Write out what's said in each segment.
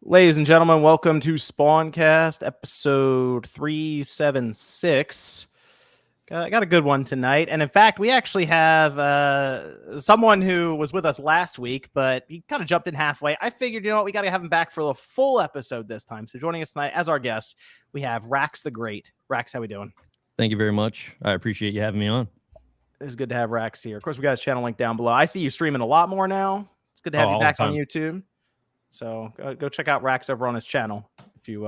Ladies and gentlemen, welcome to Spawncast, episode 376. Got a good one tonight. And in fact, we actually have someone who was with us last week, but he kind of jumped in halfway. I figured, we got to have him back for the full episode this time. So joining us tonight as our guest, we have Rax the Great. Rax, how we doing? Thank you very much. I appreciate you having me on. It's good to have Rax here. Of course, we got his channel link down below. I see you streaming a lot more now. It's good to have you back on YouTube. So go check out Rax over on his channel. If you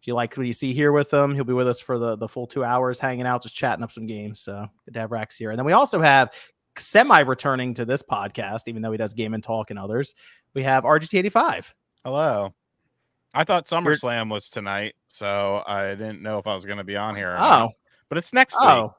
like what you see here with him, he'll be with us for the full 2 hours, hanging out, just chatting up some games. So good to have Rax here. And then we also have semi-returning to this podcast, even though he does Game and Talk and others. We have RGT85. Hello. I thought SummerSlam was tonight, so I didn't know if I was going to be on here. But it's next week.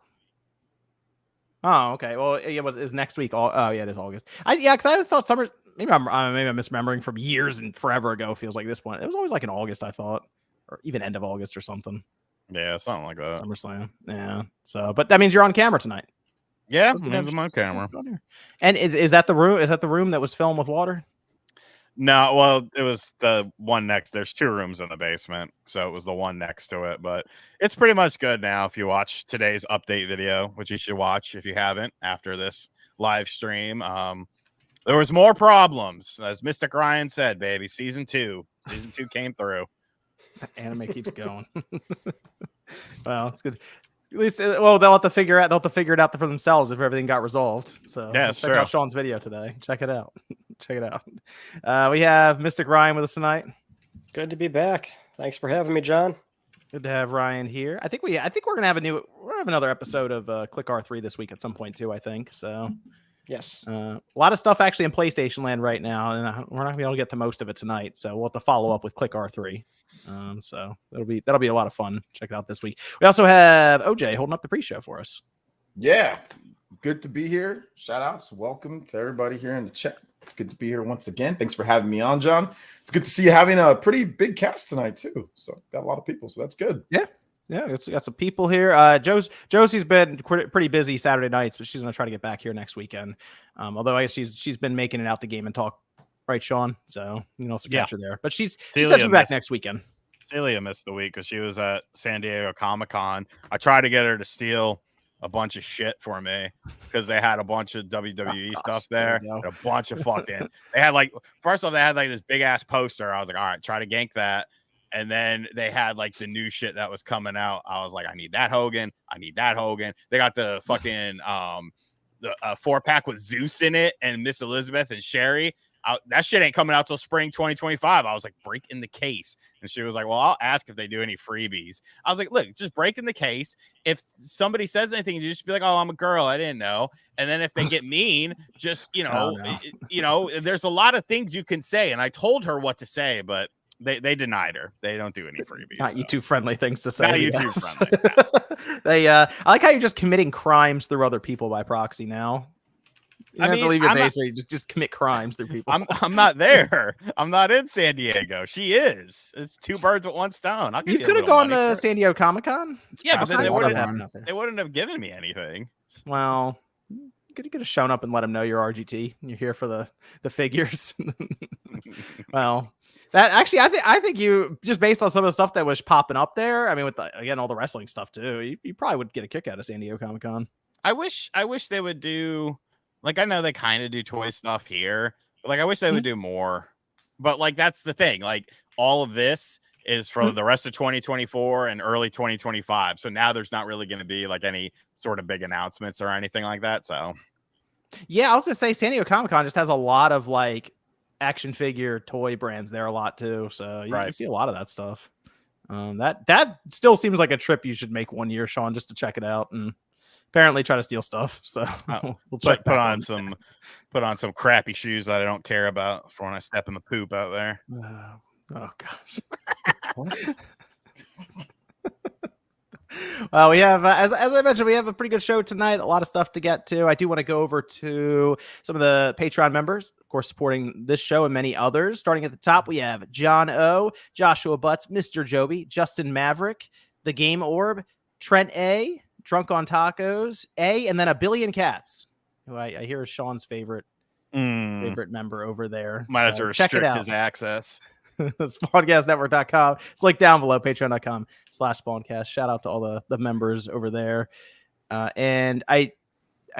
Oh, okay. Well, it's next week. Yeah, it is August. Because I thought summer. Maybe I'm misremembering from years and forever ago. Feels like this one. It was always like in August, I thought, or even end of August or something. Yeah, something like that. SummerSlam. Yeah. So, but that means you're on camera tonight. Yeah, I'm on camera. And is that the room? Is that the room that was filmed with water? No, well, it was the one next. There's 2 rooms in the basement, so it was the one next to it. But it's pretty much good now. If you watch today's update video, which you should watch if you haven't after this live stream, there was more problems, as Mystic Ryan said. Baby, season 2 came through. Anime keeps going. Well, it's good. At least, they'll have to figure it out for themselves if everything got resolved. So yeah, check out Sean's video today. Check it out. Check it out. We have Mystic Ryan with us tonight. Good to be back. Thanks for having me, John. Good to have Ryan here. I think we're gonna have another episode of Click R3 this week at some point too. I think so. Yes. A lot of stuff actually in PlayStation Land right now, and we're not gonna be able to get to most of it tonight. So we'll have to follow up with Click R3. So that'll be a lot of fun. Check it out this week. We also have OJ holding up the pre-show for us. Yeah, good to be here. Shout outs, welcome to everybody here in the chat. Good to be here once again. Thanks for having me on, John. It's good to see you having a pretty big cast tonight too. So got a lot of people, so that's good. Yeah, got some people here. Josie's been pretty busy Saturday nights, but she's gonna try to get back here next weekend. Although I guess she's been making it out the Game and Talk, right, Sean? So you can also catch her there. But she said she'll be back next weekend. Celia missed the week because she was at San Diego Comic-Con. I tried to get her to steal a bunch of shit for me because they had a bunch of WWE stuff there. A bunch of fucking. They had first off, they had this big ass poster. I was like, all right, try to gank that. And then they had the new shit that was coming out. I was like, I need that Hogan. I need that Hogan. They got the fucking the 4-pack with Zeus in it and Miss Elizabeth and Sherry. That shit ain't coming out till spring 2025. I was like, break in the case. And she was like, well, I'll ask if they do any freebies. I was like, look, just break in the case. If somebody says anything, you just be like, oh, I'm a girl. I didn't know. And then if they get mean, just, there's a lot of things you can say. And I told her what to say, but they denied her. They don't do any freebies. Not YouTube friendly things to say. Not YouTube friendly. I like how you're just committing crimes through other people by proxy now. You have to leave your base where you just commit crimes through people. I'm not there. I'm not in San Diego. She is. It's 2 birds with 1 stone. You could have gone to San Diego Comic-Con. Yeah, but then they wouldn't have given me anything. Well, you could have shown up and let them know you're RGT and you're here for the figures. Well, that actually, I think you, just based on some of the stuff that was popping up there. I mean, with all the wrestling stuff too, you probably would get a kick out of San Diego Comic-Con. I wish they would do. I know they kind of do toy stuff here, but I wish they would do more. But that's the thing. All of this is for the rest of 2024 and early 2025. So now there's not really going to be any sort of big announcements or anything like that. So yeah, I was gonna say San Diego Comic-Con just has a lot of action figure toy brands there a lot too. So you see a lot of that stuff. That still seems like a trip you should make one year, Sean, just to check it out and apparently try to steal stuff. So we'll put on some crappy shoes that I don't care about for when I step in the poop out there. Oh gosh. Well, we have, as I mentioned, we have a pretty good show tonight. A lot of stuff to get to. I do want to go over to some of the Patreon members, of course, supporting this show and many others. Starting at the top, we have John O, Joshua Butts, Mr. Joby, Justin Maverick, The Game Orb, Trent A, Drunk on Tacos, and then a Billion Cats, who I hear is Sean's favorite member over there. Might have to restrict his access. Spawncastnetwork.com. It's like down below, patreon.com/Spawncast. Shout out to all the members over there. And I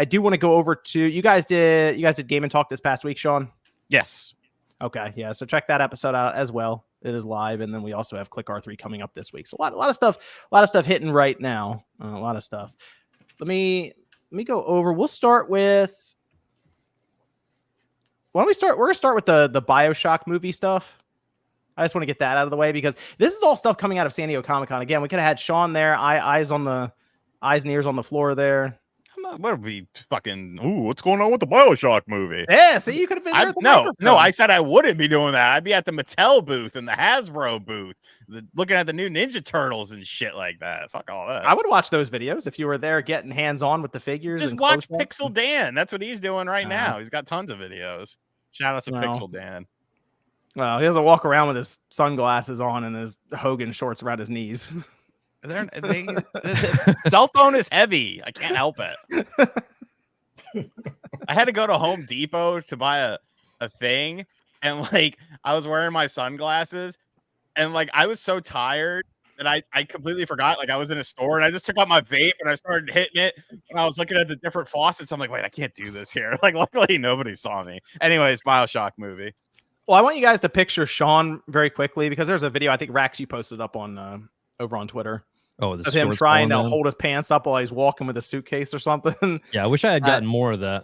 do want to go over to you guys did Game and Talk this past week, Sean? Yes. Okay, yeah. So check that episode out as well. It is live, and then we also have Click R3 coming up this week. So a lot of stuff hitting right now. A lot of stuff. Let me go over. We'll start with. Why don't we start? We're gonna start with the Bioshock movie stuff. I just want to get that out of the way because this is all stuff coming out of San Diego Comic-Con. Again, we could have had Sean there, eyes and ears on the floor there. What would be fucking? Ooh, what's going on with the Bioshock movie? Yeah, see, you could have been there. No, I said I wouldn't be doing that. I'd be at the Mattel booth and the Hasbro booth, looking at the new Ninja Turtles and shit like that. Fuck all that. I would watch those videos if you were there, getting hands on with the figures. Just watch Pixel Dan. That's what he's doing right now. He's got tons of videos. Shout out to Pixel Dan. Well, he doesn't walk around with his sunglasses on and his Hogan shorts around his knees. The cell phone is heavy. I can't help it. I had to go to Home Depot to buy a thing, and like I was wearing my sunglasses, and like I was so tired that I completely forgot. Like I was in a store and I just took out my vape and I started hitting it, and I was looking at the different faucets. I'm like, wait, I can't do this here. Like luckily nobody saw me. Anyways, Bioshock movie. Well, I want you guys to picture Sean very quickly because there's a video I think Rax you posted up on over on Twitter. Oh, this of him trying to hold his pants up while he's walking with a suitcase or something. Yeah, I wish I had gotten more of that.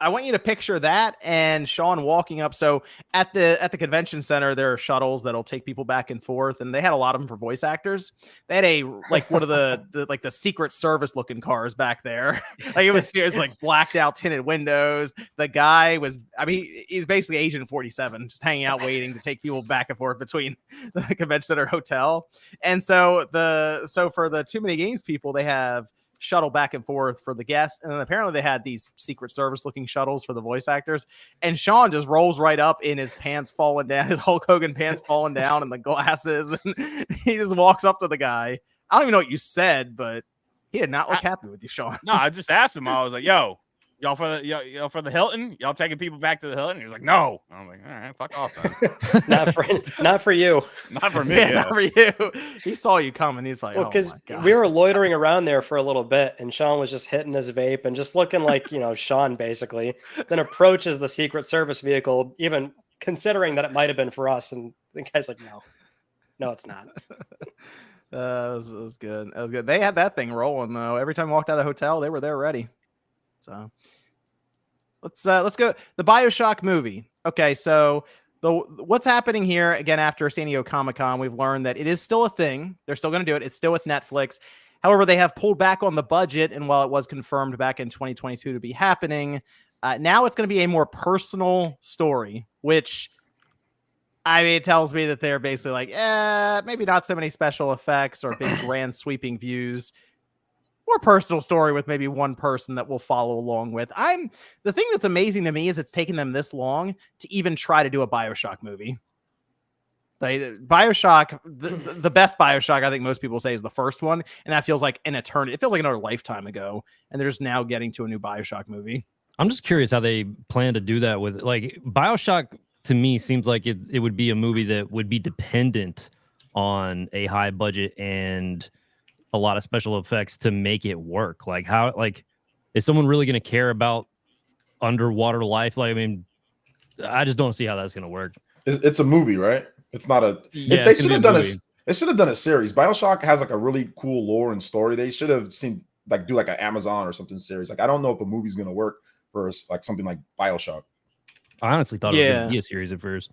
I want you to picture that and Sean walking up. So at the convention center, there are shuttles that'll take people back and forth, and they had a lot of them for voice actors. They had one of the Secret Service looking cars back there. Like it was like blacked out tinted windows. The guy was, he's basically Agent 47, just hanging out waiting to take people back and forth between the convention center hotel. And so for the Too Many Games people, they have shuttle back and forth for the guests, and then apparently they had these Secret Service looking shuttles for the voice actors, and Sean just rolls right up in his pants falling down, his Hulk Hogan pants falling down, and the glasses, and he just walks up to the guy. I don't even know what you said, but he did not look happy with you, Sean. No, I just asked him. I was like, yo, y'all for the Hilton? Y'all taking people back to the Hilton? He was like, no. I'm like, all right, fuck off then. not for you. Not for me. Yeah, not for you. He saw you coming. He's like, because we were loitering around there for a little bit, and Sean was just hitting his vape and just looking like, Sean basically. Then approaches the Secret Service vehicle, even considering that it might have been for us. And the guy's like, no, it's not. It was good. It was good. They had that thing rolling though. Every time I walked out of the hotel, they were there ready. So let's go the Bioshock movie. Okay, so what's happening here again after San Diego Comic-Con? We've learned that it is still a thing. They're still going to do it. It's still with Netflix. However, they have pulled back on the budget, and while it was confirmed back in 2022 to be happening, now it's going to be a more personal story, which it tells me that they're basically like, maybe not so many special effects or big grand sweeping views. More personal story with maybe one person that we'll follow along with. The thing that's amazing to me is it's taken them this long to even try to do a Bioshock movie. Like Bioshock, the best Bioshock I think most people say is the first one, and that feels like an eternity. It feels like another lifetime ago, and they're just now getting to a new Bioshock movie. I'm just curious how they plan to do that with like Bioshock. To me, seems like it would be a movie that would be dependent on a high budget and a lot of special effects to make it work. Like how, is someone really going to care about underwater life? Like, I just don't see how that's going to work. It's a movie, right? It's not a. Yeah, they should have done They should have done a series. Bioshock has like a really cool lore and story. They should have seen do like an Amazon or something series. Like I don't know if a movie's going to work for like something like Bioshock. I honestly thought it was going to be a series at first.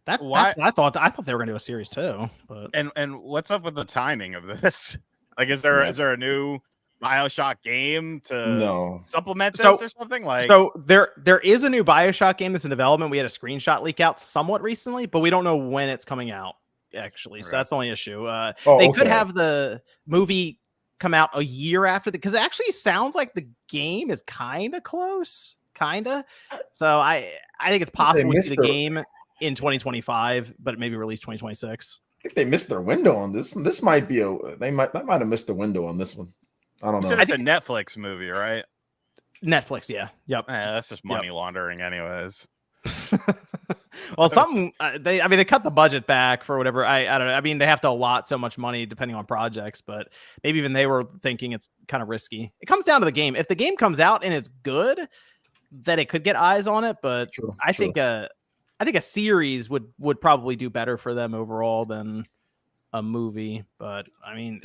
That's what I thought. I thought they were going to do a series too. But and what's up with the timing of this? Like, is there a new Bioshock game to supplement this or something? Like, so there is a new Bioshock game that's in development. We had a screenshot leak out somewhat recently, but we don't know when it's coming out actually. So that's the only issue. They could have the movie come out a year after because it actually sounds like the game is kind of close. So I think it's possible we see the game in 2025, but maybe release 2026. I think they missed their window on this. This might be they might have missed the window on this one. I don't know. It's a Netflix movie, right? Netflix, yeah. Yep. That's just money laundering anyways. Well, they cut the budget back for whatever. I don't know. I mean, they have to allot so much money depending on projects, but maybe even they were thinking it's kind of risky. It comes down to the game. If the game comes out and it's good, then it could get eyes on it. But I think a series would probably do better for them overall than a movie. But I mean,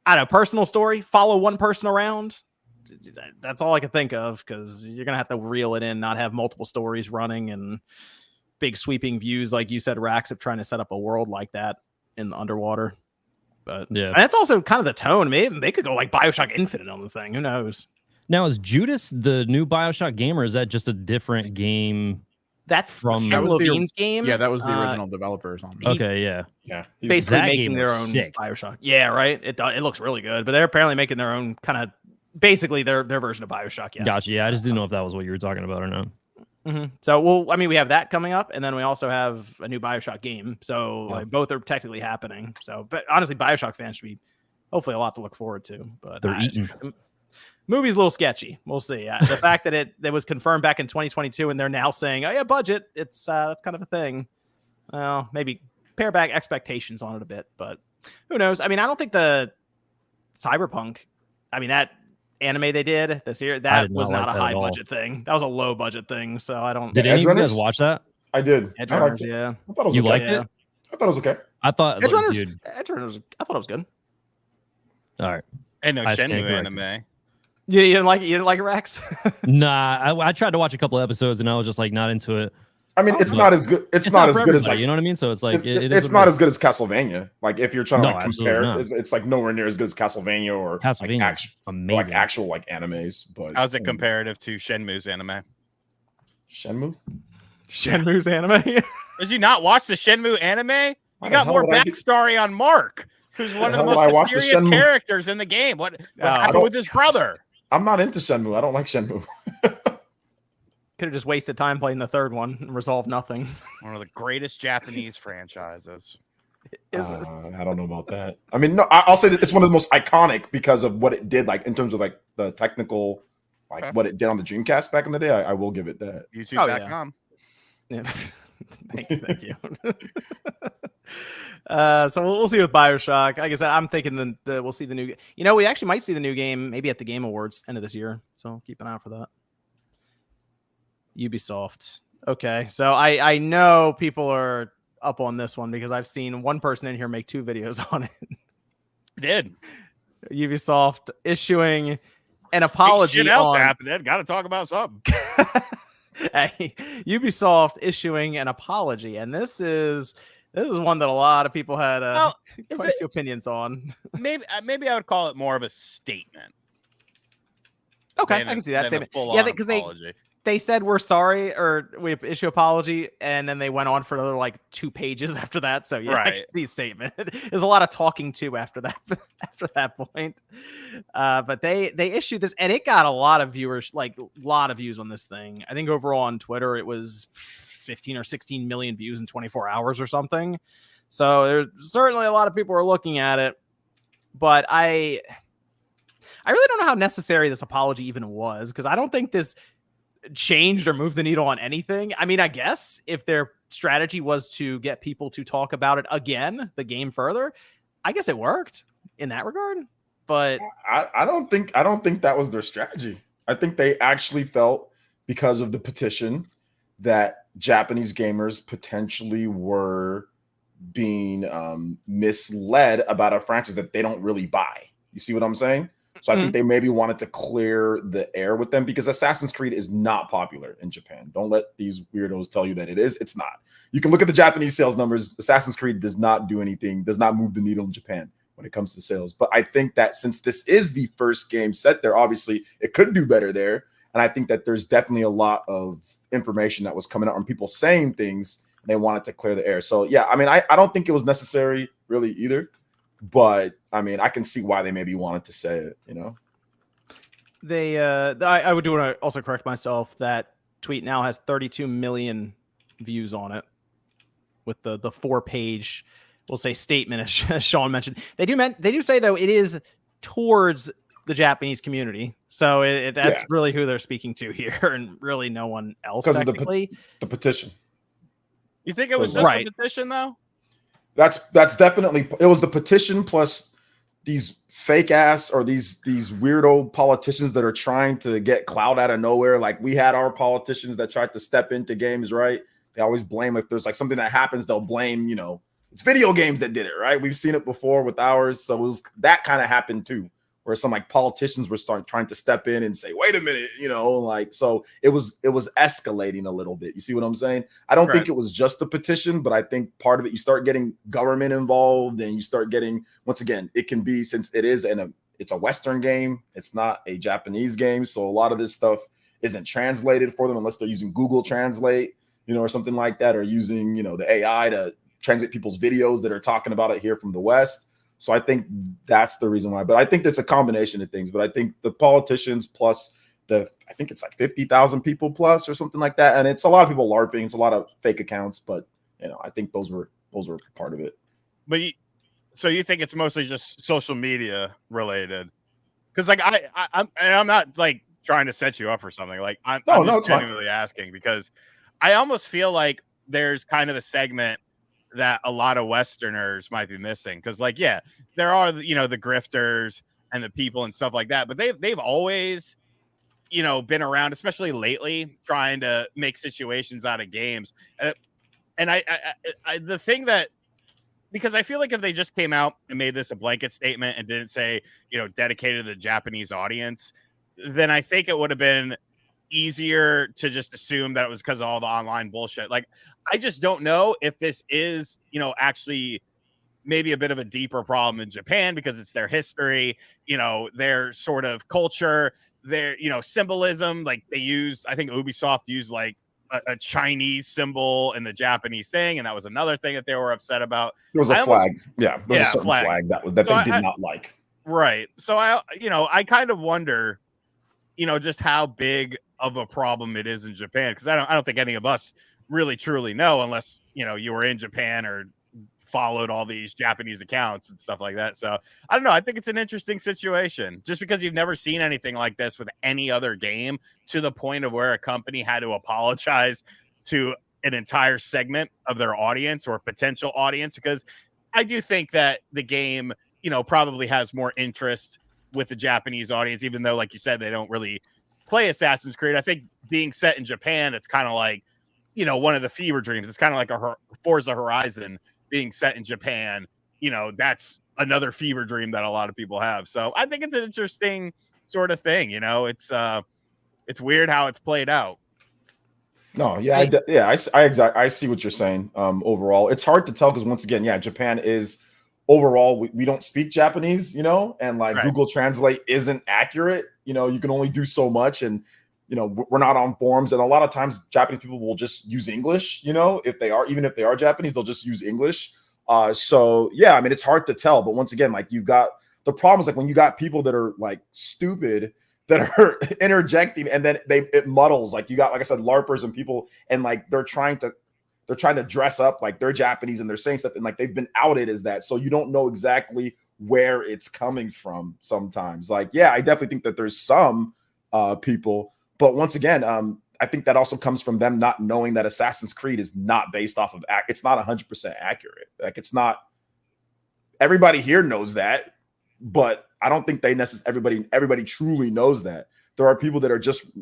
I don't know. Personal story. Follow one person around. That's all I can think of, because you're gonna have to reel it in, not have multiple stories running and big sweeping views, like you said, Rax, of trying to set up a world like that in the underwater. But yeah, and that's also kind of the tone. Maybe they could go like Bioshock Infinite on the thing. Who knows? Now, is Judas the new Bioshock game, or is that just a different game? That's from Ken Levine's game. Yeah, that was the original developers on it. Okay, yeah. Basically making their own Bioshock. Yeah, right. It looks really good, but they're apparently making their own kind of basically their version of Bioshock. Yes. Gotcha. Yeah, I just didn't know if that was what you were talking about or not. Mm-hmm. So, we have that coming up, and then we also have a new Bioshock game. So, both are technically happening. So, but honestly, Bioshock fans should be hopefully a lot to look forward to. But they're eating. The movie's a little sketchy. We'll see. The fact that it was confirmed back in 2022, and they're now saying, "Oh yeah, budget." It's that's kind of a thing. Well, maybe pare back expectations on it a bit, but who knows? I mean, I don't think the Cyberpunk. I mean that anime they did this year, that was not a high budget thing. That was a low budget thing. So I don't. Did any of you guys watch that? I did. Edge Runners, yeah. I thought it was you okay. liked it? I thought it was okay. I thought Edge Runners. I thought it was good. All right. And no Shenmue anime. You didn't like it? You didn't like it, Rex? Nah, I tried to watch a couple of episodes and I was just like not into it. I mean, it's not as good. It's not as good as, like, you know what I mean. So it's like it's not as good as Castlevania. Like if you're trying to compare, it's it's like nowhere near as good as Castlevania or amazing, like actual like animes. But how's it comparative to Shenmue's anime? Shenmue's anime? Did you not watch the Shenmue anime? You got more backstory on Mark, who's one of the most mysterious characters in the game. What happened with his brother? I'm not into Shenmue. I don't like Shenmue. Could have just wasted time playing the third one and resolved nothing. One of the greatest Japanese franchises. I don't know about that. I mean, no, I'll say that it's one of the most iconic because of what it did, like in terms of like the technical, like what it did on the Dreamcast back in the day. I will give it that. YouTube.com. Yeah. Thank you. So we'll see with Bioshock. Like I said, I'm thinking that we'll see the new. We actually might see the new game maybe at the Game Awards end of this year. So keep an eye out for that. Ubisoft. Okay, so I know people are up on this one because I've seen one person in here make 2 videos on it. Did Ubisoft issuing an apology? Shit else happened. Got to talk about something. Hey, Ubisoft issuing an apology, and this is one that a lot of people had quite a few opinions on. Maybe I would call it more of a statement. Okay, I can see that statement. Yeah, because they said we're sorry or we issue apology, and then they went on for another like 2 pages after that. So yeah, I can see the statement. There's a lot of talking to after that point. But they issued this, and it got a lot of viewers, like a lot of views on this thing. I think overall on Twitter it was 15 or 16 million views in 24 hours or something. So there's certainly a lot of people are looking at it, but I really don't know how necessary this apology even was, because I don't think this changed or moved the needle on anything. I mean, I guess if their strategy was to get people to talk about it again, the game further, I guess it worked in that regard. But I don't think that was their strategy. I think they actually felt, because of the petition, that Japanese gamers potentially were being misled about a franchise that they don't really buy. You see what I'm saying? So I think they maybe wanted to clear the air with them, because Assassin's Creed is not popular in Japan. Don't let these weirdos tell you that it is. It's not. You can look at the Japanese sales numbers. Assassin's Creed does not do anything, does not move the needle in Japan when it comes to sales. But I think that since this is the first game set there, obviously it could do better there. And I think that there's definitely a lot of information that was coming out from people saying things, and they wanted to clear the air. So yeah, I mean, I don't think it was necessary really either. But I mean, I can see why they maybe wanted to say it, I would want to also correct myself. That tweet now has 32 million views on it, with the 4-page, we'll say, statement, as Sean mentioned. They do say though it is towards the Japanese community, so that's really who they're speaking to here, and really no one else. Because of the petition. You think it was just a petition though? That's definitely, it was the petition plus these fake ass or these weirdo politicians that are trying to get clout out of nowhere. Like we had our politicians that tried to step into games, right? They always blame, if there's like something that happens, they'll blame, it's video games that did it, right? We've seen it before with ours. So it was, that kind of happened too, where some like politicians were trying to step in and say, wait a minute, so it was escalating a little bit. You see what I'm saying? I don't think it was just the petition, but I think part of it, you start getting government involved and you start getting, once again, it can be, since it is it's a Western game, it's not a Japanese game. So a lot of this stuff isn't translated for them unless they're using Google Translate, or something like that, or using, the AI to translate people's videos that are talking about it here from the West. So I think that's the reason why. But I think it's a combination of things. But I think the politicians plus I think it's like 50,000 people plus or something like that. And it's a lot of people LARPing. It's a lot of fake accounts. But, I think those were part of it. But so you think it's mostly just social media related? Because like I'm not like trying to set you up for something. Like I'm just genuinely asking, because I almost feel like there's kind of a segment that a lot of Westerners might be missing. Because like, yeah, there are, the grifters and the people and stuff like that, but they've always, been around, especially lately, trying to make situations out of games. And I the thing that, because I feel like if they just came out and made this a blanket statement and didn't say, dedicated to the Japanese audience, then I think it would have been easier to just assume that it was because of all the online bullshit. Like, I just don't know if this is, actually maybe a bit of a deeper problem in Japan, because it's their history, their sort of culture, their, symbolism. Like I think Ubisoft used like a Chinese symbol in the Japanese thing, and that was another thing that they were upset about. It was a flag. There was a certain flag that they did not like. Right. So I kind of wonder, just how big of a problem it is in Japan, because I don't think any of us really truly know, unless you were in Japan or followed all these Japanese accounts and stuff like that. So I don't know. I think it's an interesting situation, just because you've never seen anything like this with any other game, to the point of where a company had to apologize to an entire segment of their audience or potential audience. Because I do think that the game, probably has more interest with the Japanese audience, even though, like you said, they don't really play Assassin's Creed. I think being set in Japan, it's kind of like, one of the fever dreams. It's kind of like a Forza Horizon being set in Japan. That's another fever dream that a lot of people have. So I think it's an interesting sort of thing. It's weird how it's played out. No, yeah, I see what you're saying. Overall, it's hard to tell because, once again, Japan is overall, we don't speak Japanese, and like Google Translate isn't accurate. You can only do so much, and we're not on forums, and a lot of times Japanese people will just use English. If they are Japanese, they'll just use English. So yeah, I mean, it's hard to tell, but once again, like, you've got the problems, like when you got people that are like stupid that are interjecting, and then it muddles. Like you got, like I said, LARPers and people, and like they're trying to dress up like they're Japanese, and they're saying stuff, and like they've been outed as that. So you don't know exactly where it's coming from sometimes. Like, yeah, I definitely think that there's some people, but once again, I think that also comes from them not knowing that Assassin's Creed is not based off of it's not 100% accurate. Like, it's not, everybody here knows that, but I don't think they necessarily, everybody truly knows that. There are people that are just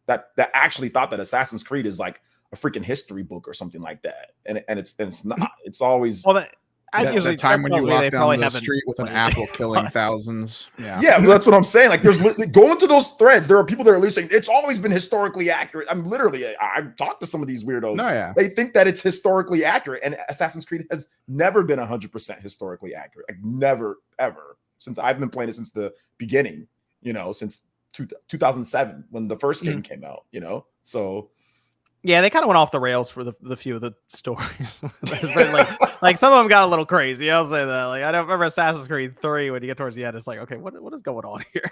that actually thought that Assassin's Creed is like a freaking history book or something like that, and it's not. It's always the time when you walk down the street with an apple killing thousands. Yeah, but that's what I'm saying. Like, there's go into those threads. There are people that are saying it's always been historically accurate. I'm literally, I've talked to some of these weirdos. No, yeah. They think that it's historically accurate, and Assassin's Creed has never been 100% historically accurate. Like, never, ever. Since I've been playing it since the beginning, since 2007 when the first game came out, so. Yeah, they kind of went off the rails for the few of the stories. like some of them got a little crazy. I'll say that. Like, I don't remember Assassin's Creed 3 when you get towards the end. It's like, okay, what is going on here?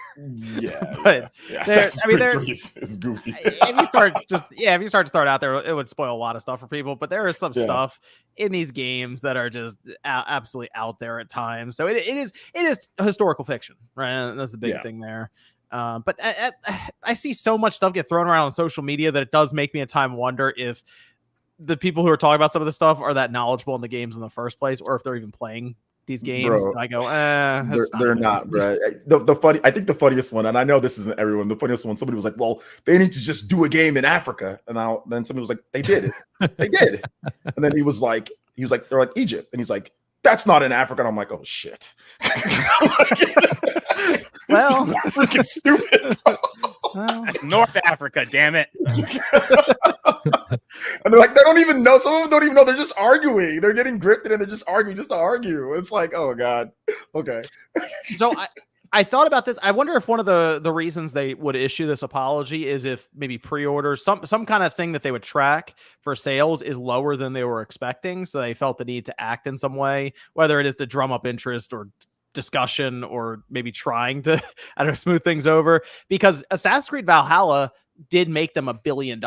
Yeah, but Assassin's Creed 3 is goofy. if you start to start out there, it would spoil a lot of stuff for people. But there is some stuff in these games that are just absolutely out there at times. So it is historical fiction, right? That's the big thing there. But I see so much stuff get thrown around on social media that it does make me at time wonder if the people who are talking about some of the stuff are that knowledgeable in the games in the first place, or if they're even playing these games. Bro, I go, they're not, bro. I think the funniest one, and I know this isn't everyone. The funniest one, somebody was like, "Well, they need to just do a game in Africa," and then somebody was like, "They did it, they did." And then he was like, "They're like Egypt," and he's like, "That's not in Africa." And I'm like, "Oh shit." Well, freaking stupid. That's North Africa, damn it. And they're like, they don't even know. Some of them don't even know. They're just arguing. They're getting grifted and they're just arguing just to argue. It's like, oh God. Okay. So I thought about this. I wonder if one of the reasons they would issue this apology is if maybe pre-orders, some kind of thing that they would track for sales is lower than they were expecting. So they felt the need to act in some way, whether it is to drum up interest or discussion or maybe trying to, I don't know, smooth things over, because Assassin's Creed Valhalla did make them $1 billion.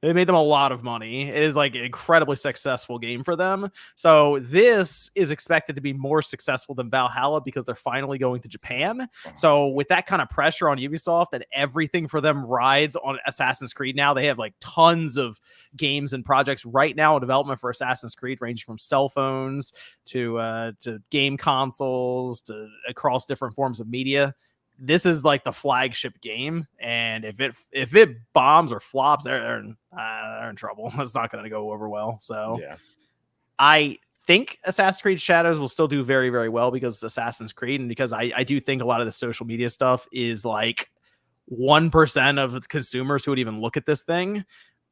It made them a lot of money. It is like an incredibly successful game for them. So this is expected to be more successful than Valhalla because they're finally going to Japan. So with that kind of pressure on Ubisoft and everything for them rides on Assassin's Creed now, they have like tons of games and projects right now in development for Assassin's Creed, ranging from cell phones to game consoles to across different forms of media. This is like the flagship game, and if it bombs or flops, they're in trouble. It's not going to go over well. So yeah, I think Assassin's Creed Shadows will still do very, very well because it's Assassin's Creed, and because I do think a lot of the social media stuff is like 1% of the consumers who would even look at this thing.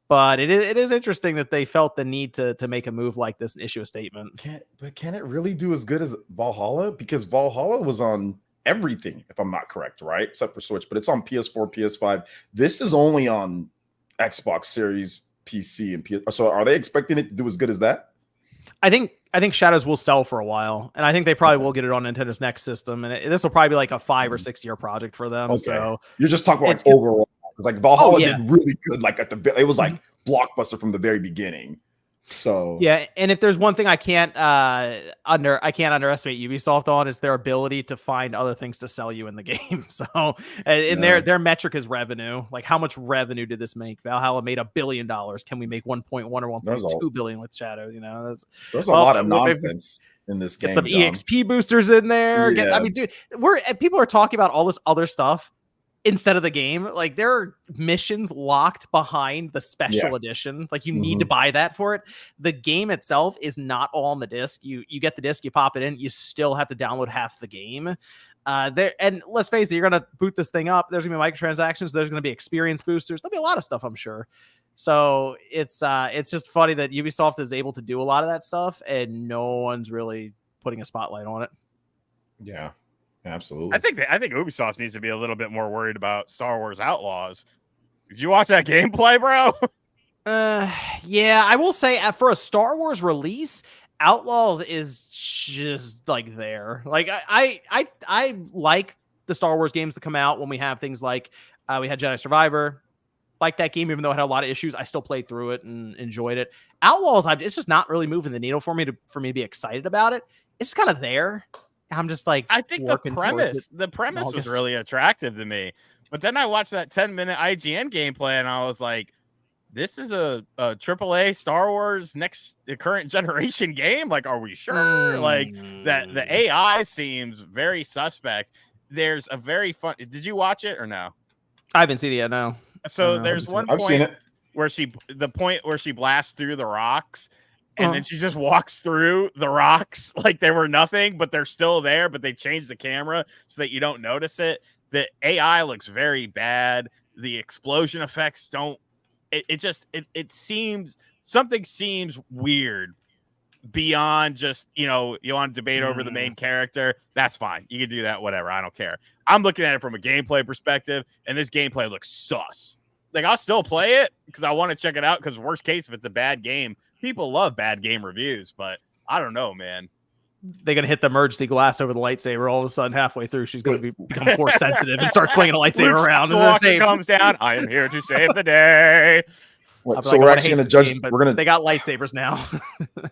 But it is interesting that they felt the need to make a move like this and issue a statement. Can it really do as good as Valhalla? Because Valhalla was on everything, if I'm not correct, right? Except for Switch, but it's on PS4, PS5. This is only on Xbox Series, PC, and PS. So are they expecting it to do as good as that? I think Shadows will sell for a while, and I think they probably will get it on Nintendo's next system, and this will probably be like a 5 or 6 year project for them. Okay. So you're just talking about like overall, because like Valhalla did really good. Like it was like blockbuster from the very beginning. So yeah, and if there's one thing I can't underestimate Ubisoft on, is their ability to find other things to sell you in the game. So their metric is revenue. Like, how much revenue did this make? Valhalla made $1 billion. Can we make 1.1 or 1.2 billion with Shadow? You know, there's a lot of nonsense in this game. Get some EXP boosters in there. Yeah. I mean, dude, people are talking about all this other stuff instead of the game. Like, there are missions locked behind the special edition. Like, you need to buy that for it. The game itself is not all on the disc. You get the disc, you pop it in, you still have to download half the game. And let's face it, you're gonna boot this thing up. There's gonna be microtransactions. There's gonna be experience boosters. There'll be a lot of stuff, I'm sure. So it's just funny that Ubisoft is able to do a lot of that stuff, and no one's really putting a spotlight on it. Yeah. Absolutely. I think Ubisoft needs to be a little bit more worried about Star Wars Outlaws. Did you watch that gameplay, bro? Yeah, I will say for a Star Wars release, Outlaws is just like there. Like I like the Star Wars games that come out when we have things like we had Jedi Survivor. Like that game, even though it had a lot of issues, I still played through it and enjoyed it. Outlaws, it's just not really moving the needle for me to be excited about it. It's kind of there. I'm just like, I think the premise was really attractive to me, but then I watched that 10-minute IGN gameplay and I was like, this is a AAA Star Wars current generation game. Like, are we sure? Like that the AI seems very suspect. There's a very fun. Did you watch it or no? I haven't seen it yet. No. So there's one point where she blasts through the rocks. And then she just walks through the rocks like they were nothing, but they're still there. But they changed the camera so that you don't notice it. The AI looks very bad. The explosion effects don't. It seems something seems weird beyond just, you want to debate over the main character. That's fine. You can do that. Whatever. I don't care. I'm looking at it from a gameplay perspective, and this gameplay looks sus. Like, I'll still play it because I want to check it out. Because worst case, if it's a bad game. People love bad game reviews, but I don't know, man. They're going to hit the emergency glass over the lightsaber. All of a sudden, halfway through, she's going to become force sensitive and start swinging a lightsaber around. Skywalker comes down. I am here to save the day. So we're actually going to judge. They got lightsabers now.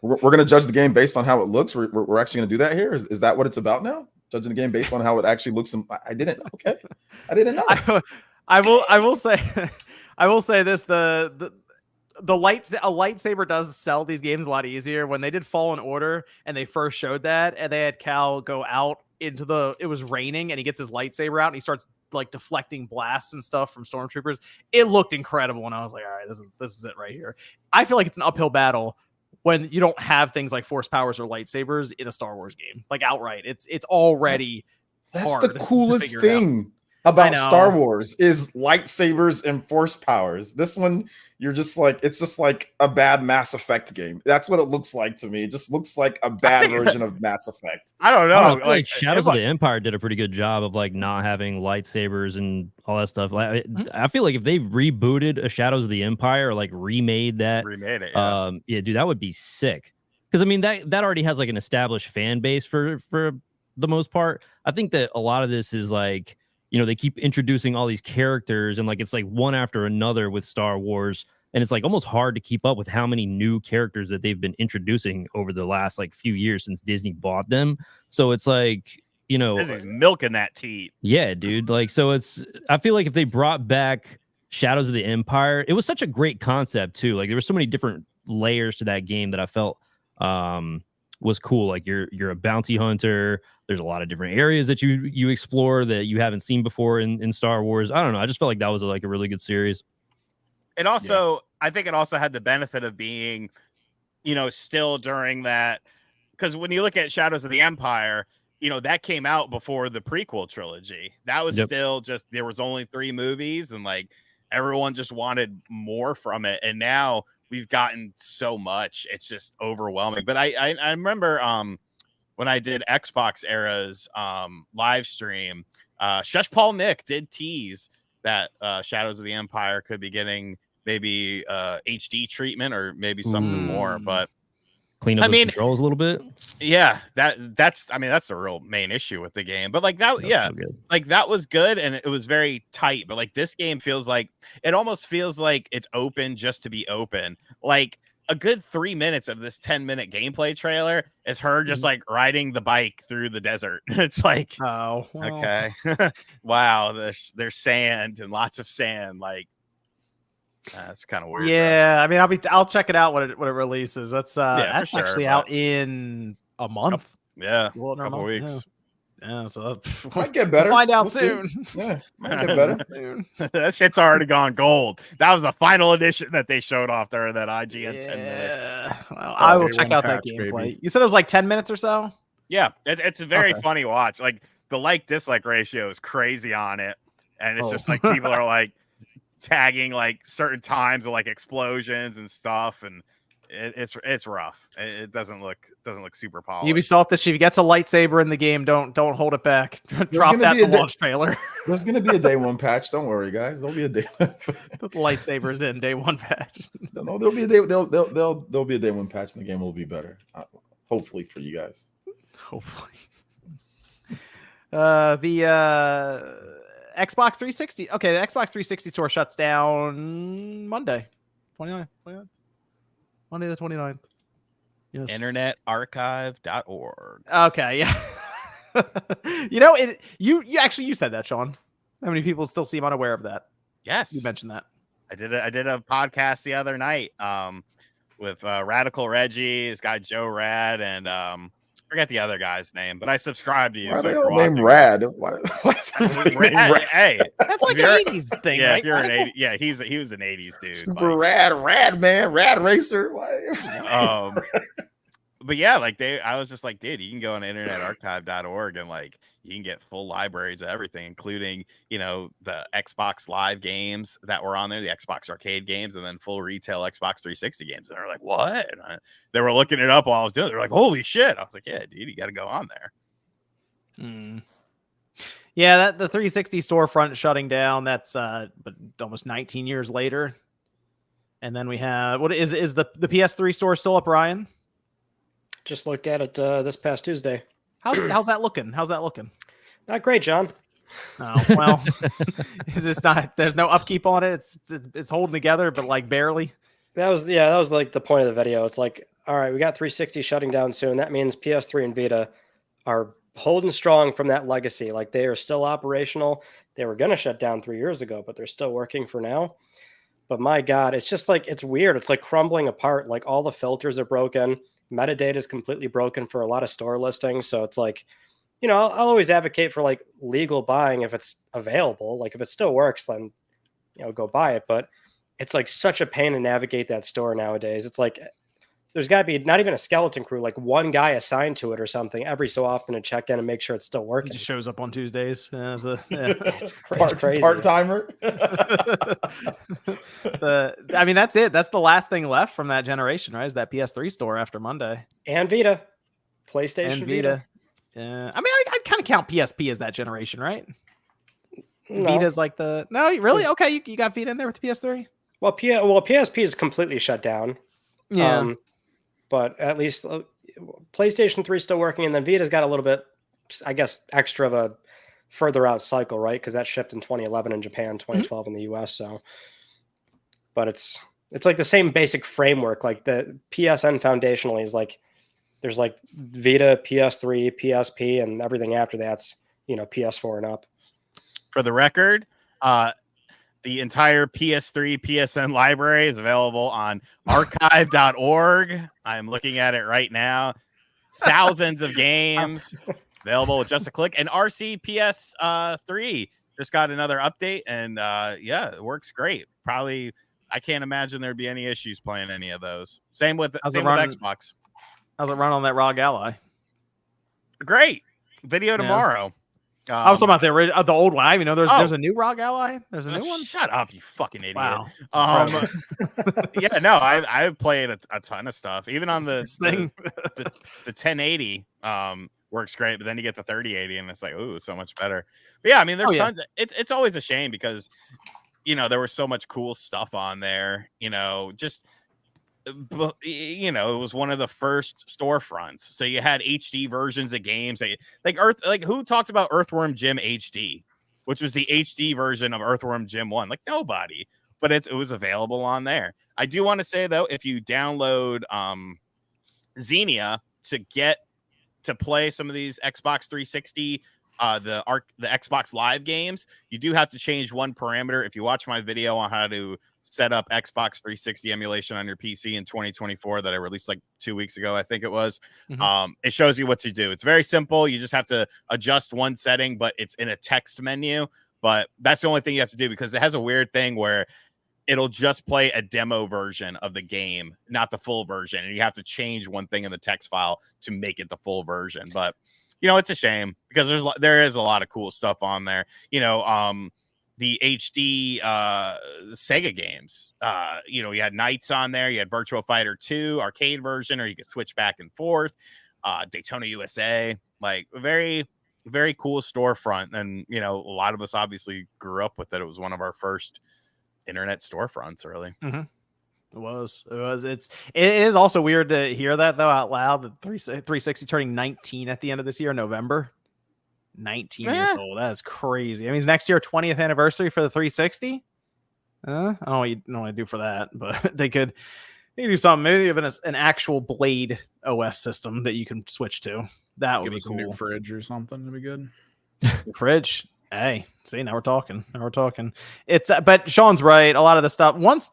we're going to judge the game based on how it looks. We're actually going to do that here. Is that what it's about now? Judging the game based on how it actually looks. I didn't. Okay, I didn't know. I will say this. a lightsaber does sell these games a lot easier. When they did Fallen Order and they first showed that, and they had Cal go out into it was raining, and he gets his lightsaber out and he starts like deflecting blasts and stuff from stormtroopers. It looked incredible, and I was like, all right, this is it right here. I feel like it's an uphill battle when you don't have things like force powers or lightsabers in a Star Wars game, like outright. It's already that's hard the coolest thing about Star Wars is lightsabers and force powers. This one, you're just like, it's just like a bad Mass Effect game. That's what it looks like to me. It just looks like a bad version of Mass Effect. I don't know. I like Shadows of the Empire did a pretty good job of like not having lightsabers and all that stuff. Like, I feel like if they rebooted a Shadows of the Empire or like remade it, yeah, dude, that would be sick. Because I mean, that already has like an established fan base for the most part. I think that a lot of this is like, you know, they keep introducing all these characters and like it's like one after another with Star Wars, and it's like almost hard to keep up with how many new characters that they've been introducing over the last like few years since Disney bought them. So it's like, you know, milking that teat. Yeah, dude. Like, so I feel like if they brought back Shadows of the Empire, it was such a great concept too. Like there were so many different layers to that game that I felt was cool. Like you're a bounty hunter. There's a lot of different areas that you explore that you haven't seen before in Star Wars. I don't know. I just felt like that was like a really good series. It also, I think it also had the benefit of being, you know, still during that, because when you look at Shadows of the Empire, you know, that came out before the prequel trilogy. That was still just, there was only 3 movies and like everyone just wanted more from it. And now we've gotten so much, it's just overwhelming. But I remember, when I did Xbox Era's live stream, Shush Paul Nick did tease that Shadows of the Empire could be getting maybe HD treatment or maybe something more. But clean up the controls a little bit. Yeah, that's the real main issue with the game. But like that, like that was good and it was very tight. But like this game feels like it almost feels like it's open just to be open. Like a good 3 minutes of this 10-minute gameplay trailer is her just like riding the bike through the desert. It's like, oh, well. Okay, wow, there's sand and lots of sand. Like that's kind of weird. Yeah, bro. I mean, I'll check it out when it releases. That's actually out in a month. A couple weeks. Yeah, so might get better. We'll find out soon. Yeah, might get better soon. That shit's already gone gold. That was the final edition that they showed off there in that IGN 10 minutes. Well, I will check out that gameplay. Baby. You said it was like 10 minutes or so? Yeah, it's a very funny watch. Like the like-dislike ratio is crazy on it. And it's just like people are like tagging like certain times of like explosions and stuff. And it's rough. It doesn't look super polished. Ubisoft, that if she gets a lightsaber in the game, don't hold it back. Drop that in the launch trailer. There's gonna be a day 1 patch. Don't worry, guys. There'll be a day. Put the lightsabers in day 1 patch. No, there'll be a day. There'll be a day 1 patch, and the game will be better. Hopefully for you guys. Hopefully. The Xbox 360. Okay, the Xbox 360 store shuts down Monday, 29th. Monday the 29th. Yes. internetarchive.org. Okay, yeah. You know, you actually said that, Sean. How many people still seem unaware of that? Yes. You mentioned that. I did a podcast the other night with Radical Reggie, this guy Joe Rad, and forget the other guy's name, but I subscribe to you. Why so name Rad? Rad? Hey, that's like an 80s thing, yeah, right? If you're an 80s, yeah, he was an 80s dude. Super rad man, rad racer. But yeah, like I was just like, dude, you can go on internetarchive.org and like you can get full libraries of everything, including, you know, the Xbox Live games that were on there, the Xbox Arcade games, and then full retail Xbox 360 games. And they're like, what? They were looking it up while I was doing it. They're like, holy shit. I was like, yeah, dude, you got to go on there. Yeah, the 360 storefront shutting down. That's but almost 19 years later. And then we have, what is the PS3 store still up, Ryan? Just looked at it this past Tuesday. How's that looking? Not great, John. Oh, well, is this not? There's no upkeep on it. It's holding together, but like barely. That was like the point of the video. It's like, all right, we got 360 shutting down soon. That means PS3 and Vita are holding strong from that legacy. Like they are still operational. They were going to shut down 3 years ago, but they're still working for now. But my God, it's just like, it's weird. It's like crumbling apart. Like all the filters are broken. Metadata is completely broken for a lot of store listings. So it's like, I'll always advocate for like legal buying if it's available. Like if it still works, then, go buy it. But it's like such a pain to navigate that store nowadays. It's like, there's got to be not even a skeleton crew, like one guy assigned to it or something every so often to check in and make sure it's still working. He just shows up on Tuesdays. It's crazy. Part-timer. I mean, that's it. That's the last thing left from that generation, right? Is that PS3 store after Monday. And Vita. PlayStation and Vita. Yeah. I mean, I'd kind of count PSP as that generation, right? No. Vita's like the... No, really? Okay, you got Vita in there with the PS3? Well, PSP is completely shut down. Yeah. But at least PlayStation 3 is still working, and then Vita's got a little bit, I guess, extra of a further out cycle, right? Because that shipped in 2011 in Japan, 2012 in the US. So, but it's like the same basic framework. Like the PSN foundationally is like there's like Vita, PS3, PSP, and everything after that's PS4 and up. For the record, the entire PS3 PSN library is available on archive.org. I'm looking at it right now. Thousands of games available with just a click. And RCPS3 just got another update, and it works great. Probably, I can't imagine there'd be any issues playing any of those. Same with Xbox. How's it run on that ROG Ally? Great. Video tomorrow. I was talking about the old one. I even know there's a new ROG Ally. There's a new one. Shut up, you fucking idiot. Wow. I've played a ton of stuff. Even on the 1080 works great, but then you get the 3080 and it's like, ooh, so much better. But yeah, I mean, there's tons. It's always a shame because there was so much cool stuff on there. It was one of the first storefronts, so you had HD versions of games who talks about Earthworm Jim HD, which was the HD version of Earthworm Jim 1? Like nobody, but it was available on there. I do want to say though, if you download Xenia to get to play some of these Xbox 360 the Xbox Live games, you do have to change one parameter. If you watch my video on how to set up Xbox 360 emulation on your PC in 2024 that I released like 2 weeks ago, I think it was. It shows you what to do. It's very simple. You just have to adjust one setting, but it's in a text menu. But that's the only thing you have to do because it has a weird thing where it'll just play a demo version of the game, not the full version. And you have to change one thing in the text file to make it the full version. But, it's a shame because there is a lot of cool stuff on there. The HD Sega games. You had Knights on there. You had Virtua Fighter 2 arcade version, or you could switch back and forth. Daytona USA, like very, very cool storefront. And a lot of us obviously grew up with it. It was one of our first internet storefronts, really. It was. It is also weird to hear that though out loud. The 360 turning 19 at the end of this year, November. 19 years old. That's crazy. I mean, it's next year 20th anniversary for the 360. I don't know what you do for that, but they could do something. Maybe even an actual Blade OS system that you can switch to. That would be cool. A new fridge or something to be good. Fridge. Hey, see, now we're talking. It's but Sean's right. A lot of the stuff once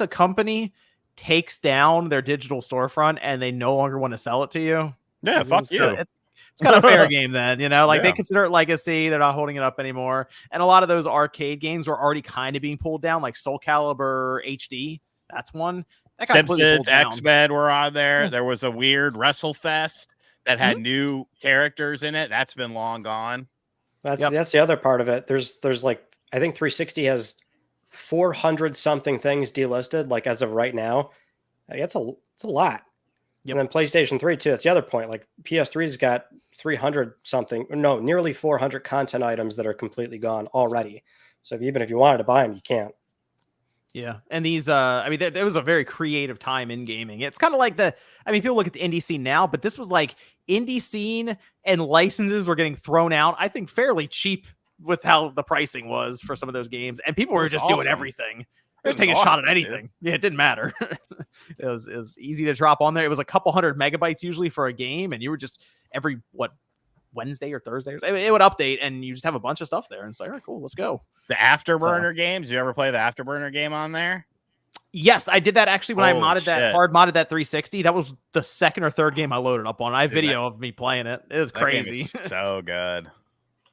a company takes down their digital storefront and they no longer want to sell it to you. Yeah, fuck you. It's kind of fair game then, they consider it legacy. They're not holding it up anymore. And a lot of those arcade games were already kind of being pulled down, like Soul Calibur HD. That's one. That Simpsons, X-Men were on there. There was a weird WrestleFest that had new characters in it. That's been long gone. That's the other part of it. There's like, I think 360 has 400 something things delisted, like as of right now. It's a lot. And then PlayStation 3 too. That's the other point. Like PS3's got 300 something, no, nearly 400 content items that are completely gone already. So even if you wanted to buy them, you can't. Yeah. And these, there was a very creative time in gaming. It's kind of like people look at the indie scene now, but this was like indie scene and licenses were getting thrown out, I think fairly cheap with how the pricing was for some of those games. And people were just doing everything. They're taking a shot at anything. Dude. Yeah, it didn't matter. It was easy to drop on there. It was a couple hundred megabytes usually for a game, and you were just every Wednesday or Thursday. It would update, and you just have a bunch of stuff there. And it's like, all right, cool, let's go. The Afterburner games. You ever play the Afterburner game on there? Yes, I did that actually when I modded that 360. That was the second or third game I loaded up on. I have video of me playing it. It was crazy. So good.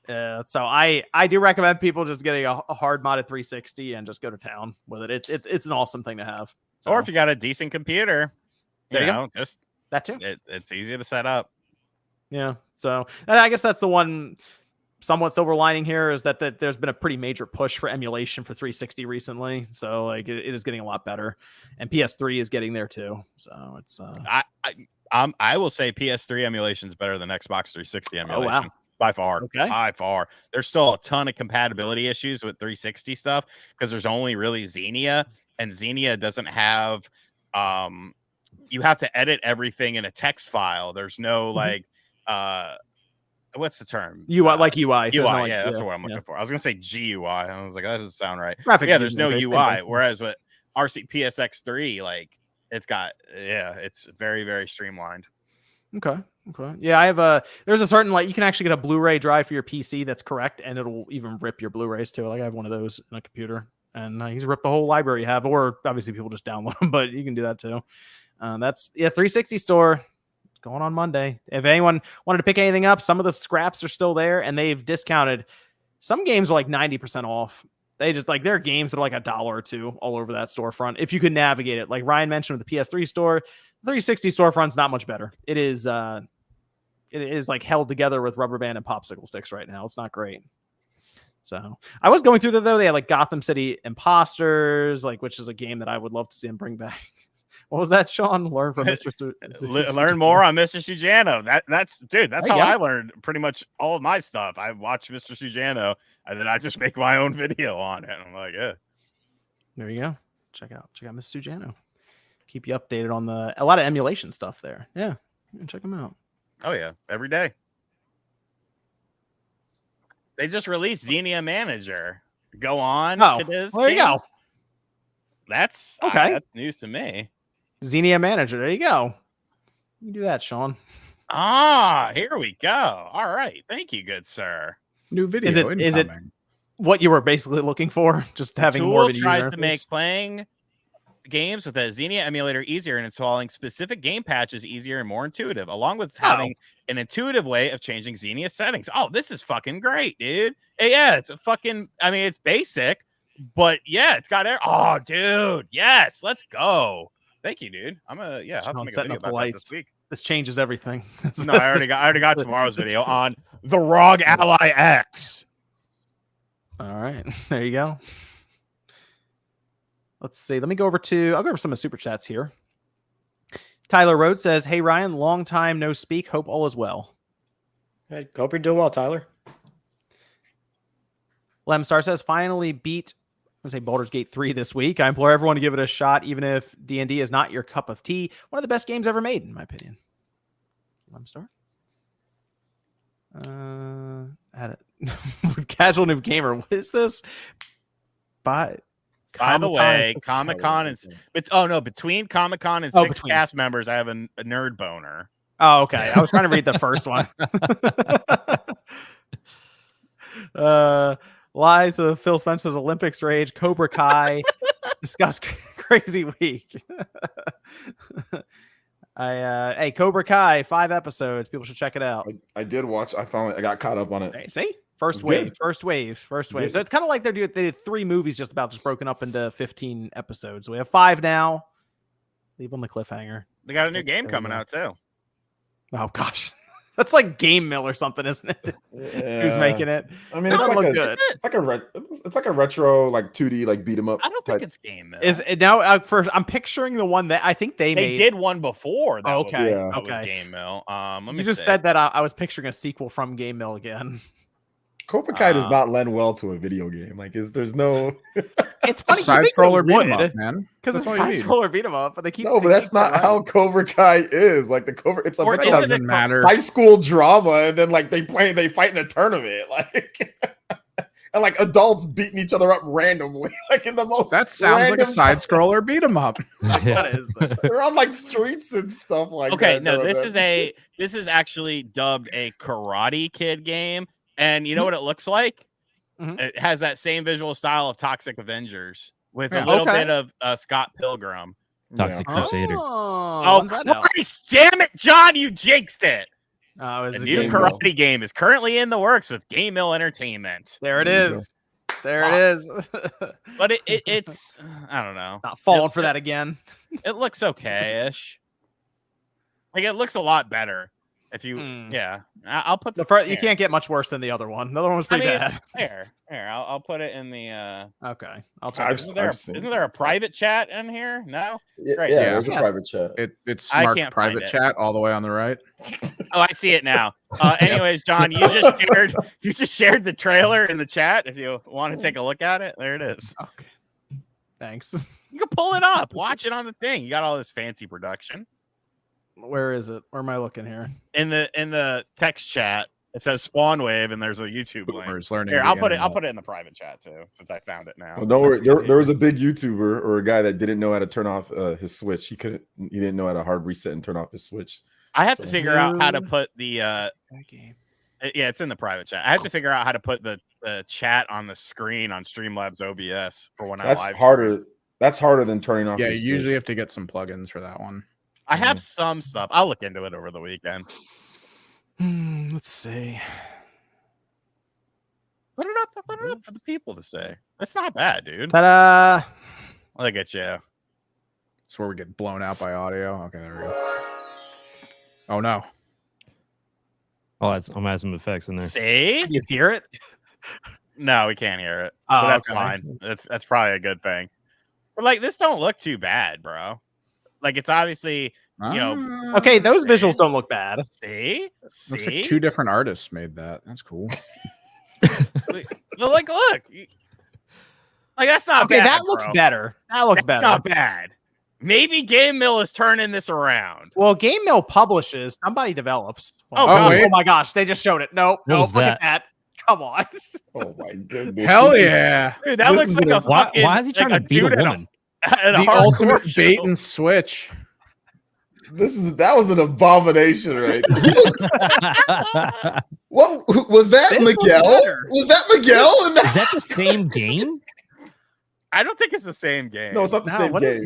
Yeah, so I do recommend people just getting a hard modded 360 and just go to town with it. It's an awesome thing to have. So, or if you got a decent computer, you know, just that too. It's easy to set up. Yeah. So, and I guess that's the one somewhat silver lining here is that there's been a pretty major push for emulation for 360 recently. So like it is getting a lot better, and PS3 is getting there too. So it's I will say PS3 emulation is better than Xbox 360 emulation. Oh, wow. By far. Okay. By far. There's still a ton of compatibility issues with 360 stuff because there's only really Xenia, and Xenia doesn't have you have to edit everything in a text file. There's no like what's the term? UI, like UI. UI, yeah, that's what I'm looking for. I was gonna say GUI. I was like, that doesn't sound right. Graphic there's no UI. Whereas with PSX3, like it's very, very streamlined. Okay. Yeah, I have there's a certain, like, you can actually get a Blu-ray drive for your PC that's correct, and it'll even rip your Blu-rays too. Like I have one of those in a computer, and he's ripped the whole library you have, or obviously people just download them, but you can do that too. That's 360 store going on Monday. If anyone wanted to pick anything up, some of the scraps are still there, and they've discounted. Some games are like 90% off. They just like, there are games that are like $1 or $2 all over that storefront if you could navigate it. Like Ryan mentioned with the PS3 store, 360 storefront's not much better. It is like held together with rubber band and popsicle sticks right now. It's not great. So I was going through there though. They had like Gotham City Imposters, like, which is a game that I would love to see him bring back. What was that, Sean? Learn from Mr. Learn more on Mr. Sujano. That's how I learned pretty much all of my stuff. I watched Mr. Sujano, and then I just make my own video on it. I'm like, yeah. There you go. Check out Mr. Sujano. Keep you updated on a lot of emulation stuff there. Yeah, check them out. Oh yeah, every day. They just released Xenia Manager. Go on. There you go. That's okay. That's news to me. Xenia Manager. There you go. You can do that, Sean. Here we go. All right. Thank you, good sir. New video. Is it what you were basically looking for? Just having more of a tries to make playing games with a Xenia emulator easier and installing specific game patches easier and more intuitive, along with having an intuitive way of changing Xenia settings. Oh, this is fucking great, dude. Yeah, it's it's basic, but yeah, it's got oh, dude, yes, let's go. Thank you, dude. I'm I'll have to make a video about that this week. This changes everything. No, I already got tomorrow's video on the ROG Ally X. All right, there you go. Let's see. I'll go over some of the super chats here. Tyler Rhodes says, "Hey Ryan, long time no speak. Hope all is well." Hey, hope you're doing well, Tyler. Lem Star says, "Finally beat Baldur's Gate 3 this week. I implore everyone to give it a shot, even if D&D is not your cup of tea. One of the best games ever made, in my opinion." Lem Star. Had it with Casual Noob Gamer. What is this? By the way, Comic-Con and between Comic-Con and six cast members, I have a nerd boner. Oh, okay. I was trying to read the first one. Lies of Phil Spencer's Olympics Rage, Cobra Kai, discuss crazy week. Hey, Cobra Kai, 5 episodes. People should check it out. I did watch. I got caught up on it. Hey, see? First wave. So it's kind of like they did 3 movies just broken up into 15 episodes. We have 5 now. Leave on the cliffhanger. They got a new game coming out too. Oh gosh. That's like Game Mill or something, isn't it? Yeah. Who's making it? I mean, it's like a retro, like 2D, like beat 'em up. I don't think it's Game Mill. Is it now? I'm picturing the one that I think they made. They did one before. That was Game Mill. You just said that I was picturing a sequel from Game Mill again. Cobra Kai does not lend well to a video game. Like, there's no. It's funny. Side scroller beat 'em up, man. Because it's side scroller beat 'em up, but they keep. No, but that's not how Cobra Kai is. Like it's a doesn't matter. High school drama, and then like they fight in a tournament. Like and like adults beating each other up randomly, like in the most. That sounds like a side scroller beat 'em up. What is that? They're on like streets and stuff like that. Okay, no, this is actually dubbed a Karate Kid game, and you know what it looks like? Mm-hmm. It has that same visual style of Toxic Avengers with a little bit of Scott Pilgrim. Toxic Crusader. Oh, Christ, damn it, John, you jinxed it. The new karate game is currently in the works with Game Mill Entertainment. There it is. There it is. But it's I don't know. Not falling for that again. It looks okay-ish. Like it looks a lot better. If you I'll put the front. You can't get much worse than the other one. The other one was pretty bad. Here, I'll put it in the okay. I'll check. Isn't there a private chat in here? No? Great. Yeah, there's a private chat. It's smart private chat all the way on the right. Oh, I see it now. Anyways, John, you just shared the trailer in the chat. If you want to take a look at it, there it is. Okay. Thanks. You can pull it up, watch it on the thing. You got all this fancy production. Where is it? Where am I looking here? In the text chat, it says Spawn Wave, and there's a YouTube link. Here, I'll put it in the private chat too, since I found it now. Well, don't worry. There was a big YouTuber or a guy that didn't know how to turn off his Switch. He didn't know how to hard reset and turn off his Switch. I have to figure out how to put the game. Yeah, it's in the private chat. I have to figure out how to put the chat on the screen on Streamlabs OBS for when I live. Harder. That's harder than turning off. Yeah, you usually have to get some plugins for that one. I have some stuff. I'll look into it over the weekend. Let's see. Put it up for the people to say. That's not bad, dude. Ta-da! Look at you. That's where we get blown out by audio. Okay, there we go. Oh no. Oh, I'm adding some effects in there. See? Can you hear it? No, we can't hear it. Oh, but that's okay. fine. That's probably a good thing. But like, this don't look too bad, bro. Like, it's obviously, okay, those visuals don't look bad. See? Looks like two different artists made that. That's cool. But like, look. Like, that's not bad. That looks better. That looks better. That's not bad. Maybe Game Mill is turning this around. Well, Game Mill publishes. Somebody develops. Oh my gosh. They just showed it. Nope. Look at that. Come on. Oh, my goodness. Hell yeah. Dude, that looks like a fucking... Why is he trying to beat a woman? The ultimate bait and switch. That was an abomination, right? What was that, Miguel? Was that Miguel? Is that the same game? I don't think it's the same game. No, it's not the same game.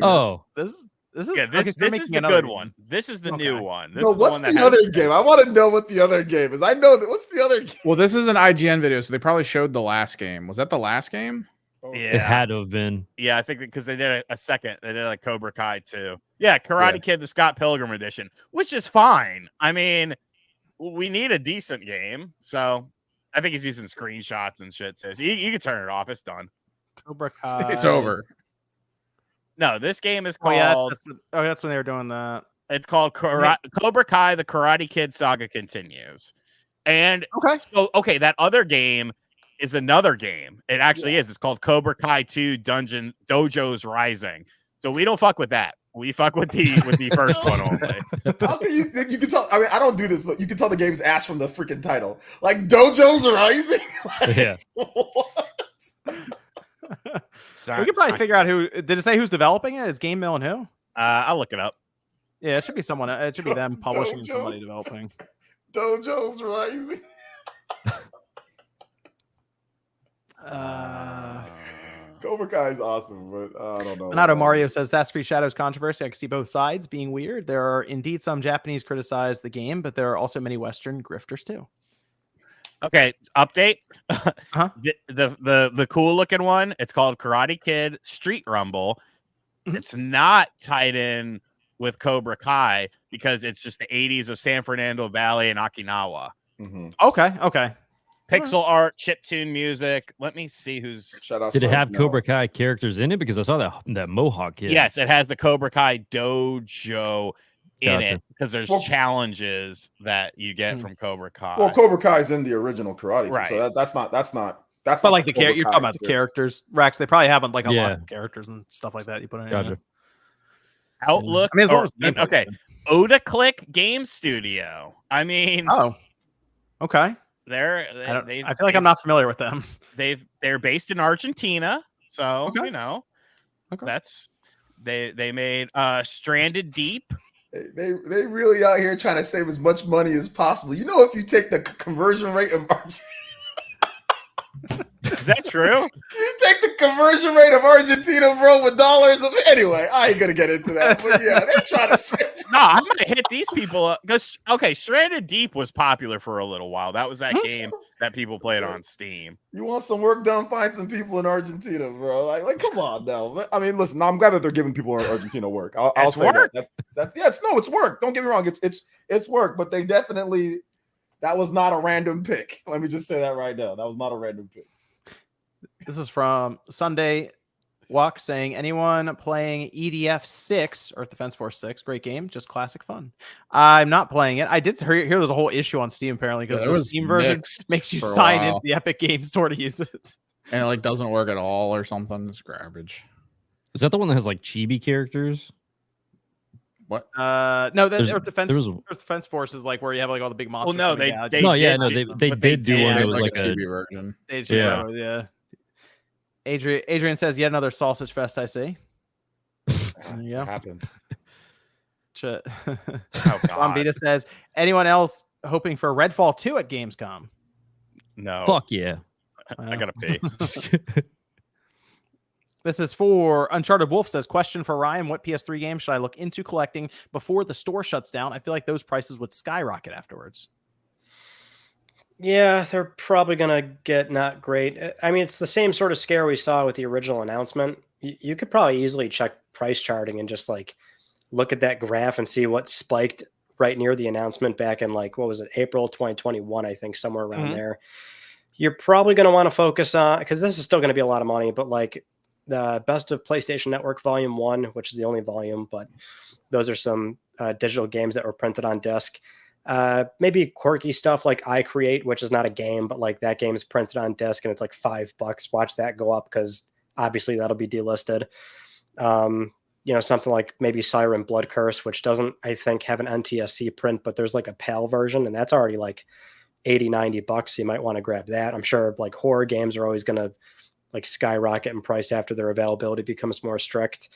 This is this is the good one. This is the new one. This is what's the other game? I want to know what the other game is. I know that. What's the other game? Well, this is an IGN video, so they probably showed the last game. Was that the last game? Yeah, it had to have been. Yeah, I think because they did a second. They did like Cobra Kai too. Yeah, Karate Kid, the Scott Pilgrim edition, which is fine. I mean, we need a decent game, so I think he's using screenshots and shit. So you can turn it off. It's done. Cobra Kai. It's over. No, this game is called. That's when they were doing that. It's called Cobra Kai: The Karate Kid Saga Continues. And that other game is another game. It actually is. It's called Cobra Kai 2 Dojos Rising. So we don't fuck with that. We fuck with the first one only. How can you can tell? I mean, I don't do this, but you can tell the game's ass from the freaking title. Like Dojos Rising. Yeah. What? We could probably figure out who. Did it say who's developing it? It's Game Mill and who? I'll look it up. Yeah, it should be someone. It should be them publishing and somebody developing. Dojos Rising. Cobra Kai is awesome, but I don't know. Renato Mario says Assassin's Creed Shadows controversy. I can see both sides being weird. There are indeed some Japanese criticize the game, but there are also many Western grifters too. Okay, update. The cool looking one. It's called Karate Kid Street Rumble. It's not tied in with Cobra Kai because it's just the 80s of San Fernando Valley and Okinawa. Okay. Pixel art, chiptune music. Let me see who's. Did it have Cobra Kai characters in it? Because I saw that Mohawk kid. Yes, it has the Cobra Kai dojo in it because there's challenges that you get from Cobra Kai. Well, Cobra Kai is in the original Karate, right? So that's not. But like the character, you're talking about the characters, Rex. They probably have like a lot of characters and stuff like that. You put in. Gotcha. Outlook. I mean, as long as okay. Oda Click Game Studio. I mean. Oh. Okay. I feel like I'm not familiar with them. They're based in Argentina, so Okay. you know, Okay. that's they made Stranded Deep. They really out here trying to save as much money as possible. You know, if you take the conversion rate of Argentina. Is that true? You take the conversion rate of Argentina, bro, with dollars. Anyway, I ain't gonna get into that. But yeah, they try to save. No, I'm gonna hit these people up because Stranded Deep was popular for a little while. That was that game that people played on Steam. You want some work done? Find some people in Argentina, bro. Like come on now. But, I mean, listen, I'm glad that they're giving people in Argentina work. I'll say work. that. Yeah, it's work. Don't get me wrong. It's work, but they definitely that was not a random pick. Let me just say that right now. That was not a random pick. This is from Sunday Walk saying, anyone playing EDF 6, Earth Defense Force 6, great game, just classic fun. I'm not playing it. I did hear there's a whole issue on Steam apparently because the Steam version makes you sign into the Epic Games Store to use it. And it like doesn't work at all or something. It's garbage. Is that the one that has like chibi characters? What? No, that Earth Defense Force is like where you have like all the big monsters. Well, no, they did do one. It was like a chibi version. Yeah. Adrian says, yet another sausage fest, I see. There you go. Happens. Vita says, anyone else hoping for Redfall 2 at Gamescom? No. Fuck yeah. I gotta pay. This is for Uncharted Wolf says, question for Ryan, what PS3 game should I look into collecting before the store shuts down? I feel like those prices would skyrocket afterwards. Yeah, they're probably going to get not great. I mean, it's the same sort of scare we saw with the original announcement. You could probably easily check price charting and just like look at that graph and see what spiked right near the announcement back in like, what was it, April 2021, I think, somewhere around there. You're probably going to want to focus on, because this is still going to be a lot of money, but like the Best of PlayStation Network Volume 1, which is the only volume, but those are some digital games that were printed on disc. Maybe quirky stuff like I Create, which is not a game, but like that game is printed on disc and it's like $5. Watch that go up because obviously that'll be delisted. Something like maybe Siren Blood Curse, which doesn't, I think, have an NTSC print, but there's like a PAL version and that's already like $80-$90. So you might want to grab that. I'm sure like horror games are always going to like skyrocket in price after their availability becomes more strict.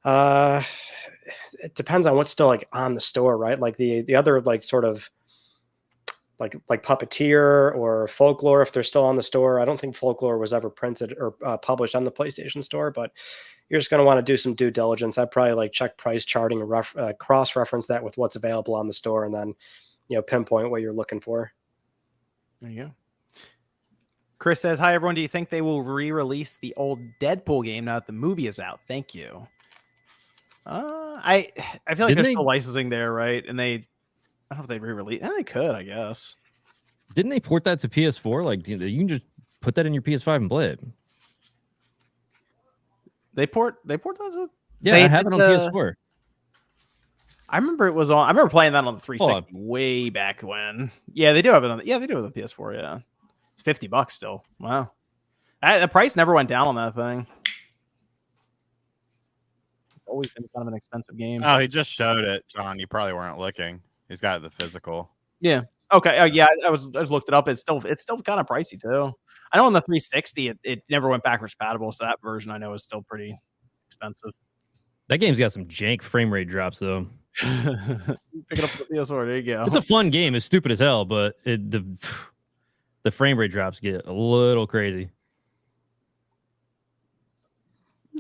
It depends on what's still like on the store, right? Like the other like sort of like Puppeteer or Folklore, if they're still on the store. I don't think Folklore was ever printed or published on the PlayStation Store, but you're just going to want to do some due diligence. I'd probably like check price charting and cross-reference that with what's available on the store, and then pinpoint what you're looking for. There you go. Chris says, hi, everyone. Do you think they will re-release the old Deadpool game now that the movie is out? Thank you. I feel like they're still licensing there, right? And I don't know if they re-release. They could, I guess. Didn't they port that to PS4? Like, you can just put that in your PS5 and play it. They port that to... Yeah, I have it on PS4. I remember playing that on the 360 way back when. Yeah, they do have it on. They do have it on the PS4. Yeah, it's $50 still. Wow, the price never went down on that thing. Always been kind of an expensive game. Oh, he just showed it, John. You probably weren't looking. He's got the physical. Yeah. Okay. Yeah, I just looked it up. It's still kind of pricey too. I know on the 360 it never went backwards compatible, so that version I know is still pretty expensive. That game's got some jank frame rate drops though. Pick it up with the PS4. There you go. It's a fun game. It's stupid as hell, but the frame rate drops get a little crazy.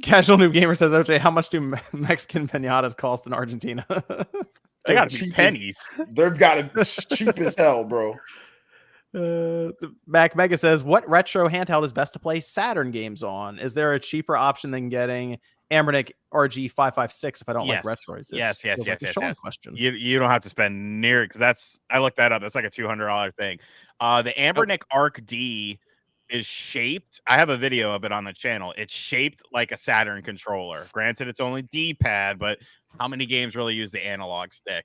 Casual Noob Gamer says, OJ, how much do Mexican pinatas cost in Argentina? They got to be pennies. They've got to be cheap as hell, bro. Mac Mega says, what retro handheld is best to play Saturn games on? Is there a cheaper option than getting Ambernic RG556 if I don't like Retroids? Yes. Question. You don't have to spend near, because I looked that up. That's like a $200 thing. The Ambernic Arc D is shaped. I have a video of it on the channel. It's shaped like a Saturn controller. Granted, it's only D-pad, but how many games really use the analog stick?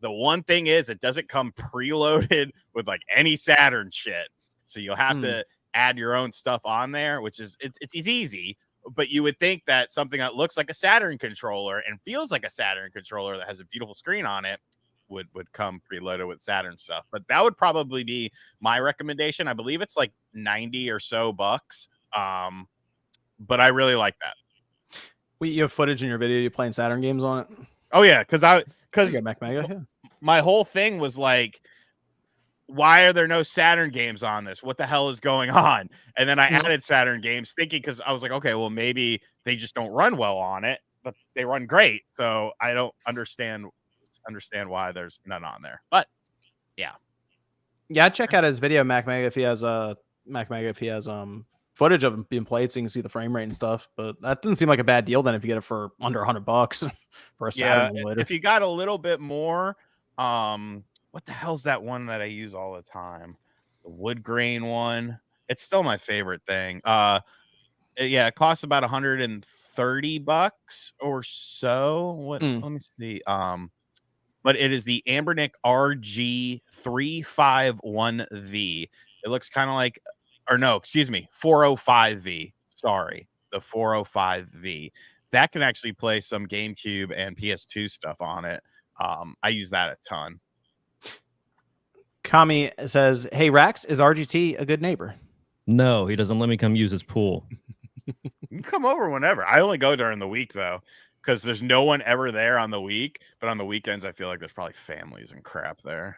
The one thing is it doesn't come preloaded with like any Saturn shit. So you'll have to add your own stuff on there, which is it's easy. But you would think that something that looks like a Saturn controller and feels like a Saturn controller that has a beautiful screen on it would come preloaded with Saturn stuff. But that would probably be my recommendation. I believe it's like 90 or so bucks. But I really like that. You have footage in your video you playing Saturn games on it? Oh yeah, because Mac Mega, yeah. My whole thing was like, why are there no Saturn games on this? What the hell is going on? And then I added Saturn games thinking, because I was like, okay, well, maybe they just don't run well on it, but they run great. So I don't understand why there's none on there. But yeah. Yeah, check out his video, Mac Mega, if he has footage of him being played so you can see the frame rate and stuff. But that doesn't seem like a bad deal then if you get it for under $100 for a Saturn emulator. If you got a little bit more, what the hell's that one that I use all the time? The wood grain one. It's still my favorite thing. It costs about $130 or so. What? Let me see. But it is the Ambernick RG351V. It looks kind of like, or no, excuse me, 405V. Sorry, the 405V. That can actually play some GameCube and PS2 stuff on it. I use that a ton. Kami says, hey, Rax, is RGT a good neighbor? No, he doesn't let me come use his pool. You can come over whenever. I only go during the week, though, because there's no one ever there on the week. But on the weekends, I feel like there's probably families and crap there.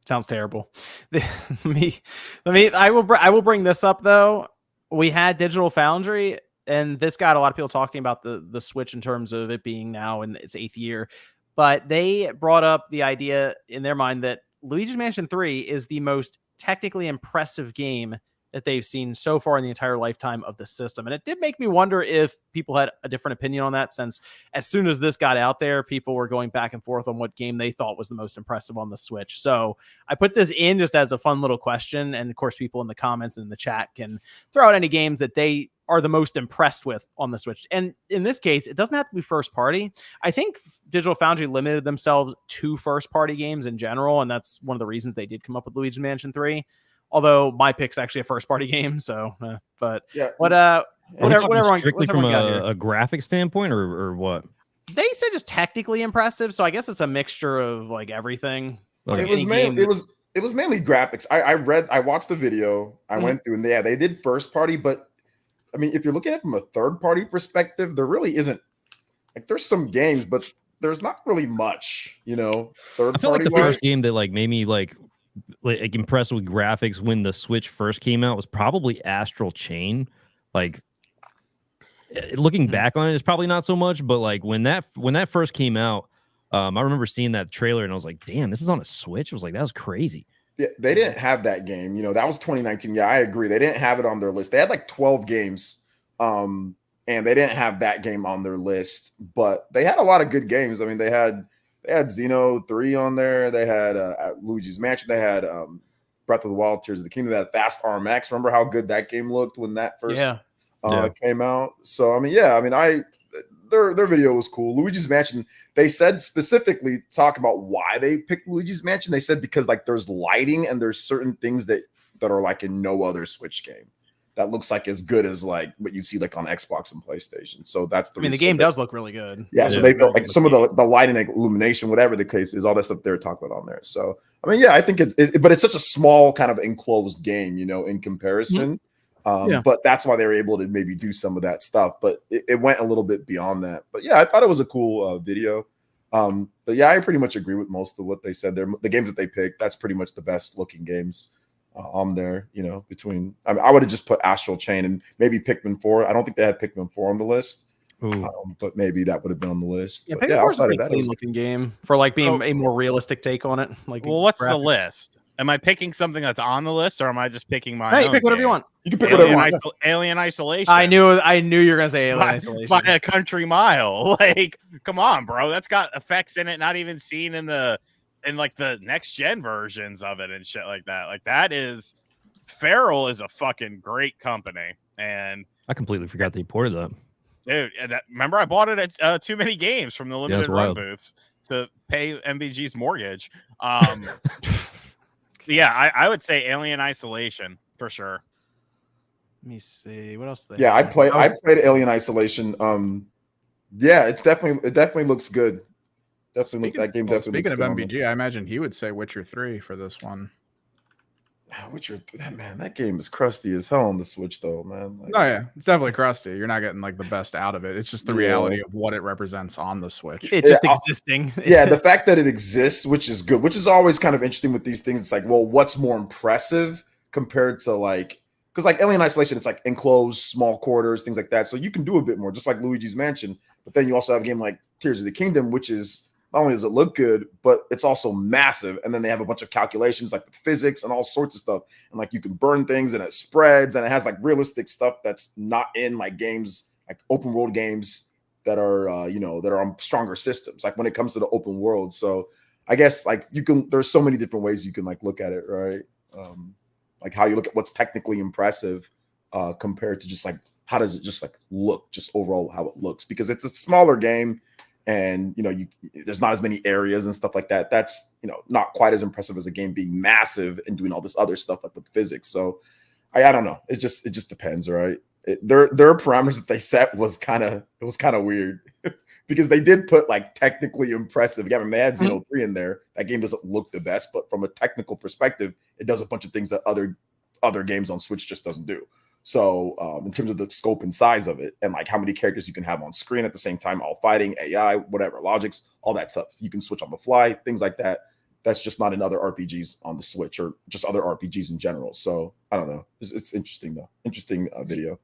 Sounds terrible. I will bring this up, though. We had Digital Foundry, and this got a lot of people talking about the Switch in terms of it being now in its 8th year. But they brought up the idea in their mind that Luigi's Mansion 3 is the most technically impressive game that they've seen so far in the entire lifetime of the system. And it did make me wonder if people had a different opinion on that, since as soon as this got out there, people were going back and forth on what game they thought was the most impressive on the Switch. So I put this in just as a fun little question. And of course, people in the comments and in the chat can throw out any games that they are the most impressed with on the Switch. And in this case, it doesn't have to be first party. I think Digital Foundry limited themselves to first party games in general. And that's one of the reasons they did come up with Luigi's Mansion 3. Although my pick's actually a first-party game, so but yeah, whatever. Strictly from a graphic standpoint, or what? They said just technically impressive, so I guess it's a mixture of like everything. Okay. It was mainly graphics. I watched the video, I went through, and they did first-party, but I mean, if you're looking at it from a third-party perspective, there really isn't. Like, there's some games, but there's not really much, third-party. I feel like the first game that made me impressed with graphics when the Switch first came out was probably Astral Chain. Looking back on it, it's probably not so much, but when that first came out, I remember seeing that trailer and I was like, damn, this is on a Switch. I was like, that was crazy. Yeah, they didn't have that game. That was 2019. Yeah, I agree. They didn't have it on their list. They had 12 games, and they didn't have that game on their list, but they had a lot of good games. I mean, they had Xeno 3 on there. They had Luigi's Mansion. They had Breath of the Wild, Tears of the Kingdom. They had Fast RMX. Remember how good that game looked when that first came out? So, I mean, their video was cool. Luigi's Mansion, they said specifically, talk about why they picked Luigi's Mansion. They said because there's lighting and there's certain things that are in no other Switch game that looks as good as what you see on Xbox and PlayStation. So that's the the game does look really good. Yeah, so they felt some of the lighting, illumination, whatever the case is, all that stuff they're talking about on there. So I mean, I think but it's such a small kind of enclosed game, in comparison. But that's why they were able to maybe do some of that stuff. But it went a little bit beyond that. But yeah, I thought it was a cool video. But yeah, I pretty much agree with most of what they said there. The games that they picked, that's pretty much the best looking games on there, between I would have just put Astral Chain and maybe Pikmin 4. I don't think they had Pikmin 4 on the list. But maybe that would have been on the list. Yeah, Pikmin 4 is a pretty clean looking game for being a more realistic take on it. Well, what's the list? Am I picking something that's on the list, or am I just picking my own? You pick whatever you want. You can pick whatever you want. Alien Isolation. I knew you were gonna say Alien Isolation by a country mile. Come on, bro. That's got effects in it not even seen in the next gen versions of it and shit like that. That is Feral is a fucking great company, and I completely forgot they ported that. Dude, remember I bought it at Too Many Games from the limited run booths to pay MVG's mortgage. Yeah, I would say Alien Isolation for sure. Let me see what else. I played Alien Isolation. Yeah, it definitely looks good. Definitely, that game definitely. Speaking of MVG, I imagine he would say Witcher 3 for this one. Witcher, that game is crusty as hell on the Switch, though, man. Oh yeah, it's definitely crusty. You're not getting like the best out of it. It's just the reality of what it represents on the Switch. It's just existing. Yeah, the fact that it exists, which is good, which is always kind of interesting with these things. It's like, well, what's more impressive compared to because like Alien Isolation, it's like enclosed, small quarters, things like that. So you can do a bit more, just like Luigi's Mansion. But then you also have a game like Tears of the Kingdom, which is not only does it look good, but it's also massive. And then they have a bunch of calculations like the physics and all sorts of stuff. And like you can burn things and it spreads and it has like realistic stuff that's not in like games, like open world games that are, that are on stronger systems, like when it comes to the open world. So I guess like there's so many different ways you can like look at it, right? Like how you look at what's technically impressive compared to just like, how does it just like look, just overall how it looks, because it's a smaller game. And, there's not as many areas and stuff like that. That's, not quite as impressive as a game being massive and doing all this other stuff like the physics. So I don't know. It just depends, right? Their parameters that they set was kind of weird because they did put like technically impressive. Yeah, I mean, they had Xeno 3 in there. That game doesn't look the best, but from a technical perspective, it does a bunch of things that other games on Switch just doesn't do. So in terms of the scope and size of it and like how many characters you can have on screen at the same time, all fighting, AI, whatever, logics, all that stuff. You can switch on the fly, things like that. That's just not in other RPGs on the Switch or just other RPGs in general. So I don't know. It's interesting though. Interesting video.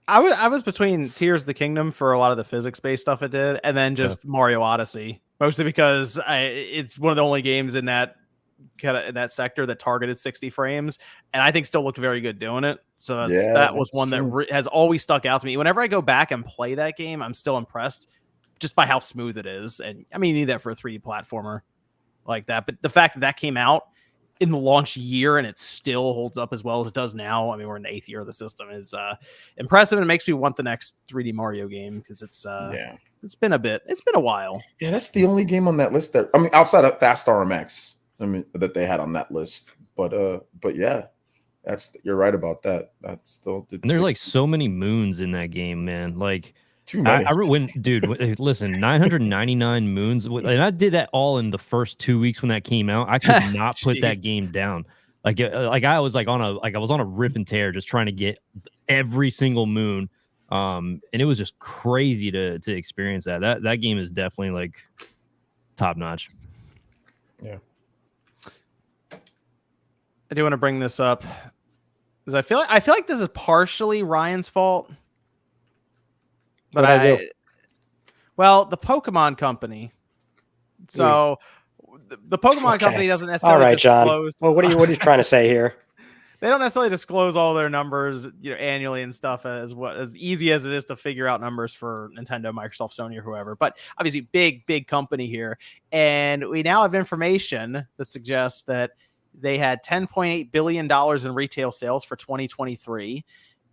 I was between Tears of the Kingdom for a lot of the physics-based stuff it did, and then just Mario Odyssey, mostly because it's one of the only games in that sector that targeted 60 frames, and I think still looked very good doing it. So that was one that has always stuck out to me. Whenever I go back and play that game, I'm still impressed just by how smooth it is. And I mean, you need that for a 3D platformer like that. But the fact that came out in the launch year and it still holds up as well as it does now, I mean, we're in the 8th year of the system, is impressive, and it makes me want the next 3D Mario game because it's been a while. Yeah, that's the only game on that list that, I mean, outside of Fast RMX, that they had on that list. But yeah, you're right about that. That's still. And there's like so many moons in that game, man. Like too many. Listen, 999 moons, and I did that all in the first 2 weeks when that came out. I could not put that game down. Like I was on a rip and tear just trying to get every single moon. And it was just crazy to experience that. That game is definitely like top notch. Yeah. I do want to bring this up because I feel like this is partially Ryan's fault, but the Pokemon Company. So the Pokemon Company doesn't necessarily disclose. John. Well, what are you trying to say here? They don't necessarily disclose all their numbers, annually and stuff as easy as it is to figure out numbers for Nintendo, Microsoft, Sony, or whoever. But obviously, big company here, and we now have information that suggests that they had $10.8 billion in retail sales for 2023.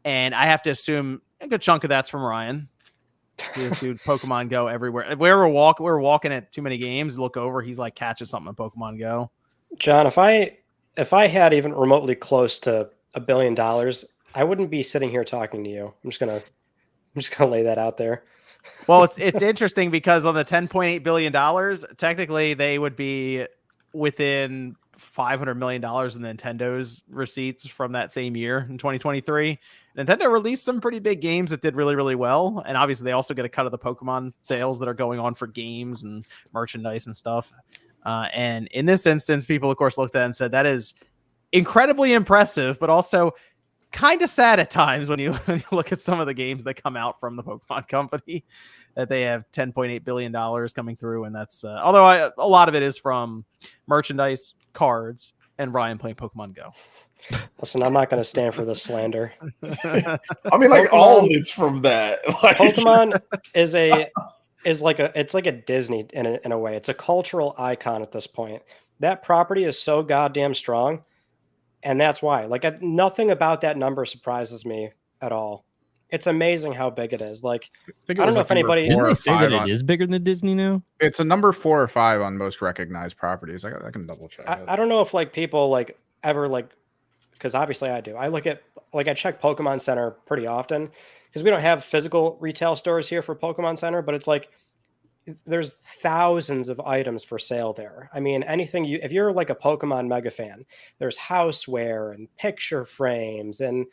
And I have to assume a good chunk of that's from Ryan. See this dude Pokemon Go everywhere. We're walking at too many games, look over, he's like catches something in Pokemon Go. John, if I had even remotely close to $1 billion, I wouldn't be sitting here talking to you. I'm just gonna lay that out there. Well, it's interesting because on the $10.8 billion, technically they would be within $500 million in Nintendo's receipts from that same year in 2023. Nintendo released some pretty big games that did really, really well. And obviously they also get a cut of the Pokemon sales that are going on for games and merchandise and stuff. And in this instance, people of course looked at it and said, that is incredibly impressive, but also kind of sad at times when you look at some of the games that come out from the Pokemon Company, that they have $10.8 billion coming through. And that's, although a lot of it is from merchandise, cards, and Ryan playing Pokemon Go. Listen, I'm not going to stand for this slander. I mean, like all it's from that. Like, Pokemon is like a Disney in a way. It's a cultural icon at this point. That property is so goddamn strong, and that's why. Like nothing about that number surprises me at all. It's amazing how big it is. Like, I don't know if anybody didn't they say that it is bigger than Disney now. It's a number 4 or 5 on most recognized properties. I can double check. I don't know if like people like ever like, because obviously I do. I look at I check Pokemon Center pretty often because we don't have physical retail stores here for Pokemon Center, but it's like there's thousands of items for sale there. I mean, if you're like a Pokemon mega fan, there's houseware and picture frames and,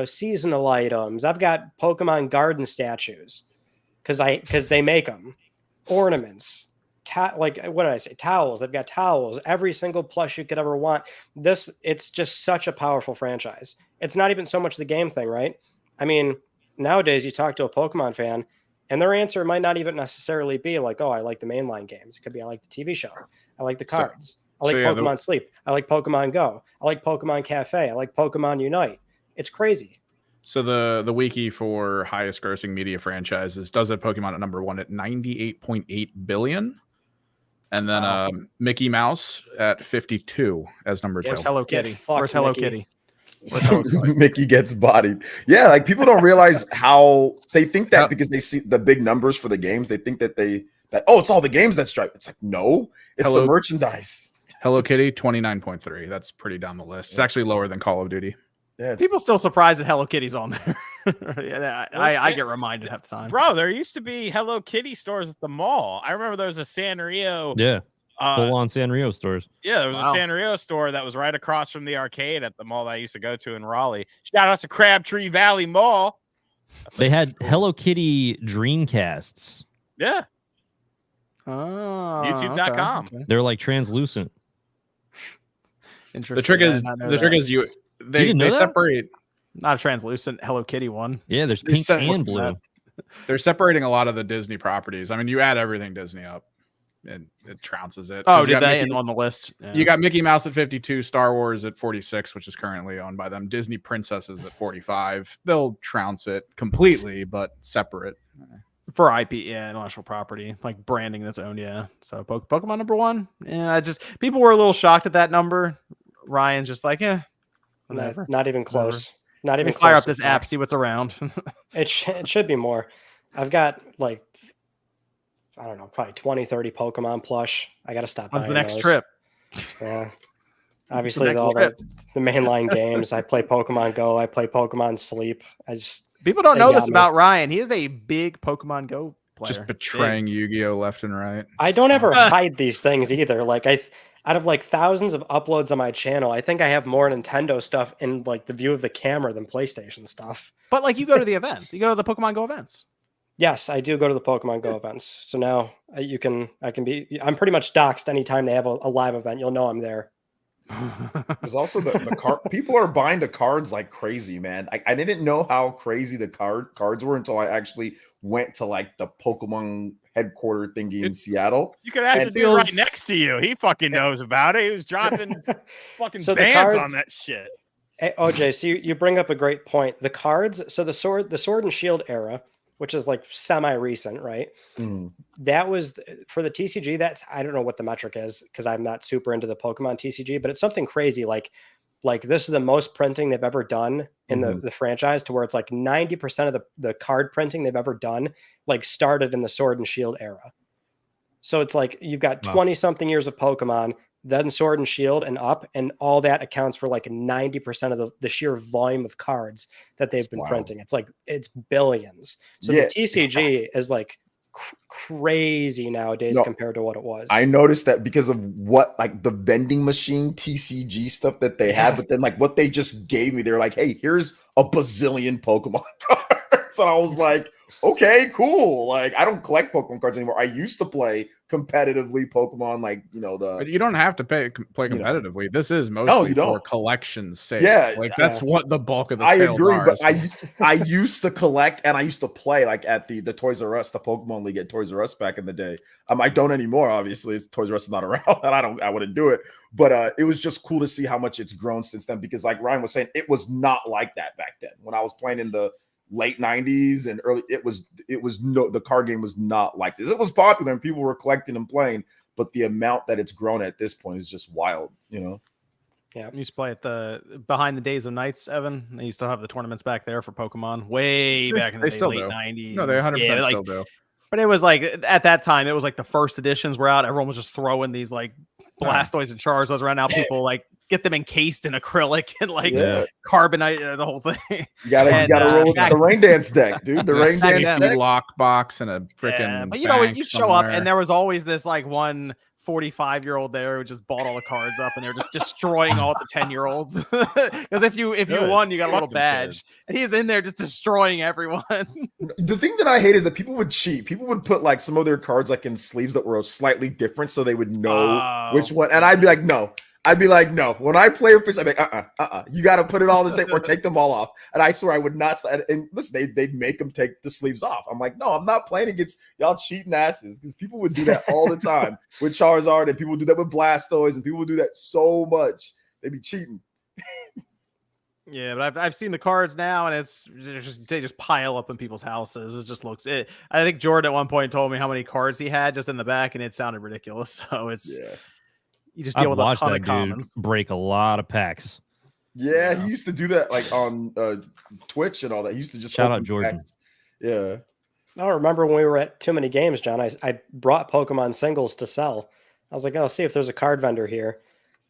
seasonal items. I've got Pokemon garden statues because they make them, ornaments, what did I say? Towels. I've got towels, every single plush you could ever want. It's just such a powerful franchise. It's not even so much the game thing, right? I mean, nowadays you talk to a Pokemon fan and their answer might not even necessarily be like, oh, I like the mainline games. It could be, I like the TV show. I like the cards. I like Pokemon Sleep. I like Pokemon Go. I like Pokemon Cafe. I like Pokemon Unite. It's crazy. So the wiki for highest grossing media franchises does have Pokemon at number 1 at 98.8 billion. And then Mickey Mouse at 52 as number 2. Where's Hello Kitty? Where's Hello Kitty? Mickey gets bodied. Yeah, like people don't realize how they think that because they see the big numbers for the games, they think that it's all the games that strike. It's like, no, it's the merchandise. Hello Kitty 29.3. That's pretty down the list. It's actually lower than Call of Duty. Yeah, people still surprised that Hello Kitty's on there. Yeah, I get reminded half the time. Bro, there used to be Hello Kitty stores at the mall. I remember there was a Sanrio. Yeah. Full on Sanrio stores. Yeah, there was a Sanrio store that was right across from the arcade at the mall that I used to go to in Raleigh. Shout out to Crabtree Valley Mall. They had Hello Kitty Dreamcasts. Yeah. Oh, YouTube.com. Okay. They're like translucent. Interesting. The trick is they separate. Not a translucent Hello Kitty one. Yeah, there's pink and blue. They're separating a lot of the Disney properties. I mean, you add everything Disney up, and it trounces it. Oh, did they? On the list? Yeah. You got Mickey Mouse at 52, Star Wars at 46, which is currently owned by them. Disney Princesses at 45. They'll trounce it completely, but separate. For IP, intellectual property, like branding that's owned, So Pokemon number 1. Yeah, people were a little shocked at that number. Ryan's just like, whatever. Not even close. Whatever. Not even fire up this app, see what's around. It should be more. I've got like, I don't know, probably 20, 30 Pokemon plush. I got to stop. When's the next trip? Yeah. Obviously, all the mainline games. I play Pokemon Go. I play Pokemon Sleep. People don't know this about Ryan. He is a big Pokemon Go player. Just betraying Yu-Gi-Oh left and right. I don't ever hide these things either. Like out of like thousands of uploads on my channel, I think I have more Nintendo stuff in like the view of the camera than PlayStation stuff. But like you go to the events, you go to the Pokemon Go events. Yes, I do go to the Pokemon Go events. So now I'm pretty much doxxed anytime they have a live event. You'll know I'm there. There's also the card. People are buying the cards like crazy, man. I didn't know how crazy the cards were until I actually went to like the Pokemon headquarter thingy in Seattle. You could ask the dude right next to you. He fucking knows about it. He was dropping fucking bands on that shit. Hey, OJ, so you bring up a great point. The cards, so the Sword and Shield era, which is like semi-recent, right? That was for the TCG. I don't know what the metric is because I'm not super into the Pokemon TCG, but it's something crazy. Like this is the most printing they've ever done in the franchise, to where it's like 90% of the card printing they've ever done, like started in the Sword and Shield era. So it's like you've got 20 something years of Pokemon, then Sword and Shield and up, and all that accounts for like 90% of the sheer volume of cards that they've been printing. It's like, it's billions. So the TCG is like crazy nowadays compared to what it was. I noticed that because of what, like the vending machine TCG stuff that they had, but then like what they just gave me, they're like, hey, here's a bazillion Pokemon cards. And I was like, okay, cool. Like, I don't collect Pokemon cards anymore. I used to play competitively Pokemon, like, But you don't have to play competitively. This is mostly for collection's sake. Yeah. Like, that's what the bulk of the sales sales agree, are. But I used to collect and I used to play, like, at the Toys R Us, the Pokemon League at Toys R Us back in the day. I don't anymore, obviously. Toys R Us is not around, and I wouldn't do it. But it was just cool to see how much it's grown since then, because like Ryan was saying, it was not like that back then. When I was playing in the late 90s and early, the card game was not like this. It was popular and people were collecting and playing, but the amount that it's grown at this point is just wild, Yeah, I used to play at the behind the Days of Nights, Evan. They used to have the tournaments back there for Pokemon way back in the late 90s. No, they 100% still do. But it was like at that time, it was like the first editions were out. Everyone was just throwing these like Blastoise and Charizards around. Now people like get them encased in acrylic and like carbonite the whole thing. You gotta roll with the rain dance deck, dude. The rain dance deck lockbox and a freaking. But you know, you show up and there was always this like one 45-year-old there who just bought all the cards up and they're just destroying all the 10-year-olds. Because if you won, you got a little badge. And he's in there just destroying everyone. The thing that I hate is that people would cheat. People would put like some of their cards like in sleeves that were slightly different so they would know which one. And I'd be like, no. When I play with fish, I'd be like, you got to put it all in the same or take them all off. And I swear I would not. And listen, they'd make them take the sleeves off. I'm like, no, I'm not playing against y'all cheating asses, because people would do that all the time with Charizard, and people would do that with Blastoise, and people would do that so much. They'd be cheating. Yeah, but I've seen the cards now, and they just pile up in people's houses. It just looks it. I think Jordan at one point told me how many cards he had just in the back, and it sounded ridiculous. So it's. Yeah. You just deal with a ton of commons. Break a lot of packs. Yeah, he used to do that like on Twitch and all that. He used to just shout out Jordan. Packs. Yeah. I remember when we were at Too Many Games, John. I brought Pokemon singles to sell. I was like, oh, see if there's a card vendor here,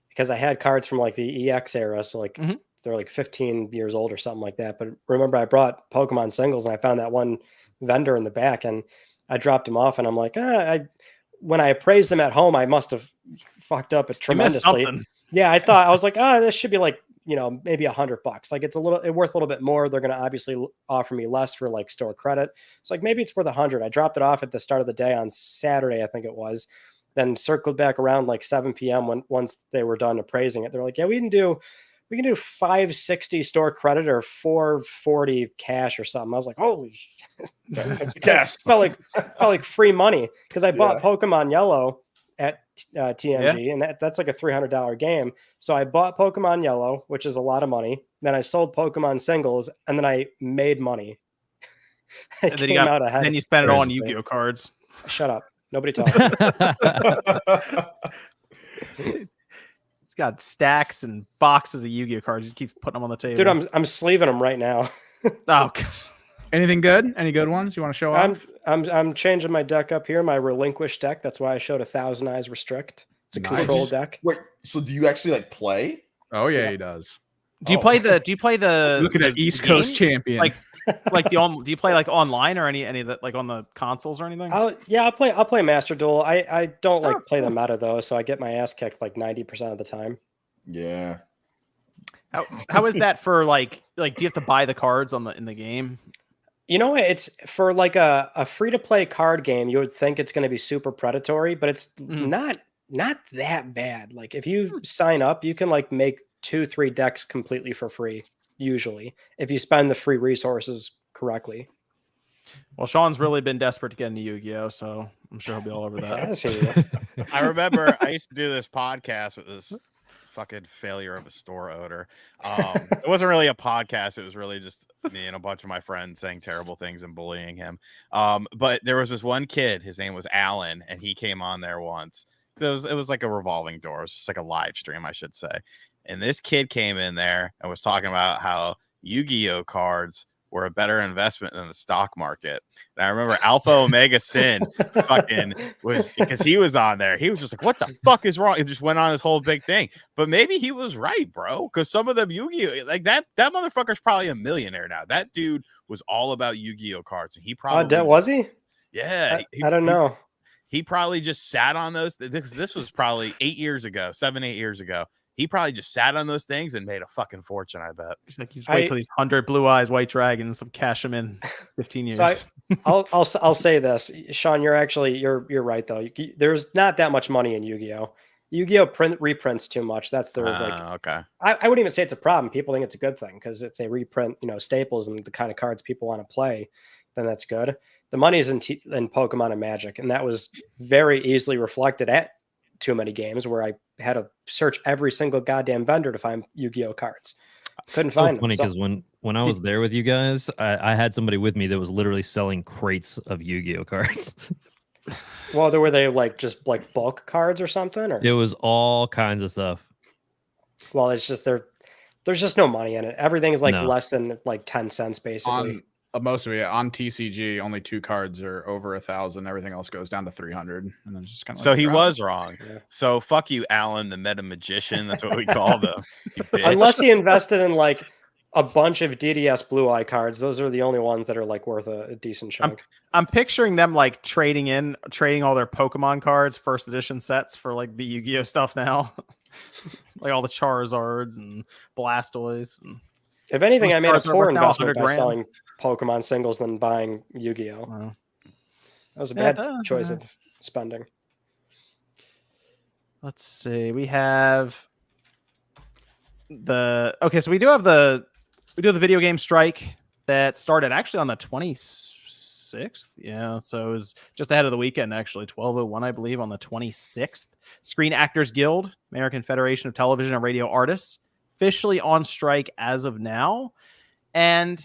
because I had cards from like the EX era, so like they're like 15 years old or something like that. But remember, I brought Pokemon singles, and I found that one vendor in the back, and I dropped him off, and I'm like, when I appraised them at home, I must have fucked up it tremendously. Yeah, I was like, this should be like, maybe $100. Like it's worth a little bit more. They're going to obviously offer me less for like store credit. So like maybe it's worth 100. I dropped it off at the start of the day on Saturday, I think it was. Then circled back around like 7 p.m. once they were done appraising it. They're like, yeah, we can do $560 store credit or $440 cash or something. I was like, holy cash. felt like free money, because I bought Pokemon Yellow at TMG, and that's like a $300 game. So I bought Pokemon Yellow, which is a lot of money. Then I sold Pokemon singles, and then I made money. Then you spent it all on Yu-Gi-Oh cards. Shut up. Nobody talks. He's got stacks and boxes of Yu-Gi-Oh cards. He just keeps putting them on the table. Dude, I'm sleeving them right now. Oh, anything good? Any good ones you want to show off? I'm changing my deck up here, my Relinquish deck. That's why I showed 1,000 Eyes Restrict. It's a control deck. Wait, so do you actually like play? Oh yeah, he does. Do you play the looking at East Coast champion? Do you play like online or any of that, like on the consoles or anything? I'll play Master Duel. I don't play the meta though, so I get my ass kicked like 90% of the time. Yeah. How is that for like do you have to buy the cards in the game? It's for like a free to play card game. You would think it's going to be super predatory, but it's not that bad. Like if you sign up, you can like make 2-3 decks completely for free. Usually, if you spend the free resources correctly. Well, Sean's really been desperate to get into Yu-Gi-Oh, so I'm sure he'll be all over that. I remember I used to do this podcast with this fucking failure of a store owner. It wasn't really a podcast. It was really just me and a bunch of my friends saying terrible things and bullying him. But there was this one kid, his name was Alan, and he came on there once. It was like a revolving door. It was just like a live stream, I should say. And this kid came in there and was talking about how Yu-Gi-Oh cards were a better investment than the stock market. And I remember Alpha Omega Sin fucking was, because he was on there. He was just like, what the fuck is wrong? It just went on this whole big thing. But maybe he was right, bro. Because some of them Yu-Gi-Oh, like that motherfucker's probably a millionaire now. That dude was all about Yu-Gi-Oh cards. And he probably was he? Yeah. I don't know. He probably just sat on those. This was probably 7-8 years ago. He probably just sat on those things and made a fucking fortune, I bet. He's like, just wait till these 100 blue eyes white dragons, cash them in 15 years. So I'll say this, Sean, you're right though. There's not that much money in Yu-Gi-Oh. Yu-Gi-Oh reprints too much. That's their okay. I wouldn't even say it's a problem. People think it's a good thing, because if they reprint, staples and the kind of cards people want to play, then that's good. The money is in Pokemon and Magic, and that was very easily reflected at Too Many Games, where I had to search every single goddamn vendor to find Yu-Gi-Oh cards. Couldn't find them. Funny, because when I was there with you guys, I had somebody with me that was literally selling crates of Yu-Gi-Oh cards. Well, were they just bulk cards or something? Or? It was all kinds of stuff. Well, it's just there's just no money in it. Everything is less than 10 cents basically. Most of it on TCG, only 2 cards are over 1,000. Everything else goes down to 300, and then just kind of. So he was wrong. Yeah. So fuck you, Alan, the meta magician. That's what we call them. Unless he invested in like a bunch of DDS Blue Eye cards, those are the only ones that are like worth a decent chunk. I'm picturing them like trading all their Pokemon cards, first edition sets for like the Yu-Gi-Oh stuff now, like all the Charizards and Blastoise. And if anything, I made a poor investment by selling Pokemon singles than buying Yu-Gi-Oh. Wow. That was a bad choice of spending. Let's see. We have so we do have the video game strike that started actually on the 26th. Yeah, so it was just ahead of the weekend, actually, 12:01, I believe, on the 26th. Screen Actors Guild, American Federation of Television and Radio Artists, officially on strike as of now. And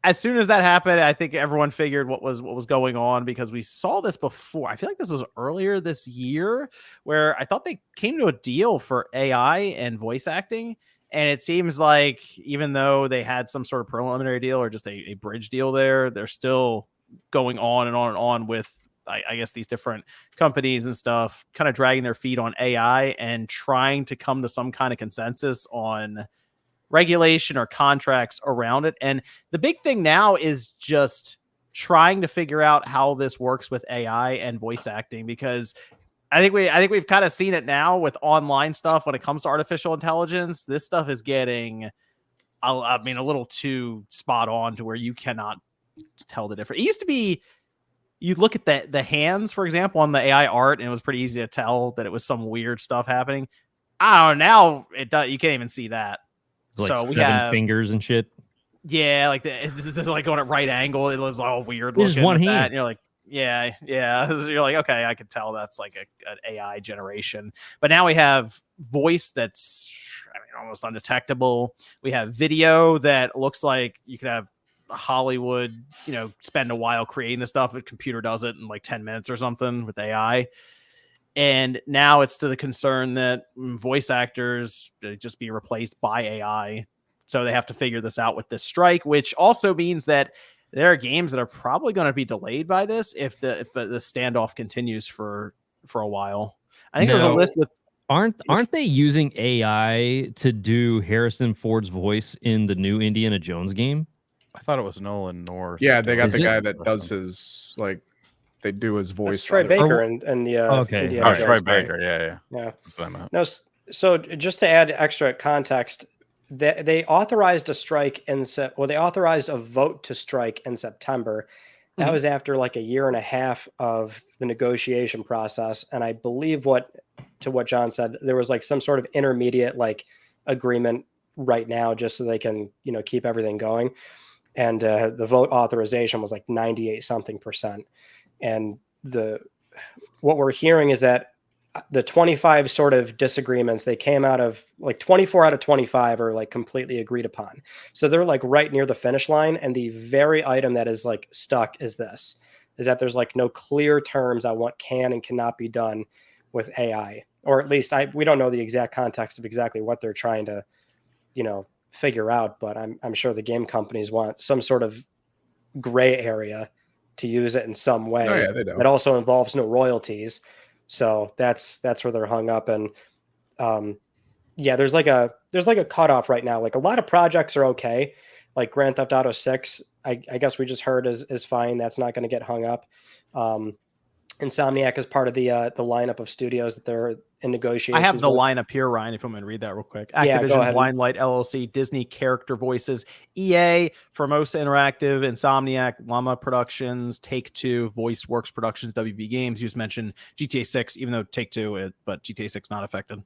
as soon as that happened, I think everyone figured what was going on, because we saw this before. I feel like this was earlier this year, where I thought they came to a deal for AI and voice acting. And it seems like even though they had some sort of preliminary deal or just a bridge deal there, they're still going on and on and on with, I guess, these different companies and stuff, kind of dragging their feet on AI and trying to come to some kind of consensus on regulation or contracts around it. And the big thing now is just trying to figure out how this works with AI and voice acting, because I think we've kind of seen it now with online stuff when it comes to artificial intelligence. This stuff is getting, a little too spot on to where you cannot tell the difference. It used to be, you look at the hands, for example, on the AI art, and it was pretty easy to tell that it was some weird stuff happening. I don't know. Now you can't even see that. Like so we have fingers and shit. Yeah, like it's like going at right angle. It was all weird. This is one hand. And you're like, yeah. You're like, okay, I could tell that's like an AI generation. But now we have voice that's almost undetectable. We have video that looks like you could have Hollywood, spend a while creating this stuff. A computer does it in like 10 minutes or something with AI. And now it's to the concern that voice actors just be replaced by AI. So they have to figure this out with this strike, which also means that there are games that are probably going to be delayed by this if the standoff continues for a while. I think there's a list with aren't they using AI to do Harrison Ford's voice in the new Indiana Jones game? I thought it was Nolan North. Yeah, they got the guy that does his they do his voice. That's Troy Baker and the Indiana Jones Troy Baker. Yeah. That's what I meant. No, so just to add extra context, they authorized a strike they authorized a vote to strike in September. That was after like a year and a half of the negotiation process. And I believe what John said, there was like some sort of intermediate agreement right now just so they can, keep everything going. And the vote authorization was like 98 something %. And what we're hearing is that the 25 sort of disagreements, they came out of 24 out of 25 are completely agreed upon. So they're right near the finish line. And the very item that is stuck is that there's no clear terms on what can and cannot be done with AI, or at least we don't know the exact context of exactly what they're trying to, figure out, but I'm sure the game companies want some sort of gray area to use it in some way that also involves no royalties. So that's where they're hung up. And there's a cutoff right now. A lot of projects are okay. Like Grand Theft Auto 6, I guess we just heard is fine. That's not going to get hung up. Insomniac is part of the lineup of studios that they're in negotiations. I have the lineup here, Ryan, if I'm going to read that real quick. Activision, Blindlight LLC, Disney Character Voices, EA, Formosa Interactive, Insomniac, Llama Productions, Take-Two, VoiceWorks Productions, WB Games. You just mentioned GTA 6, even though Take-Two, but GTA 6 not affected.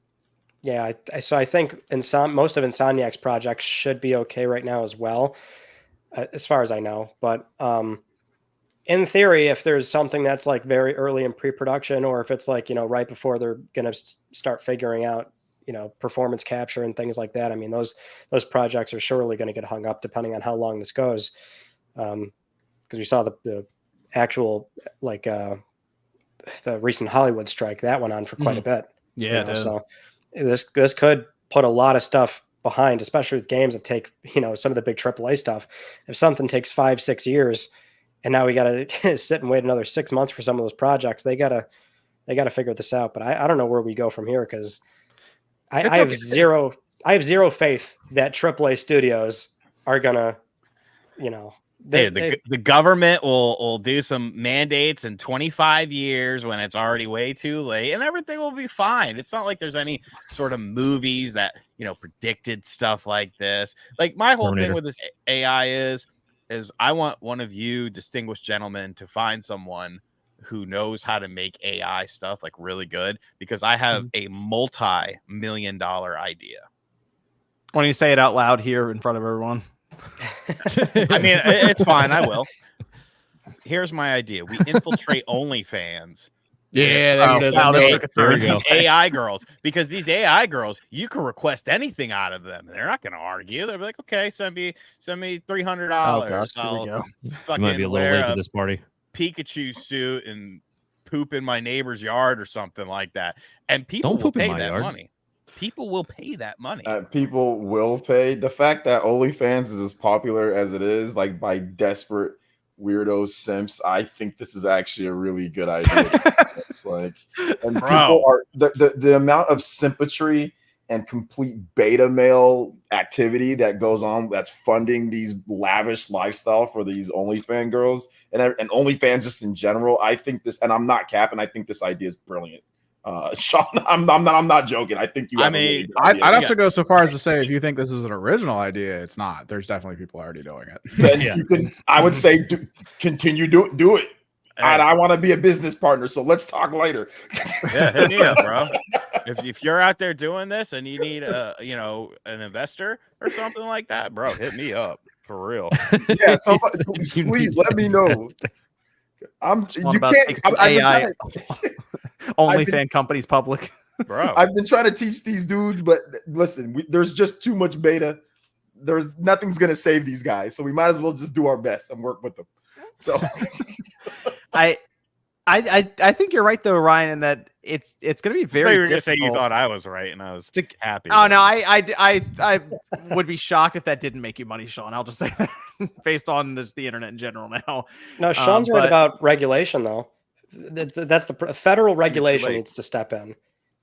Yeah, so I think most of Insomniac's projects should be okay right now as well, as far as I know. But in theory, if there's something that's very early in pre-production, or if it's right before they're going to start figuring out, performance capture and things like that, I mean, those projects are surely going to get hung up depending on how long this goes. Because we saw the actual, the recent Hollywood strike that went on for quite a bit. Yeah. So this could put a lot of stuff behind, especially with games that take, some of the big AAA stuff. If something takes 5-6 years and now we got to sit and wait another 6 months for some of those projects, they got to figure this out. But I don't know where we go from here, because I have zero faith that AAA studios are gonna, the government will do some mandates in 25 years when it's already way too late, and everything will be fine. It's not like there's any sort of movies that predicted stuff like this. Like, my whole thing with this AI is I want one of you distinguished gentlemen to find someone who knows how to make AI stuff like really good, because I have a multi-million-dollar idea. Why don't you say it out loud here in front of everyone? I mean, it's fine. I will. Here's my idea. We infiltrate OnlyFans. Yeah, there we go. These AI girls, because these AI girls, you can request anything out of them. They're not going to argue. They'll be like, okay, send me $300. Oh, gosh, here we go. You might be a little late to this party. Pikachu suit and poop in my neighbor's yard or something like that. And people will pay that money. People will pay that money. People will pay. The fact that OnlyFans is as popular as it is, like by desperate weirdo simps, I think this is actually a really good idea. It's like, and people are the amount of sympatry and complete beta male activity that goes on that's funding these lavish lifestyle for these OnlyFans girls and OnlyFans just in general. I think this, and I'm not capping, I think this idea is brilliant. Sean, I'm not joking. I think you. I'd also go so far as to say, if you think this is an original idea, it's not. There's definitely people already doing it. Then you can. I would say continue do it. And I want to be a business partner, so let's talk later. Yeah, hit me up, bro. If you're out there doing this and you need an investor or something like that, bro, hit me up for real. Yeah, so please let me know. OnlyFans companies public. Bro, I've been trying to teach these dudes, but listen, there's just too much beta. There's nothing's gonna save these guys, so we might as well just do our best and work with them. So I think you're right though, Ryan, in that it's gonna be very. You were gonna say you thought I was right, and I was happy. Oh no, I would be shocked if that didn't make you money, Sean. I'll just say that based on just the internet in general now. No, Sean's right about regulation though. That's the federal regulation needs to step in.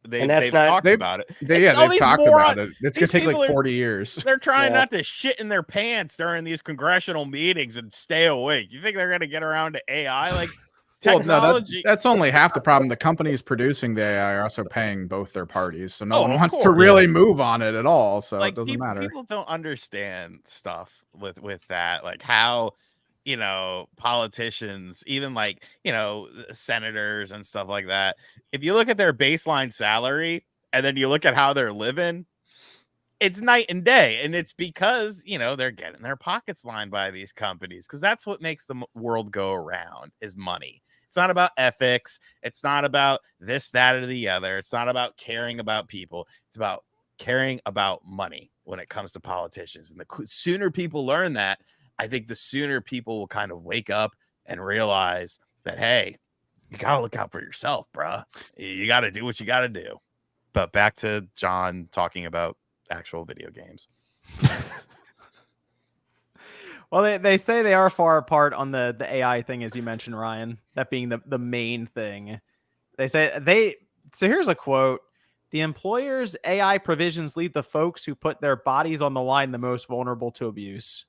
They've talked about it. They've talked about it. It's going to take like 40 years. They're trying not to shit in their pants during these congressional meetings and stay awake. You think they're going to get around to AI? Like, technology. Well, that's only half the problem. The companies producing the AI are also paying both their parties. So no one wants to really move on it at all. So it doesn't matter. People don't understand stuff with that. Like how, politicians, even like, senators and stuff like that. If you look at their baseline salary and then you look at how they're living, it's night and day. And it's because, they're getting their pockets lined by these companies, because that's what makes the world go around is money. It's not about ethics. It's not about this, that, or the other. It's not about caring about people. It's about caring about money when it comes to politicians. And the sooner people learn that, I think the sooner people will kind of wake up and realize that, hey, you got to look out for yourself, bro. You got to do what you got to do. But back to John talking about actual video games. Well, they say they are far apart on the AI thing, as you mentioned, Ryan, that being the main thing. They say so here's a quote: "The employer's AI provisions leave the folks who put their bodies on the line the most vulnerable to abuse."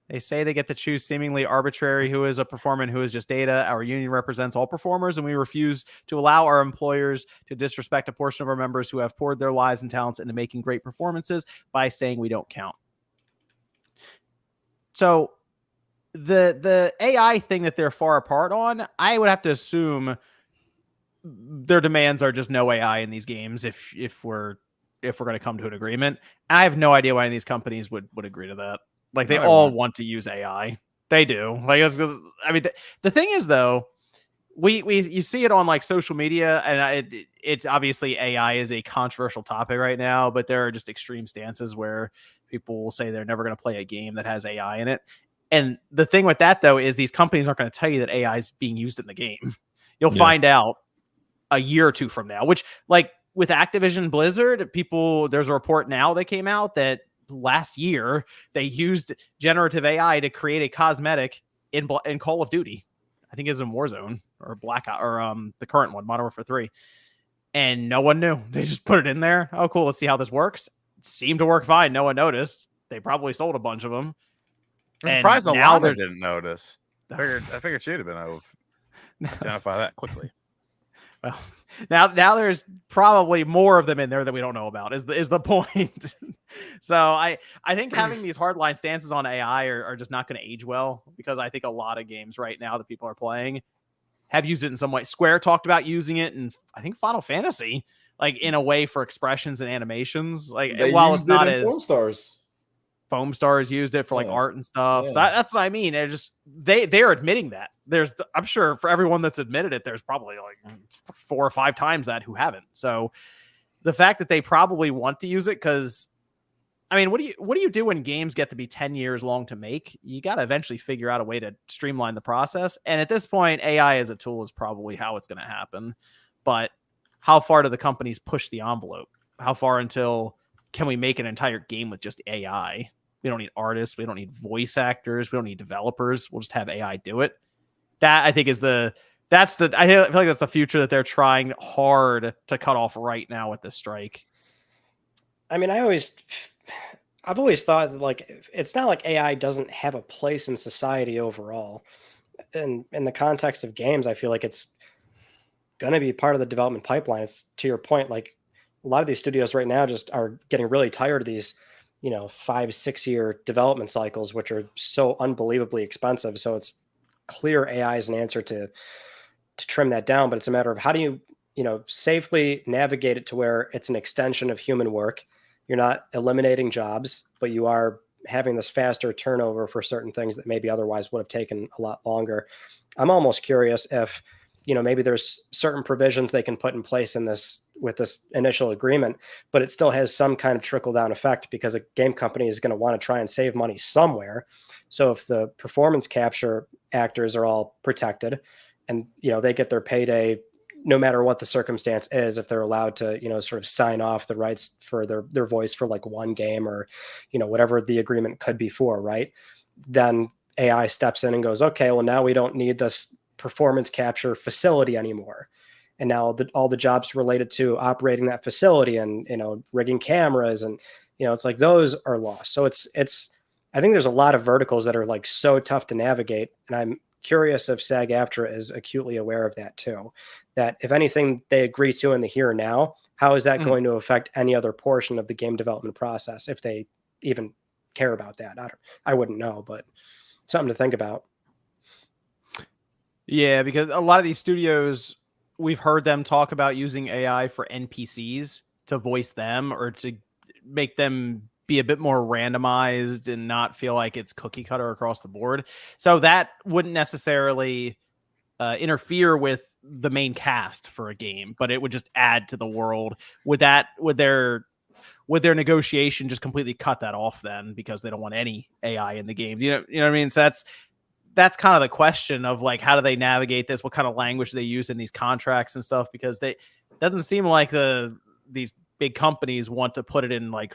They say they get to choose seemingly arbitrary who is a performer and who is just data. Our union represents all performers, and we refuse to allow our employers to disrespect a portion of our members who have poured their lives and talents into making great performances by saying we don't count. So the AI thing that they're far apart on, I would have to assume their demands are just no AI in these games if we're going to come to an agreement. I have no idea why any of these companies would agree to that. Like they all want to use AI. They do. Like, I mean, the thing is though, you see it on like social media, and it obviously AI is a controversial topic right now, but there are just extreme stances where people will say they're never going to play a game that has AI in it. And the thing with that though is these companies aren't going to tell you that AI is being used in the game. You'll find out a year or two from now, which like with Activision Blizzard, there's a report now that came out that last year they used generative AI to create a cosmetic in Call of Duty. I think it's in Warzone or Blackout or the current one, Modern Warfare 3. And no one knew. They just put it in there. Oh, cool. Let's see how this works. It seemed to work fine. No one noticed. They probably sold a bunch of them. I'm surprised Alana didn't notice. I figured she'd have been able to identify that quickly. Well, now there's probably more of them in there that we don't know about is the point. So I think having these hardline stances on AI are just not going to age well, because I think a lot of games right now that people are playing have used it in some way. Square talked about using it in, I think, Final Fantasy, like in a way for expressions and animations. Like while it's not as Foam Stars used it for like art and stuff. Yeah. So that's what I mean. They're admitting that. I'm sure for everyone that's admitted it, there's probably like 4 or 5 times that who haven't. So the fact that they probably want to use it, because I mean, what do you do when games get to be 10 years long to make? You got to eventually figure out a way to streamline the process. And at this point, AI as a tool is probably how it's going to happen. But how far do the companies push the envelope? How far until can we make an entire game with just AI? We don't need artists. We don't need voice actors. We don't need developers. We'll just have AI do it. That I think I feel like that's the future that they're trying hard to cut off right now with this strike. I mean, I've always thought that, like, it's not like AI doesn't have a place in society overall. And in the context of games, I feel like it's going to be part of the development pipeline. It's, to your point, like a lot of these studios right now just are getting really tired of these 5-6 year development cycles, which are so unbelievably expensive. So it's clear AI is an answer to trim that down, but it's a matter of how do you safely navigate it to where it's an extension of human work. You're not eliminating jobs, but you are having this faster turnover for certain things that maybe otherwise would have taken a lot longer. I'm almost curious if maybe there's certain provisions they can put in place with this initial agreement, but it still has some kind of trickle down effect, because a game company is going to want to try and save money somewhere. So if the performance capture actors are all protected and, they get their payday, no matter what the circumstance is, if they're allowed to, sort of sign off the rights for their voice for like one game or, whatever the agreement could be for, right? Then AI steps in and goes, okay, well, now we don't need this performance capture facility anymore. And now all the jobs related to operating that facility and, rigging cameras and, it's like those are lost. So I think there's a lot of verticals that are like so tough to navigate. And I'm curious if SAG-AFTRA is acutely aware of that too, that if anything they agree to in the here and now, how is that going to affect any other portion of the game development process, if they even care about that? I wouldn't know, but something to think about. Yeah, because a lot of these studios, we've heard them talk about using AI for NPCs to voice them or to make them be a bit more randomized and not feel like it's cookie cutter across the board. So that wouldn't necessarily interfere with the main cast for a game, but it would just add to the world. Would their negotiation just completely cut that off then, because they don't want any AI in the game? You know what I mean? So that's kind of the question of like, how do they navigate this? What kind of language they use in these contracts and stuff? Because doesn't seem like these big companies want to put it in like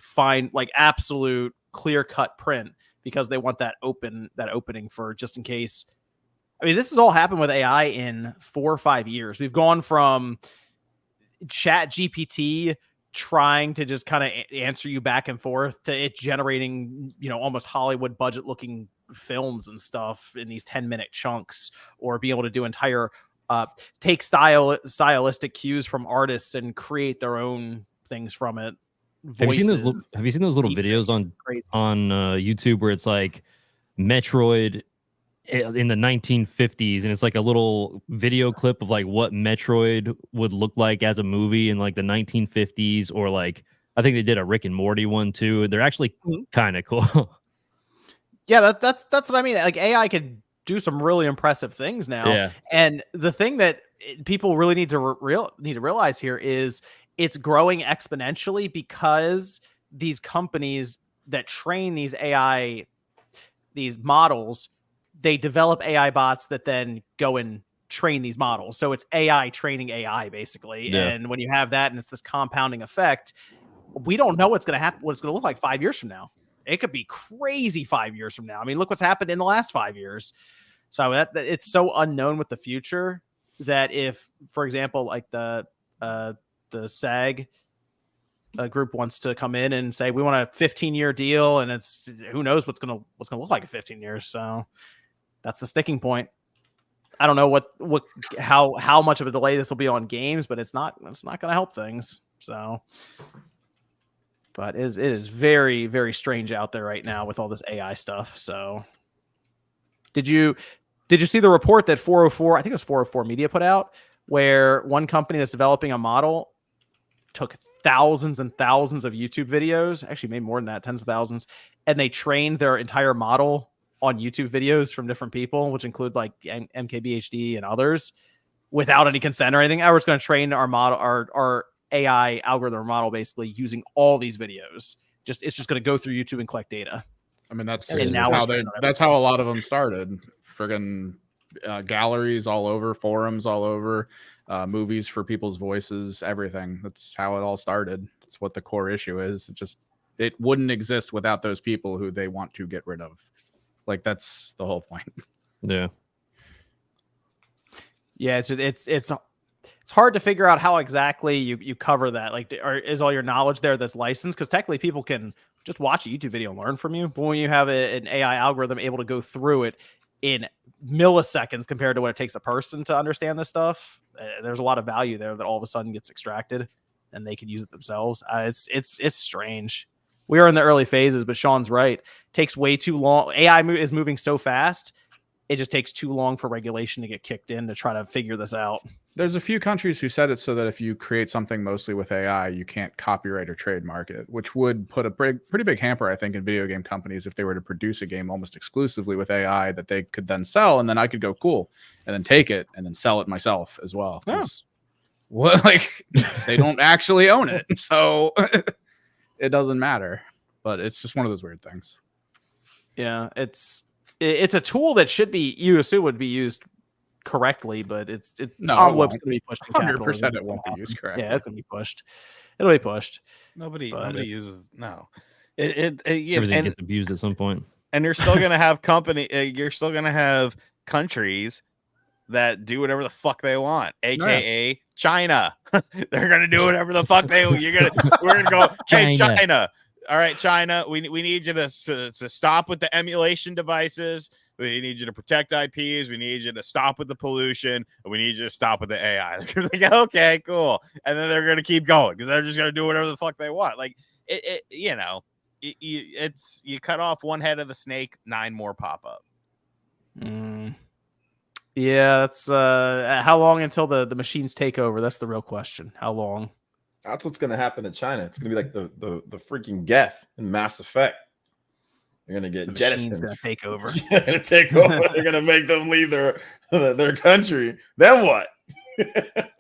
absolute clear cut print, because they want that opening for just in case. I mean, this has all happened with AI in 4 or 5 years. We've gone from Chat GPT trying to just kind of answer you back and forth to it generating, almost Hollywood budget looking films and stuff in these 10-minute chunks, or be able to do entire take stylistic cues from artists and create their own things from it. Have you seen those little videos on YouTube where it's like Metroid in the 1950s, and it's like a little video clip of like what Metroid would look like as a movie in like the 1950s, or like I think they did a Rick and Morty one too. They're actually kind of cool. Yeah, that's what I mean. Like AI could do some really impressive things now. Yeah. And the thing that people really need to realize here is it's growing exponentially, because these companies that train these AI, these models, they develop AI bots that then go and train these models. So it's AI training AI basically. Yeah. And when you have that and it's this compounding effect, we don't know what's going to happen, what it's going to look like 5 years from now. It could be crazy 5 years from now. I mean, look what's happened in the last 5 years. So that it's so unknown with the future that if, for example, like the SAG group wants to come in and say we want a 15-year deal, and it's who knows what's gonna look like in 15 years. So that's the sticking point. I don't know how much of a delay this will be on games, but it's not going to help things. So. But it is very, very strange out there right now with all this AI stuff. So did you see the report that 404, I think it was 404 Media put out, where one company that's developing a model took thousands and thousands of YouTube videos, actually maybe more than that, tens of thousands, and they trained their entire model on YouTube videos from different people, which include like MKBHD and others, without any consent or anything. I was going to train our model, our AI algorithm model, basically using all these videos. It's just going to go through YouTube and collect data. I mean, that's that's how a lot of them started. Friggin' galleries all over, forums all over, movies for people's voices, everything. That's how it all started. That's what the core issue is. It wouldn't exist without those people who they want to get rid of. Like, that's the whole point. Yeah. Yeah, it's hard to figure out how exactly you cover that. Like, is all your knowledge there that's licensed? Because technically people can just watch a YouTube video and learn from you. But when you have an AI algorithm able to go through it in milliseconds compared to what it takes a person to understand this stuff, there's a lot of value there that all of a sudden gets extracted and they can use it themselves. It's strange. We are in the early phases, but Sean's right. It takes way too long. AI is moving so fast. It just takes too long for regulation to get kicked in to try to figure this out. There's a few countries who said it so that if you create something mostly with AI, you can't copyright or trademark it, which would put a pretty big hamper, I think, in video game companies if they were to produce a game almost exclusively with AI that they could then sell, and then I could go, cool, and then take it and then sell it myself as well. Yeah. What, like, they don't actually own it, so it doesn't matter. But it's just one of those weird things. Yeah, it's a tool that should be, you assume, would be used correctly, but envelope's going to be pushed. 100% it won't be used correctly. Yeah, it's going to be pushed. It'll be pushed. Nobody uses no. Everything gets abused at some point. And you're still gonna have you're still gonna have countries that do whatever the fuck they want, aka China. They're gonna do whatever the fuck we're gonna go, hey, China. All right, China, we need you to stop with the emulation devices. We need you to protect IPs. We need you to stop with the pollution. And we need you to stop with the AI. They're like, okay, cool. And then they're going to keep going because they're just going to do whatever the fuck they want. Like, you cut off one head of the snake, 9 more pop up. Yeah, that's how long until the machines take over? That's the real question. How long? That's what's going to happen in China. It's going to be like the freaking Geth in Mass Effect. They're going to get jettisoned. Going to take over. They're going to take over. They're going to make them leave their country. Then what?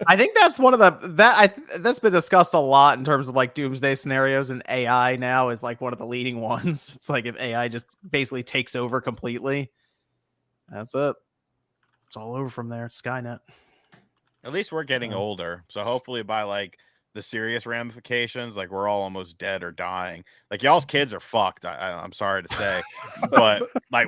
I think that's one of that's been discussed a lot in terms of like doomsday scenarios, and AI now is like one of the leading ones. It's like if AI just basically takes over completely, that's it. It's all over from there. It's Skynet. At least we're getting older, so hopefully by like the serious ramifications, like we're all almost dead or dying. Like y'all's kids are fucked. I'm sorry to say, but like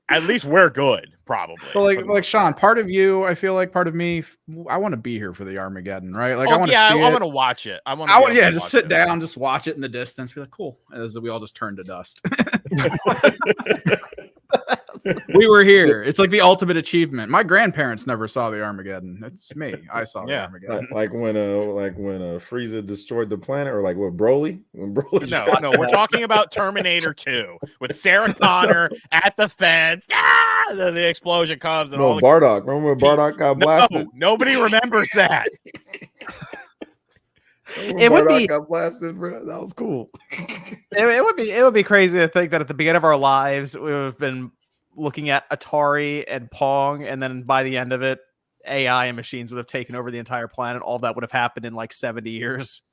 at least we're good, probably. But like Sean, part of you, I feel like part of me, I want to be here for the Armageddon, right? Like I want to watch it. I want to just sit down, just watch it in the distance, be like, cool, as we all just turn to dust. We were here. It's like the ultimate achievement. My grandparents never saw the Armageddon. It's me. I saw the Armageddon. Like when Frieza destroyed the planet, or like what Broly? When Broly No, we're talking about Terminator 2 with Sarah Connor at the fence. The explosion comes and all Bardock. Remember when Bardock got blasted? Nobody remembers that. Bardock got blasted, bro. That was cool. It would be crazy to think that at the beginning of our lives we would have been looking at Atari and Pong, and then by the end of it, AI and machines would have taken over the entire planet. All that would have happened in like 70 years.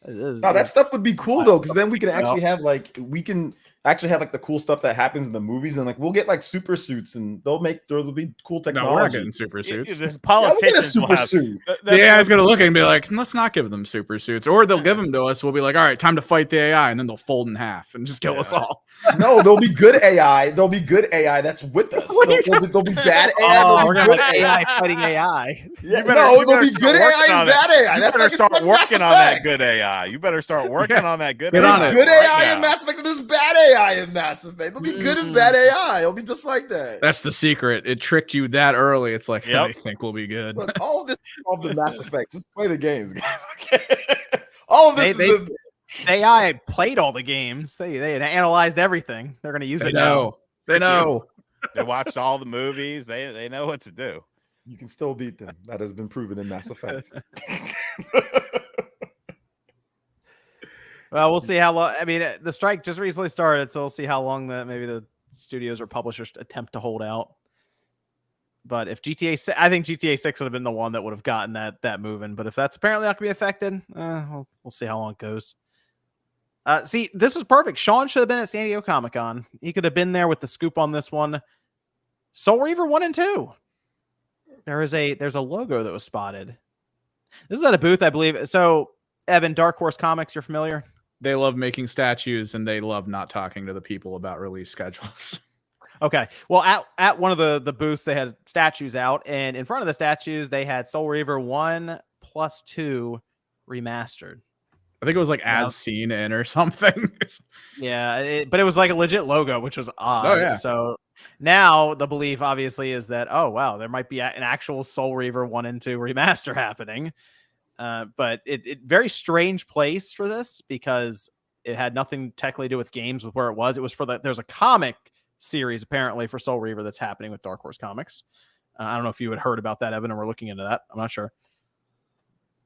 That stuff would be cool though, because then we can actually have like we can actually have like the cool stuff that happens in the movies, and like we'll get like super suits, and there'll be cool technology. No, we're not getting super suits. There's politicians super suit. The AI is going to look and be like, let's not give them super suits, or they'll give them to us. We'll be like, all right, time to fight the AI, and then they'll fold in half and just kill us all. No, there'll be good AI. There'll be good AI that's with us. There'll be bad AI. Oh, we're gonna have AI fighting AI. Yeah, there'll be good AI and bad AI. You That's better like start like working on that good AI. You better start working on that good AI. There's good right AI now. in Mass Effect, and there's bad AI in Mass Effect. There'll be good and bad AI. It'll be just like that. That's the secret. It tricked you that early. It's like, I think we'll be good. Look, all of this is of the Mass Effect. Just play the games, guys. Okay. All of this is AI played all the games. They had analyzed everything. They're going to use it now. They know. They watched all the movies. They know what to do. You can still beat them. That has been proven in Mass Effect. Well, we'll see how long. I mean, the strike just recently started, so we'll see how long maybe the studios or publishers attempt to hold out. But if I think GTA 6 would have been the one that would have gotten that moving. But if that's apparently not going to be affected, we'll see how long it goes. See, this is perfect. Sean should have been at San Diego Comic-Con. He could have been there with the scoop on this one. Soul Reaver 1 and 2. There's a logo that was spotted. This is at a booth, I believe. So, Evan, Dark Horse Comics, you're familiar? They love making statues, and they love not talking to the people about release schedules. Okay. Well, at one of the booths, they had statues out, and in front of the statues, they had Soul Reaver 1+2 remastered. I think it was like as seen in or something. Yeah, but it was like a legit logo, which was odd. Oh, yeah. So now the belief obviously is that, oh, wow, there might be an actual Soul Reaver 1 and 2 remaster happening. But it very strange place for this because it had nothing technically to do with games with where it was. It was for there's a comic series apparently for Soul Reaver that's happening with Dark Horse Comics. I don't know if you had heard about that, Evan, and we're looking into that. I'm not sure.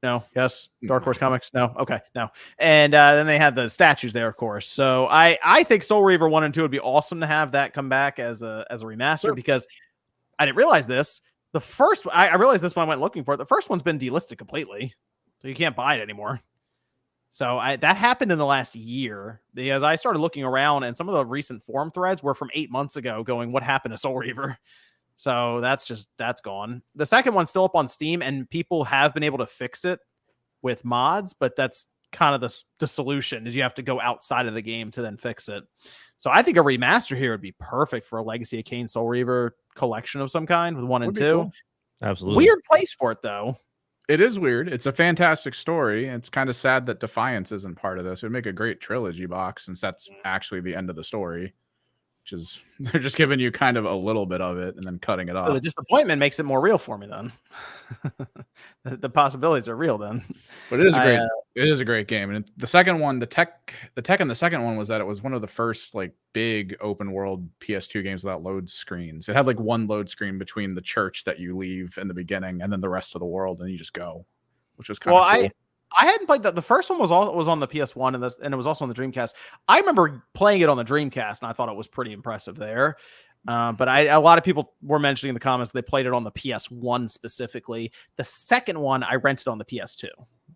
No. Yes. Dark Horse Comics. No. Okay. No. And then they had the statues there, of course. So I think Soul Reaver 1 and 2 would be awesome to have that come back as a remaster because I didn't realize this. The first, I realized this when I went looking for it. The first one's been delisted completely, so you can't buy it anymore. So that happened in the last year because I started looking around, and some of the recent forum threads were from 8 months ago, going, "What happened to Soul Reaver?" So that's gone. The second one's still up on Steam, and people have been able to fix it with mods, but that's kind of the solution is you have to go outside of the game to then fix it. So I think a remaster here would be perfect for a Legacy of Kain Soul Reaver collection of some kind with 1 and 2. Cool. Absolutely. Weird place for it though. It is weird. It's a fantastic story. It's kind of sad that Defiance isn't part of this. It would make a great trilogy box since that's actually the end of the story. Which is they're just giving you kind of a little bit of it and then cutting it off. So the disappointment makes it more real for me then. the possibilities are real then. But it is great. It is a great game. And the second one, the tech in the second one was that it was one of the first like big open world PS2 games without load screens. It had like one load screen between the church that you leave in the beginning and then the rest of the world, and you just go, which was kind of cool. I hadn't played that. The first one was on the PS1 and it was also on the Dreamcast. I remember playing it on the Dreamcast and I thought it was pretty impressive there. But a lot of people were mentioning in the comments they played it on the PS1 specifically. The second one I rented on the PS2,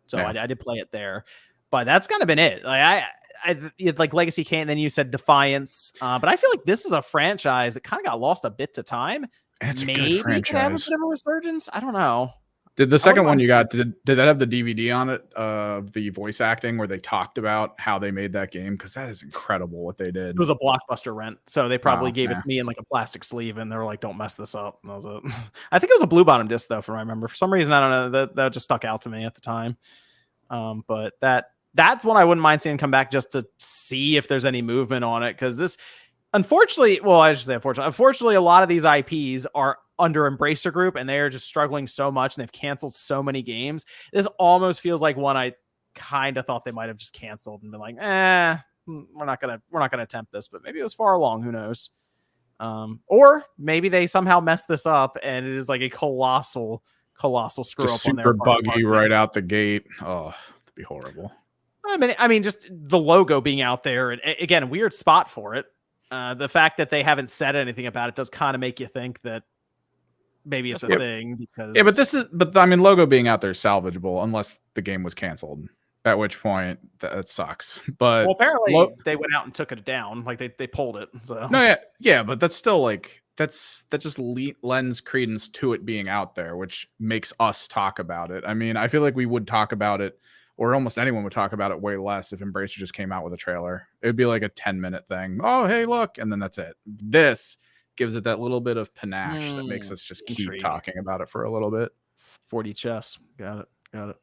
so yeah. I did play it there. But that's kind of been it. Like I like Legacy Kain. Then you said Defiance, but I feel like this is a franchise that kind of got lost a bit to time. And it's maybe a good franchise. It could have a bit of a resurgence. I don't know. Did the second one you got, did that have the DVD on it of the voice acting where they talked about how they made that game? Because that is incredible what they did. It was a Blockbuster rent. So they probably gave it to me in like a plastic sleeve and they were like, don't mess this up. And I think it was a Blue Bottom disc though, if I remember. For some reason, I don't know, that just stuck out to me at the time. But that's one I wouldn't mind seeing come back just to see if there's any movement on it. Because this, unfortunately, a lot of these IPs are under Embracer Group and they are just struggling so much and they've canceled so many games. This almost feels like one I kind of thought they might have just canceled and been like, we're not gonna attempt this, but maybe it was far along, who knows. Or maybe they somehow messed this up and it is like a colossal screw just up on their super buggy right out the gate. Oh, that'd be horrible. I mean, just the logo being out there, and again, a weird spot for it. The fact that they haven't said anything about it does kind of make you think that maybe it's a thing. Because but I mean, logo being out there is salvageable unless the game was canceled. At which point that sucks. But well, apparently they went out and took it down. Like they pulled it. So no, yeah, but that's still like that just lends credence to it being out there, which makes us talk about it. I mean, I feel like we would talk about it, or almost anyone would talk about it way less if Embracer just came out with a trailer. It would be like a 10-minute thing. Oh, hey, look, and then that's it. This gives it that little bit of panache that makes us just keep talking about it for a little bit. 40 chess. Got it.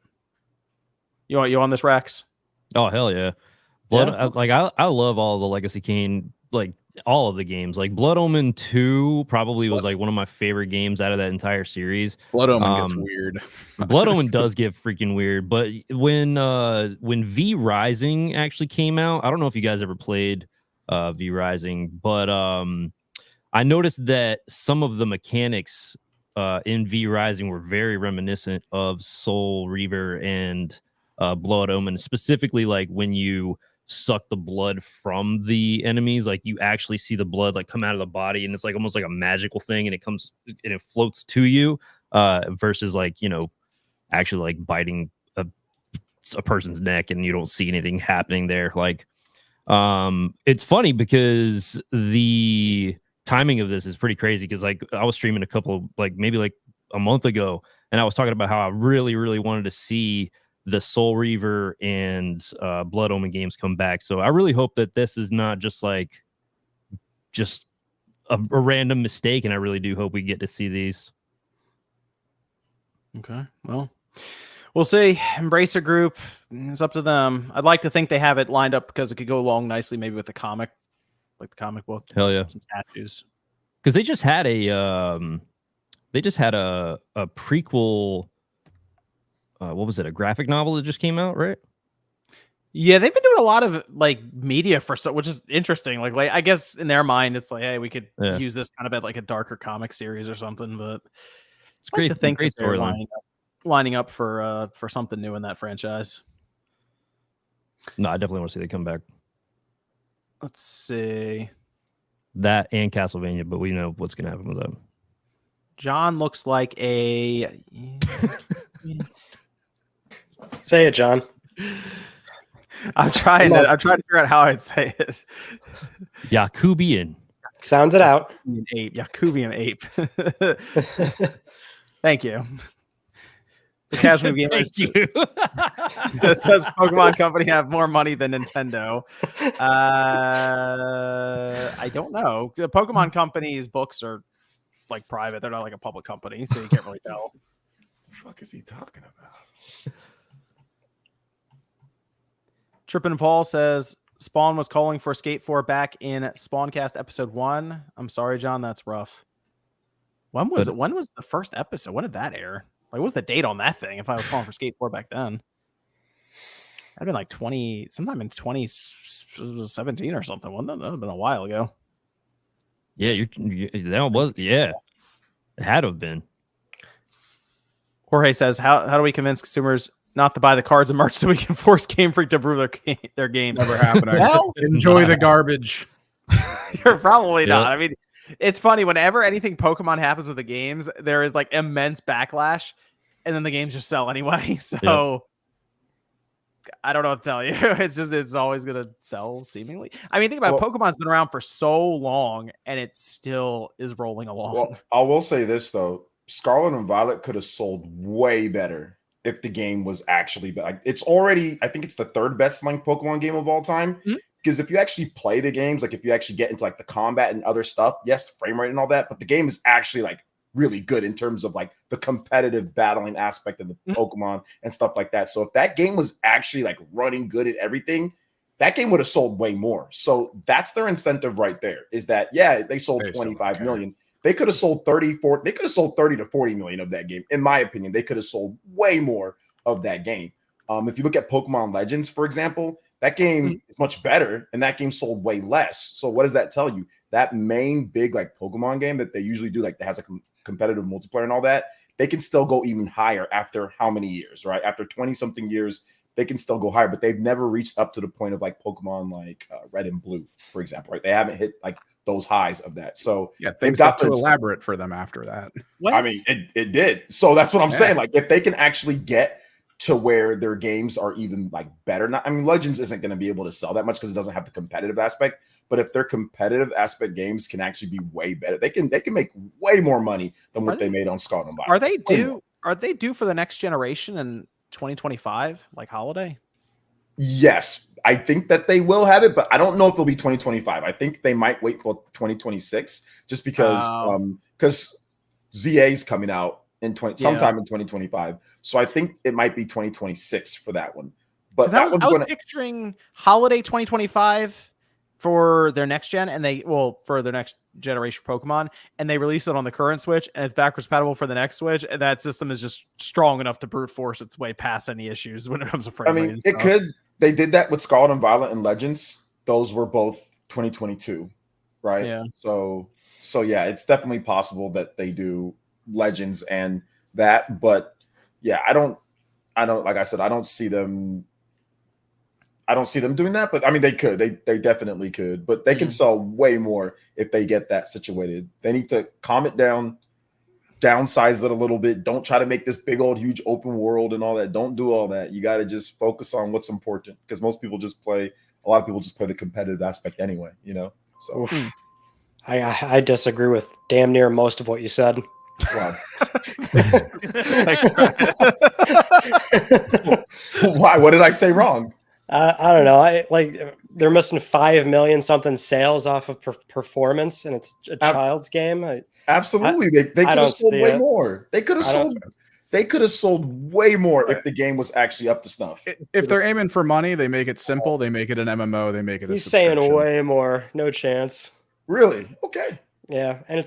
You on this, Rex? Oh hell yeah! I love all the Legacy Kane, like all of the games. Like Blood Omen 2 probably was like one of my favorite games out of that entire series. Blood Omen gets weird. Blood Omen does get freaking weird. But when V Rising actually came out, I don't know if you guys ever played V Rising, but I noticed that some of the mechanics in V Rising were very reminiscent of Soul Reaver and Blood Omen, specifically like when you suck the blood from the enemies, like you actually see the blood like come out of the body, and it's like almost like a magical thing, and it comes and it floats to you, versus like, you know, actually like biting a person's neck and you don't see anything happening there. Like it's funny because the timing of this is pretty crazy, because like I was streaming a couple, like maybe like a month ago, and I was talking about how I really wanted to see the Soul Reaver and Blood Omen games come back. So I really hope that this is not just a random mistake, and I really do hope we get to see these. Okay, well, we'll see. Embracer Group, it's up to them. I'd like to think they have it lined up because it could go along nicely, maybe with the comic, like the comic book. Hell yeah, some statues. Because they just had a prequel. What was it? A graphic novel that just came out, right? Yeah, they've been doing a lot of like media which is interesting. Like I guess in their mind, it's like, hey, we could use this kind of at like a darker comic series or something. But it's great to think that they're lining up for something new in that franchise. No, I definitely want to see they come back. Let's see that and Castlevania, but we know what's gonna happen with that. John looks like a. Say it, John. I'm trying to figure out how I'd say it. Yakubian. Sound it out. Yakubian ape. Thank you. The casual gamers. Thank you. Does Pokemon Company have more money than Nintendo? I don't know. The Pokemon Company's books are like private. They're not like a public company, so you can't really tell. What the fuck is he talking about? Trippin' Paul says Spawn was calling for Skate 4 back in Spawncast episode 1. I'm sorry, John, that's rough. When was it? When was the first episode? When did that air? Like, what was the date on that thing? If I was calling for Skate 4 back then, that'd been like sometime in 2017 or something. Wouldn't it? That would have been a while ago. Yeah, that was it had to have been. Jorge says, how do we convince consumers not to buy the cards and merch so we can force Game Freak to improve their games? Never happening. Well, enjoy the garbage. You're probably not. I mean, it's funny. Whenever anything Pokemon happens with the games, there is like immense backlash, and then the games just sell anyway. So I don't know what to tell you. It's always gonna sell, seemingly. I mean, think about it. Pokemon's been around for so long, and it still is rolling along. Well, I will say this though: Scarlet and Violet could have sold way better if the game was actually like it's already. I think it's the third best selling Pokemon game of all time. Mm-hmm. Because if you actually play the games, like if you actually get into like the combat and other stuff, yes, frame rate and all that, but the game is actually like really good in terms of like the competitive battling aspect of the Pokemon and stuff like that. So if that game was actually like running good at everything, that game would have sold way more. So that's their incentive right there, is that, yeah, they sold 25 million. They could have sold 30 to 40 million of that game. In my opinion, they could have sold way more of that game. If you look at Pokemon Legends, for example, that game is much better, and that game sold way less. So what does that tell you? That main big like Pokemon game that they usually do, like that has a competitive multiplayer and all that, they can still go even higher after how many years, right? After 20-something years, they can still go higher, but they've never reached up to the point of like Pokemon like Red and Blue, for example, right? They haven't hit like those highs of that. So yeah, things got too elaborate for them after that. I mean, it did. So that's what I'm saying. Like if they can actually get to where their games are even like better. Not, I mean, Legends isn't going to be able to sell that much because it doesn't have the competitive aspect. But if their competitive aspect games can actually be way better, they can make way more money than what they made on Scarlet and Violet. Are they due for the next generation in 2025, like holiday? Yes, I think that they will have it, but I don't know if it'll be 2025. I think they might wait for 2026 just because ZA is coming out in sometime in 2025. So I think it might be 2026 for that one. But I was picturing holiday 2025 for their next gen, and for their next generation Pokemon, and they release it on the current Switch, and it's backwards compatible for the next Switch, and that system is just strong enough to brute force its way past any issues when it comes to frame rate. I mean, it could. They did that with Scarlet and Violet and Legends. Those were both 2022, right? Yeah. So yeah, it's definitely possible that they do Legends and that, but yeah, I don't like I said, I don't see them doing that, but I mean they could. They definitely could, but they can sell way more if they get that situated. They need to calm it down, downsize it a little bit. Don't try to make this big old huge open world and all that. Don't do all that. You got to just focus on what's important, because a lot of people just play the competitive aspect anyway, you know. So I disagree with damn near most of what you said. Wow. Why? What did I say wrong? I don't know. They're missing 5 million something sales off of performance, and it's a child's game. Absolutely, they could have sold way more. They could have sold way more if the game was actually up to snuff. If they're aiming for money, they make it simple. They make it an MMO. They make it. He's saying way more. No chance. Really? Okay. Yeah, and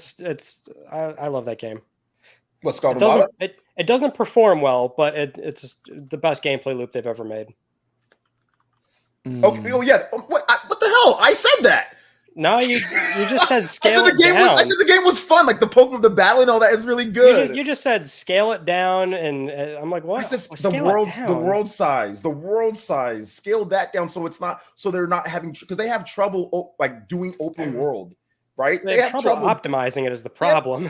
I love that game. What's called about it? It doesn't perform well, but it's the best gameplay loop they've ever made. Okay. Oh yeah. What the hell? I said that. No, you just said scale it down. I said the game was fun. Like the Pokemon, the battle, and all that is really good. You just said scale it down, and I'm like, what? I said the world size. Scale that down so it's not. So they're not having because they have trouble like doing open world, right? They have trouble optimizing it is the problem.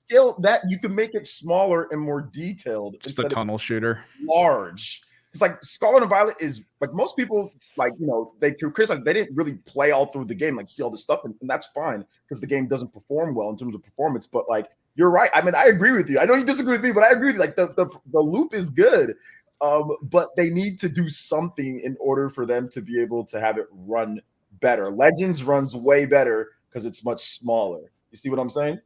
Scale that you can make it smaller and more detailed. Just a tunnel shooter. Large. It's like Scarlet and Violet is like most people like, you know, they criticize they didn't really play all through the game, like see all this stuff, and that's fine because the game doesn't perform well in terms of performance. But like you're right. I mean, I agree with you. I know you disagree with me, but I agree with you. Like the loop is good. But they need to do something in order for them to be able to have it run better. Legends runs way better because it's much smaller. You see what I'm saying?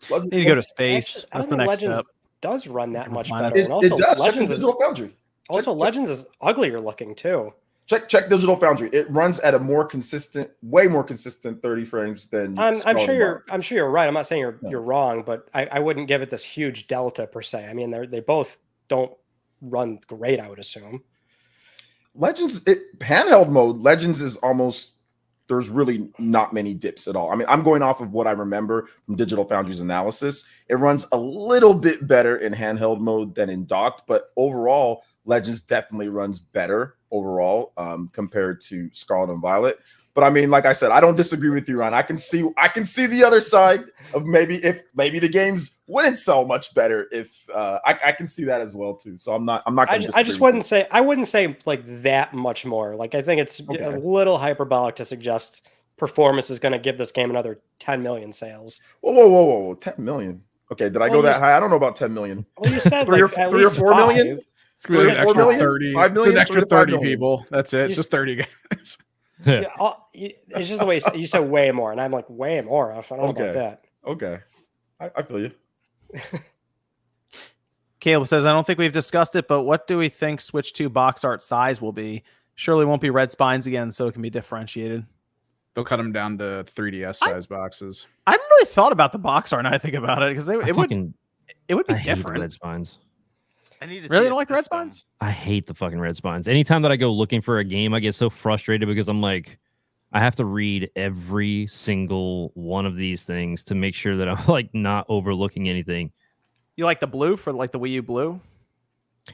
Legends, need to go to space. That's the next Legends step. Does run that much better. It does. Legends is Digital Foundry. Also, Legends is uglier looking too. Check Digital Foundry. It runs at a way more consistent 30 frames than. I'm sure you're right. I'm not saying you're wrong, but I wouldn't give it this huge delta per se. I mean, they both don't run great, I would assume. Legends handheld mode. Legends is almost. There's really not many dips at all. I mean, I'm going off of what I remember from Digital Foundry's analysis. It runs a little bit better in handheld mode than in docked, but overall, Legends definitely runs better overall compared to Scarlet and Violet. But I mean, like I said, I don't disagree with you, Ryan. I can see the other side of maybe the games wouldn't sell much better if I can see that as well too. So I'm not. I just wouldn't say like that much more. Like I think it's a little hyperbolic to suggest performance is going to give this game another 10 million sales. Whoa, 10 million. Okay, did I go that high? I don't know about 10 million. Well, you said three or 4 million. It's going to be an extra 30. 5 million, it's an extra 30 people. That's it. It's just 30 guys. Yeah. It's just the way you said way more, and I'm like way more. I don't know about that. Okay, I feel you. Caleb says, I don't think we've discussed it, but what do we think Switch 2 box art size will be? Surely won't be red spines again, so it can be differentiated. They'll cut them down to 3DS size boxes. I haven't really thought about the box art now I think about it, because it would be different. Red spines. I need to really don't like the red spines? I hate the fucking red spines. Anytime that I go looking for a game, I get so frustrated because I'm like, I have to read every single one of these things to make sure that I'm like not overlooking anything. You like the blue for like the Wii U blue?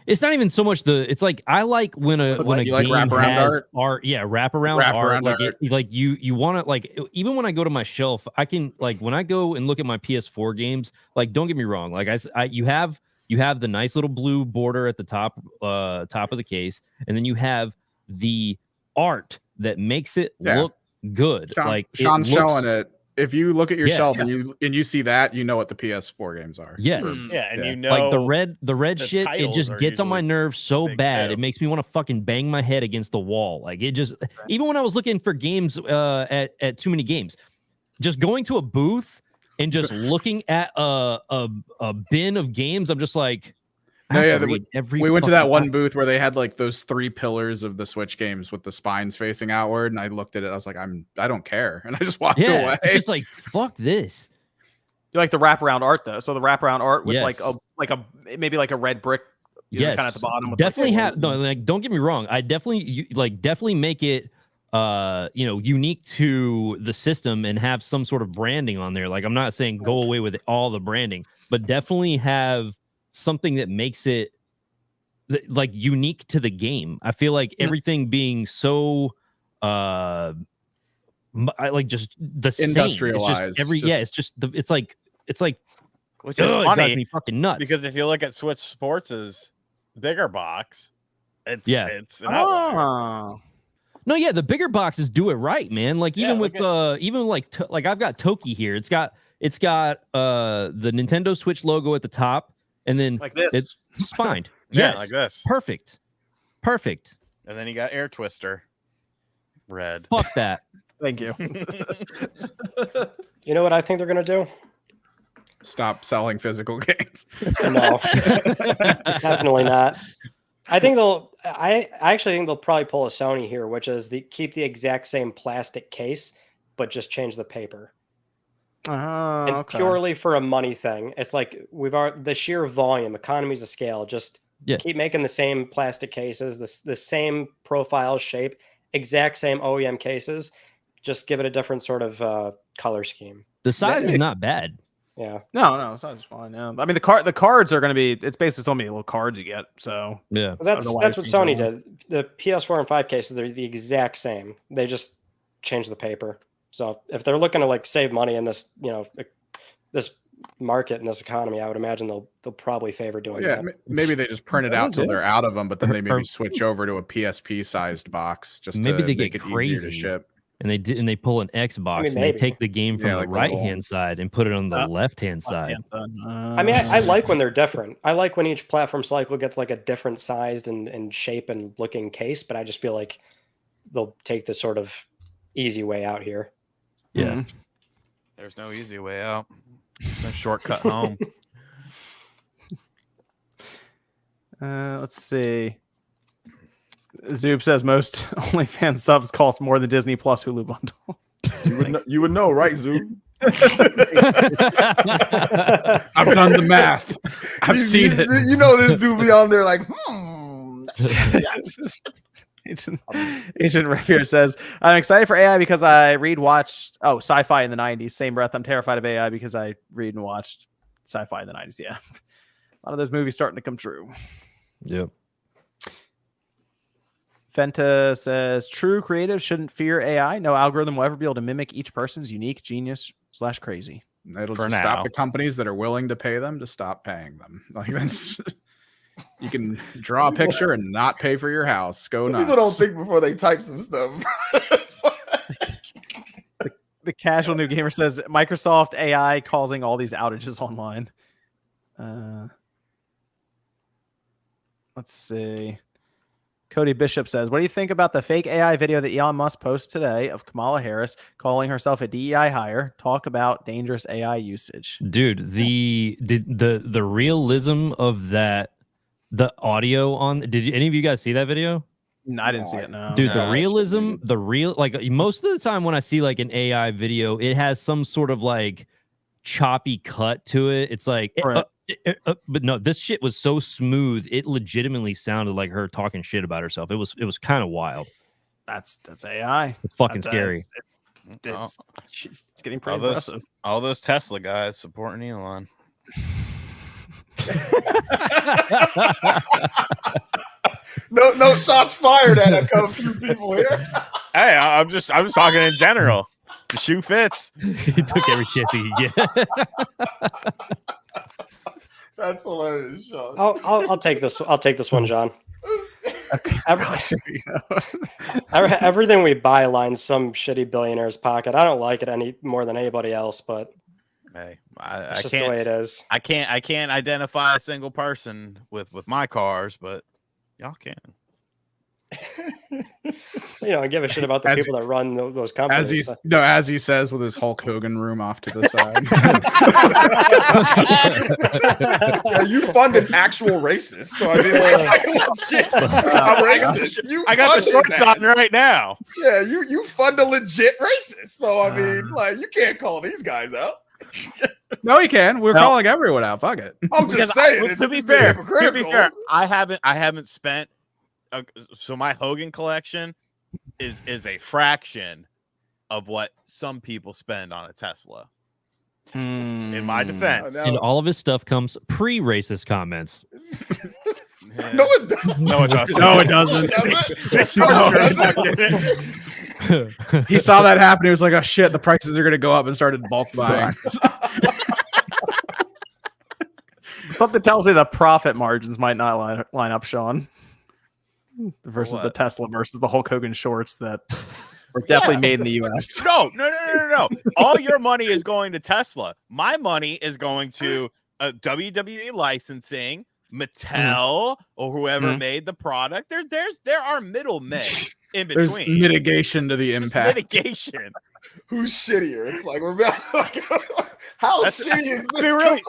It's not even so much it's like I like when a game has art. Yeah, wraparound art. Like you want to like even when I go to my shelf, I can like when I go and look at my PS4 games. Like don't get me wrong, like you have you have the nice little blue border at the top of the case, and then you have the art that makes it look good. Sean's showing it. If you look at your shelf and you see that, you know what the PS4 games are. Yes. And you know, like the red shit, it just gets on my nerves so bad. Too. It makes me want to fucking bang my head against the wall. Like it just, even when I was looking for games at Too Many Games, just going to a booth and just looking at a bin of games, I'm just like, we went to that one booth where they had like those 3 pillars of the Switch games with the spines facing outward, and I looked at it. I was like, I don't care, and I just walked away. It's just like, fuck this. You like the wraparound art though? So the wraparound art with maybe like a red brick, kind of at the bottom. Definitely don't get me wrong. I definitely make it unique to the system and have some sort of branding on there. Like I'm not saying go away with all the branding, but definitely have something that makes it like unique to the game. I feel like everything being so just the same. Industrialized. It's like which is funny, it drives me fucking nuts. Because if you look at Switch Sports' bigger box, it's an outlier. No, the bigger boxes do it right, man. Like even with like I've got Toki here. It's got the Nintendo Switch logo at the top. And then like this, it's spined. Like this. Perfect. And then you got Air Twister, red. Fuck that. Thank you. You know what I think they're gonna do? Stop selling physical games. No, definitely not. I actually think they'll probably pull a Sony here, which is keep the exact same plastic case, but just change the paper. And purely for a money thing. It's like the sheer volume, economies of scale, just keep making the same plastic cases, the same profile, shape, exact same OEM cases, just give it a different sort of color scheme. The size is not bad. Yeah. No, the size is fine. Yeah. I mean the cards are going to be, it's based on how many little cards you get. So that's what Sony did. The PS4 and 5 cases, they're the exact same. They just changed the paper. So if they're looking to like save money in this, this market and this economy, I would imagine they'll probably favor doing that. Maybe they just print it out so they're out of them, but then they maybe switch over to a PSP sized box just maybe to they make get it crazy easier to ship. And they pull an Xbox and they take the game from the right hand side and put it on the left hand side. I mean, I like when they're different. I like when each platform cycle gets like a different sized and shape and looking case, but I just feel like they'll take the sort of easy way out here. Yeah. There's no easy way out. No shortcut home. Let's see. Zoob says most OnlyFans subs cost more than Disney Plus Hulu bundle. You would know, right, Zoob? I've done the math. I've seen it. You know this dude be on there like, Agent Rapier says, I'm excited for AI because I watched sci-fi in the 90s. Same breath, I'm terrified of AI because I read and watched sci-fi in the 90s. Yeah. A lot of those movies starting to come true. Yep. Fenta says, true creative shouldn't fear AI. No algorithm will ever be able to mimic each person's unique genius / crazy. It'll just stop the companies that are willing to pay them to stop paying them. Like that's... You can draw a picture and not pay for your house. Go nuts. People don't think before they type some stuff. The casual new gamer says Microsoft AI causing all these outages online. Let's see. Cody Bishop says, what do you think about the fake AI video that Elon Musk posted today of Kamala Harris calling herself a DEI hire? Talk about dangerous AI usage. Dude, the realism of that, the audio on, did any of you guys see that video? No, I didn't see it. No, dude, the realism, like most of the time when I see like an AI video, it has some sort of like choppy cut to it. It's like, but no, this shit was so smooth. It legitimately sounded like her talking shit about herself. It was kind of wild. That's AI. It's fucking scary. It's getting pretty impressive. All those Tesla guys supporting Elon. No shots fired at a few people here. Hey, I'm just talking in general. The shoe fits. He took every chance he could get. That's hilarious, Sean. I'll take this. I'll take this one, John. Okay. Everything we buy lines some shitty billionaire's pocket. I don't like it any more than anybody else, but Hey, it's I just the way it is. I can't identify a single person with my cars, but y'all can. Give a shit about the people that run those companies. As he says with his Hulk Hogan room off to the side. Yeah, you fund an actual racist, so I mean, shit, I'm racist. I got the shorts on right now. Yeah, you fund a legit racist, so I mean, you can't call these guys out. No, he can. We're calling everyone out. Fuck it. I'm just saying. To be fair, I haven't spent. So my Hogan collection is a fraction of what some people spend on a Tesla. In my defense, and all of his stuff comes pre-racist comments. Yeah. No, it doesn't. No, it doesn't. No, it doesn't. He saw that happen. He was like, "Oh shit, the prices are going to go up," and started bulk buying. Something tells me the profit margins might not line up, Sean. Versus the Tesla versus the Hulk Hogan shorts that were definitely made in the U.S. No. All your money is going to Tesla. My money is going to WWE licensing, Mattel, or whoever made the product. There are middlemen in between. There's mitigation to the impact. Mitigation. Who's shittier? It's like we're how shitty is this? Really,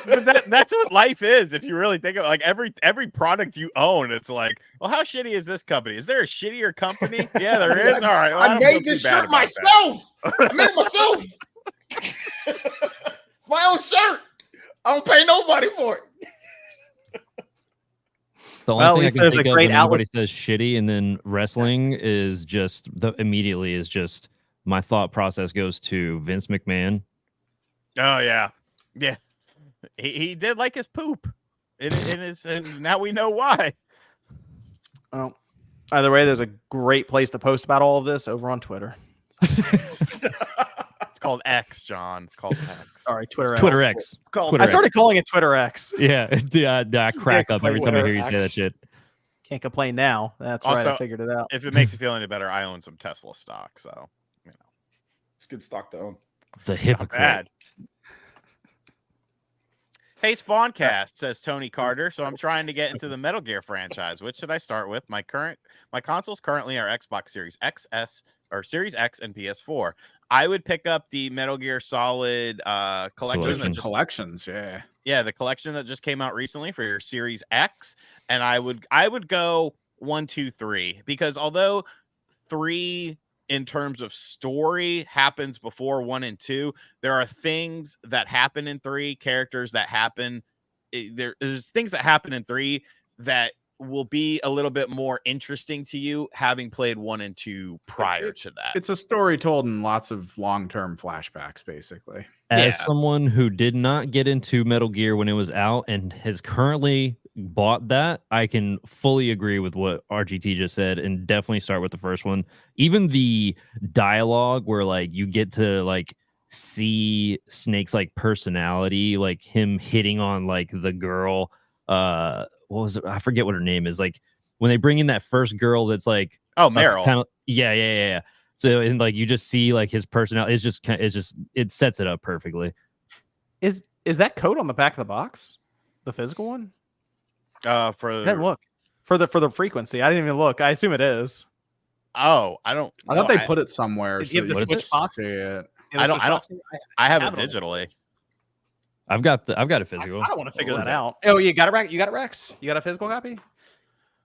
but that's what life is. If you really think of every product you own, it's like, well, how shitty is this company? Is there a shittier company? Yeah, there is. All right, well, I made this shirt myself. I made it myself. It's my own shirt. I don't pay nobody for it. The only thing I can think of when everybody says shitty, and then wrestling is just immediately my thought process goes to Vince McMahon. Oh yeah. He did like his poop, and now we know why. Well, either way, there's a great place to post about all of this over on Twitter. It's called X, John. It's called X. Sorry, Twitter. Twitter X. I started calling it Twitter X. Yeah, I crack up every time I hear you say that shit. Can't complain now. That's also, right. I figured it out. If it makes you feel any better, I own some Tesla stock, so it's good stock to own. The hypocrite. Hey, Spawncast, says Tony Carter. So I'm trying to get into the Metal Gear franchise. Which should I start with? My consoles currently are Xbox Series XS or Series X and PS4. I would pick up the Metal Gear Solid collection. Collections, yeah. Yeah, the collection that just came out recently for your Series X. And I would go 1, 2, 3. Because although 3 in terms of story happens before 1 and 2, there are things that happen in 3, characters that happen. There's things that happen in 3 that will be a little bit more interesting to you having played 1 and 2 prior to that. It's a story told in lots of long-term flashbacks, basically. As someone who did not get into Metal Gear when it was out and has currently bought that, I can fully agree with what RGT just said and definitely start with the first one. Even the dialogue where you get to see Snake's personality, him hitting on the girl, what was it? I forget what her name is. When they bring in that first girl that's Meryl. Kind of yeah. So and you just see his personality. It sets it up perfectly. Is that code on the back of the box? The physical one? I didn't look for the frequency. I didn't even look. I assume it is. Oh, I don't. I thought they put it somewhere. Did you have the Switch box? I have it digitally. I've got a physical. I don't want to figure that out. Oh, you got it, Rex. You got a physical copy?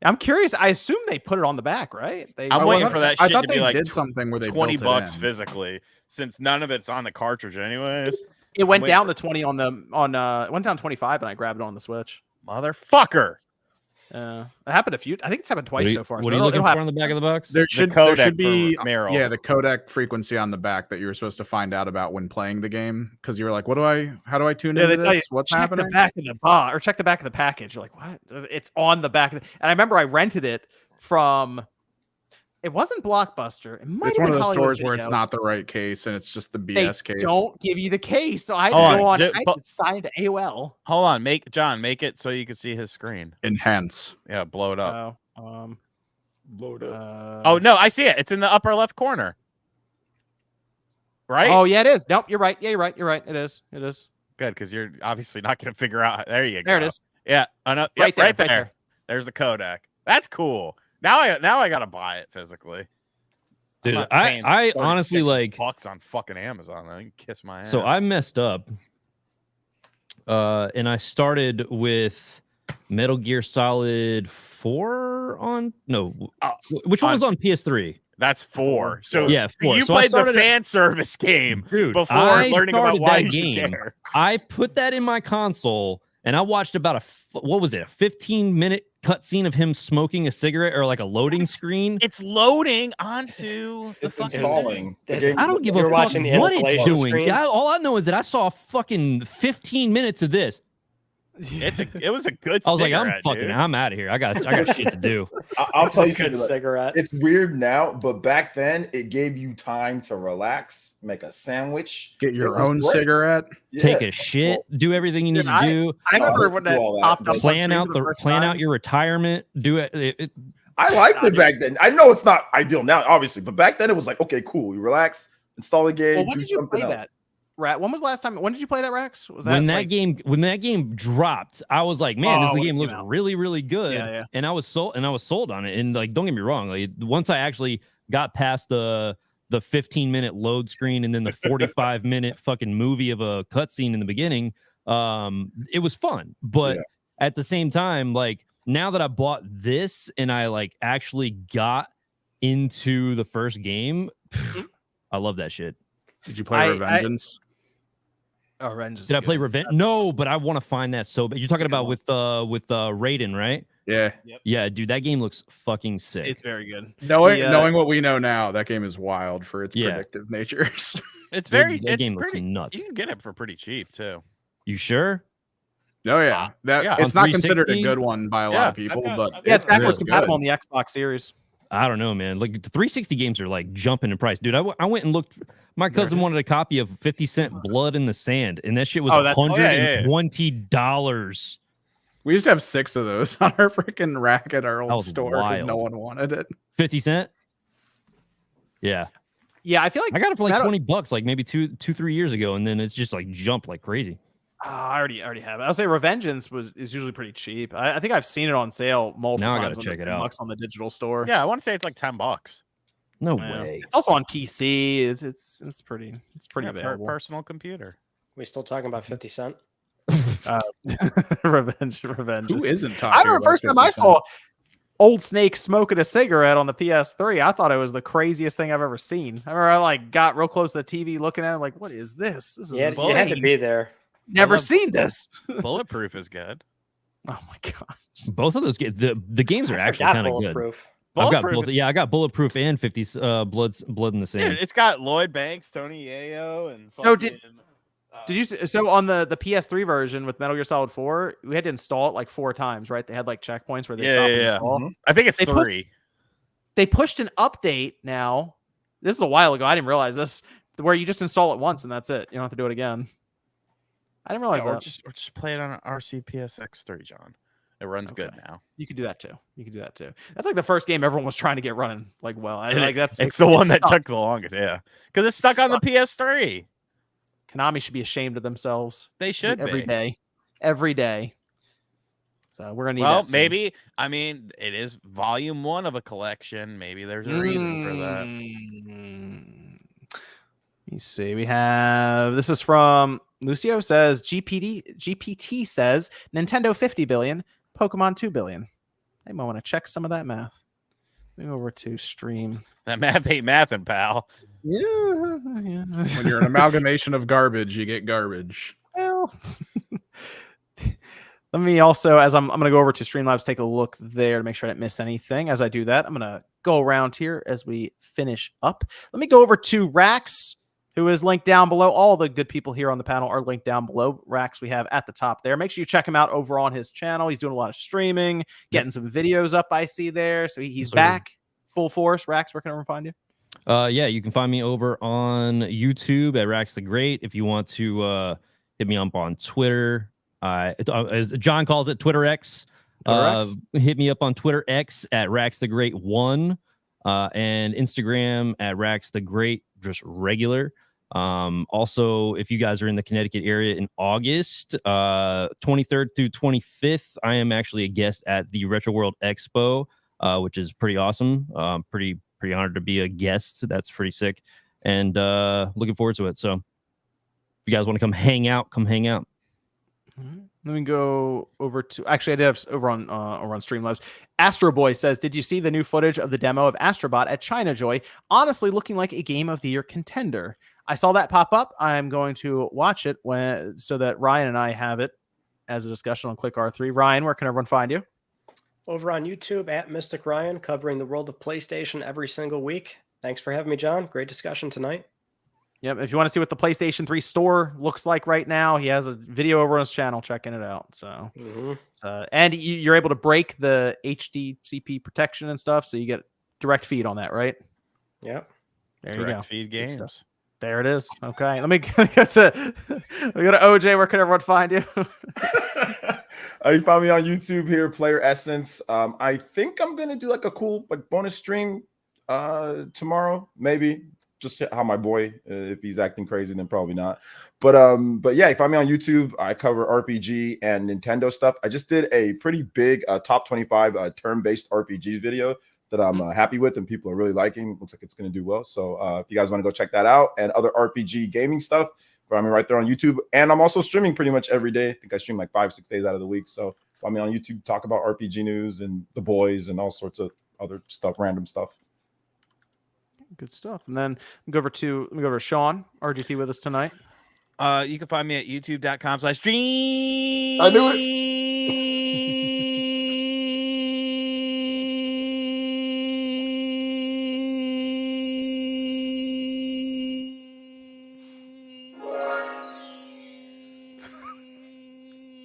I'm curious. I assume they put it on the back, right? I'm waiting for that shit to be did something where they $20 physically, since none of it's on the cartridge anyways. It went down to 20 it went down 25 and I grabbed it on the Switch. Motherfucker. It happened I think it's happened twice so far. What are you looking for on the back of the box? There should be the codec frequency on the back that you were supposed to find out about when playing the game, because you were like, how do I tune into this? What's happening? The back of the box, or check the back of the package. You're like, what? It's on the back and I remember I rented it from It wasn't Blockbuster. It might It's have one been of those Hollywood stores where it's Video. not the right case and it's just the They BS case. don't give you the case, so I had Hold to go on, on. I had to sign into AOL. Hold on, make it so you can see his screen. Enhance. Yeah, blow it up. Blow it up. Oh no, I see it. It's in the upper left corner. Right? Oh yeah, it is. Nope, you're right. Yeah, you're right. You're right. It is. It is. Good, because you're obviously not going to figure out. There you go. There it is. Yeah, yep, Right there, right there. right there. There's the Kodak. That's cool. Now I gotta buy it physically. Dude, I'm not paying I honestly like $46 on fucking Amazon. Though. You can kiss my ass. So I messed up. And I started with Metal Gear Solid 4 on which one was on PS3? That's 4. So yeah, 4. You so I played the started fan service game, dude, before I learning about started why that you should game. care. I put that in my console and I watched about a 15-minute cutscene of him smoking a cigarette or like a loading screen. It's loading onto the It's fucking installing. The I game's I don't give a You're fuck watching the what it's installation doing. screen? Yeah, all I know is that I saw fucking 15 minutes of this. It was a good. I was like, cigarette, dude. I'm out of here. I got shit to do. I'll tell you Good something. Like, cigarette. it's weird now, but back then it gave you time to relax, make a sandwich, Get It your was own great. cigarette. Take Yeah. a shit, do everything you need to do. I remember Oh, when do that all that, popped but- up. Plan out your retirement. Do it. I liked it back then. I know it's not ideal now, obviously, but back then it was like, okay, cool. You relax, install the game. Well, when do did you something play else. that? Rat. When was the last time? When did you play that, Rex? Was that when like, that game dropped, I was like, man, when it game came looks out. really, really good. Yeah. And I was sold on it. And like, don't get me wrong, like once I actually got past the 15-minute load screen and then the 45-minute fucking movie of a cutscene in the beginning, it was fun. But at the same time, like now that I bought this and I like actually got into the first game, I love that shit. Did you play Revengeance? Oh, Revenge. Did I play Revenge? No, but I want to find that so bad. You're talking about with Raiden, right? Yeah. Yeah, dude, that game looks fucking sick. It's very good. Knowing what we know now, that game is wild for its Yeah. predictive natures. It's Dude, very. that It's game looks pretty nuts. You can get it for pretty cheap too. You sure? Oh yeah, yeah. it's On not considered a 360? good one by a lot of people, but Yeah, it's backwards really compatible good. on the Xbox Series. I don't know, man. Like the 360 games are like jumping in price, dude. I went and looked. My cousin wanted a copy of 50 Cent Blood in the Sand, and that shit was $120. We used to have 6 of those on our freaking rack at our That old was store because wild. no one wanted it. 50 Cent. Yeah, Yeah, I feel like I got it for like Metal- $20, like maybe 3 years ago, and then it's just like jumped like crazy. I already have it. I'll say Revengeance is usually pretty cheap. I think I've seen it on sale multiple Now I times. gotta when check it's it out. $10 on the digital store. Yeah, I want to say it's like $10. No Yeah. way. It's also on PC. It's pretty Yeah, available. personal computer. We still talking about 50 Cent? Revenge. Who isn't talking? I remember about first time I 50 Cent? saw Old Snake smoking a cigarette on the PS3. I thought it was the craziest thing I've ever seen. I remember I like got real close to the TV looking at it, like, what is this? This is Yeah, insane. you had to be there. Never love- seen this. Bulletproof is good. Oh my gosh. Both of those games, the games are I actually forgot kind of good. Bulletproof. I've got Bulletproof both. Yeah, I got Bulletproof and 50 Blood in the Sand. Dude, it's got Lloyd Banks, Tony Yayo, and So did- fucking, Did you so on the PS3 version with Metal Gear Solid 4, we had to install it like 4 times, right? They had like checkpoints where they stopped and install. Mhm. I think it's They put- 3. They pushed an update now. This is a while ago. I didn't realize this, where you just install it once and that's it. You don't have to do it again. I didn't realize or that. just play it on an RCPSX3, John. It runs good Okay. now. You could do that too. That's like the first game everyone was trying to get running like well. I And like that's It's the it one that sucked. took the longest, yeah. Because it's stuck on the Sucked. PS3. Konami should be ashamed of themselves. They should every be. day. So we're gonna need Well, that soon. maybe. I mean, it is volume 1 of a collection. Maybe there's a reason for that. Let me see. We have this is from Lucio says GPT says Nintendo 50 billion, Pokemon 2 billion. They might want to check some of that math. Move over to stream. That math ain't mathin', pal. Yeah. When you're an amalgamation of garbage, you get garbage. Well, let me also, as I'm going to go over to Streamlabs, take a look there to make sure I didn't miss anything. As I do that, I'm going to go around here as we finish up. Let me go over to Rax, who is linked down below. All the good people here on the panel are linked down below. Rax we have at the top there. Make sure you check him out over on his channel. He's doing a lot of streaming, getting some videos up I see there. So he's Sir. back full force. Rax, where can everyone find you? Yeah, you can find me over on YouTube at Rax the Great. If you want to hit me up on Twitter, as John calls it, Twitter X. Hit me up on Twitter X at Rax the Great 1, and Instagram at Rax the Great, just regular. Also, if you guys are in the Connecticut area in August 23rd through 25th, I am actually a guest at the Retro World Expo, which is pretty awesome. Pretty honored to be a guest. That's pretty sick, and looking forward to it. So if you guys want to come hang out, come hang out. Let me go over to, actually I did have over on Streamlabs. Astro Boy says, did you see the new footage of the demo of Astrobot at China Joy? Honestly, looking like a Game of the Year contender. I saw that pop up. I'm going to watch it so that Ryan and I have it as a discussion on Click R3. Ryan, where can everyone find you? Over on YouTube at Mystic Ryan, covering the world of PlayStation every single week. Thanks for having me, John. Great discussion tonight. Yep. If you want to see what the PlayStation 3 store looks like right now, he has a video over on his channel checking it out. So, and you're able to break the HDCP protection and stuff, so you get direct feed on that, right? Yep. There direct you go. Feed games. There it is. Okay. Let me go to OJ. Where can everyone find you? You find me on YouTube here, Player Essence. I think I'm gonna do like a cool bonus stream tomorrow, maybe. Just how my boy, if he's acting crazy, then probably not. But yeah, if I'm on YouTube, I cover RPG and Nintendo stuff. I just did a pretty big top 25 turn-based RPG video that I'm happy with and people are really liking. Looks like it's going to do well. So if you guys want to go check that out and other RPG gaming stuff, I'm right there on YouTube. And I'm also streaming pretty much every day. I think I stream like 5-6 days out of the week. So I'm on YouTube, talk about RPG news and the boys and all sorts of other stuff, random stuff. Good stuff. And then let me go over to Sean, RGT, with us tonight. You can find me at youtube.com/stream. I knew it.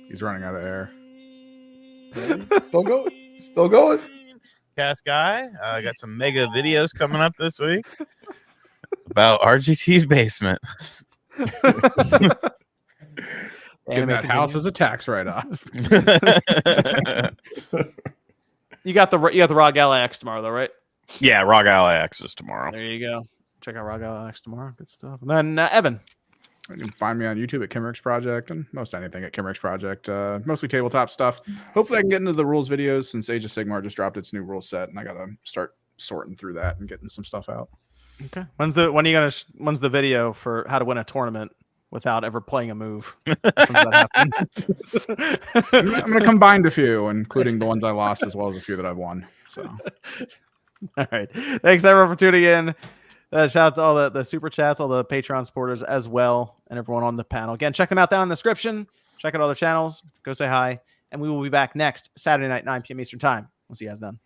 He's running out of air. Still going. Cast guy. I got some mega videos coming up this week about RGT's basement. Getting that house as a tax write-off. You got the ROG LAX tomorrow, though, right? Yeah, ROG LAX is tomorrow. There you go. Check out ROG LAX tomorrow. Good stuff. And then Evan. You can find me on YouTube at Kimrick's Project and most anything at Kimrick's Project. Mostly tabletop stuff. Hopefully I can get into the rules videos since Age of Sigmar just dropped its new rule set and I gotta start sorting through that and getting some stuff out. Okay. When's the video for how to win a tournament without ever playing a move? I'm gonna combine a few, including the ones I lost as well as a few that I've won. So all right. Thanks everyone for tuning in. Shout out to all the super chats, all the Patreon supporters as well, and everyone on the panel. Again, check them out down in the description. Check out other channels. Go say hi. And we will be back next Saturday night, 9 p.m. Eastern time. We'll see you guys then.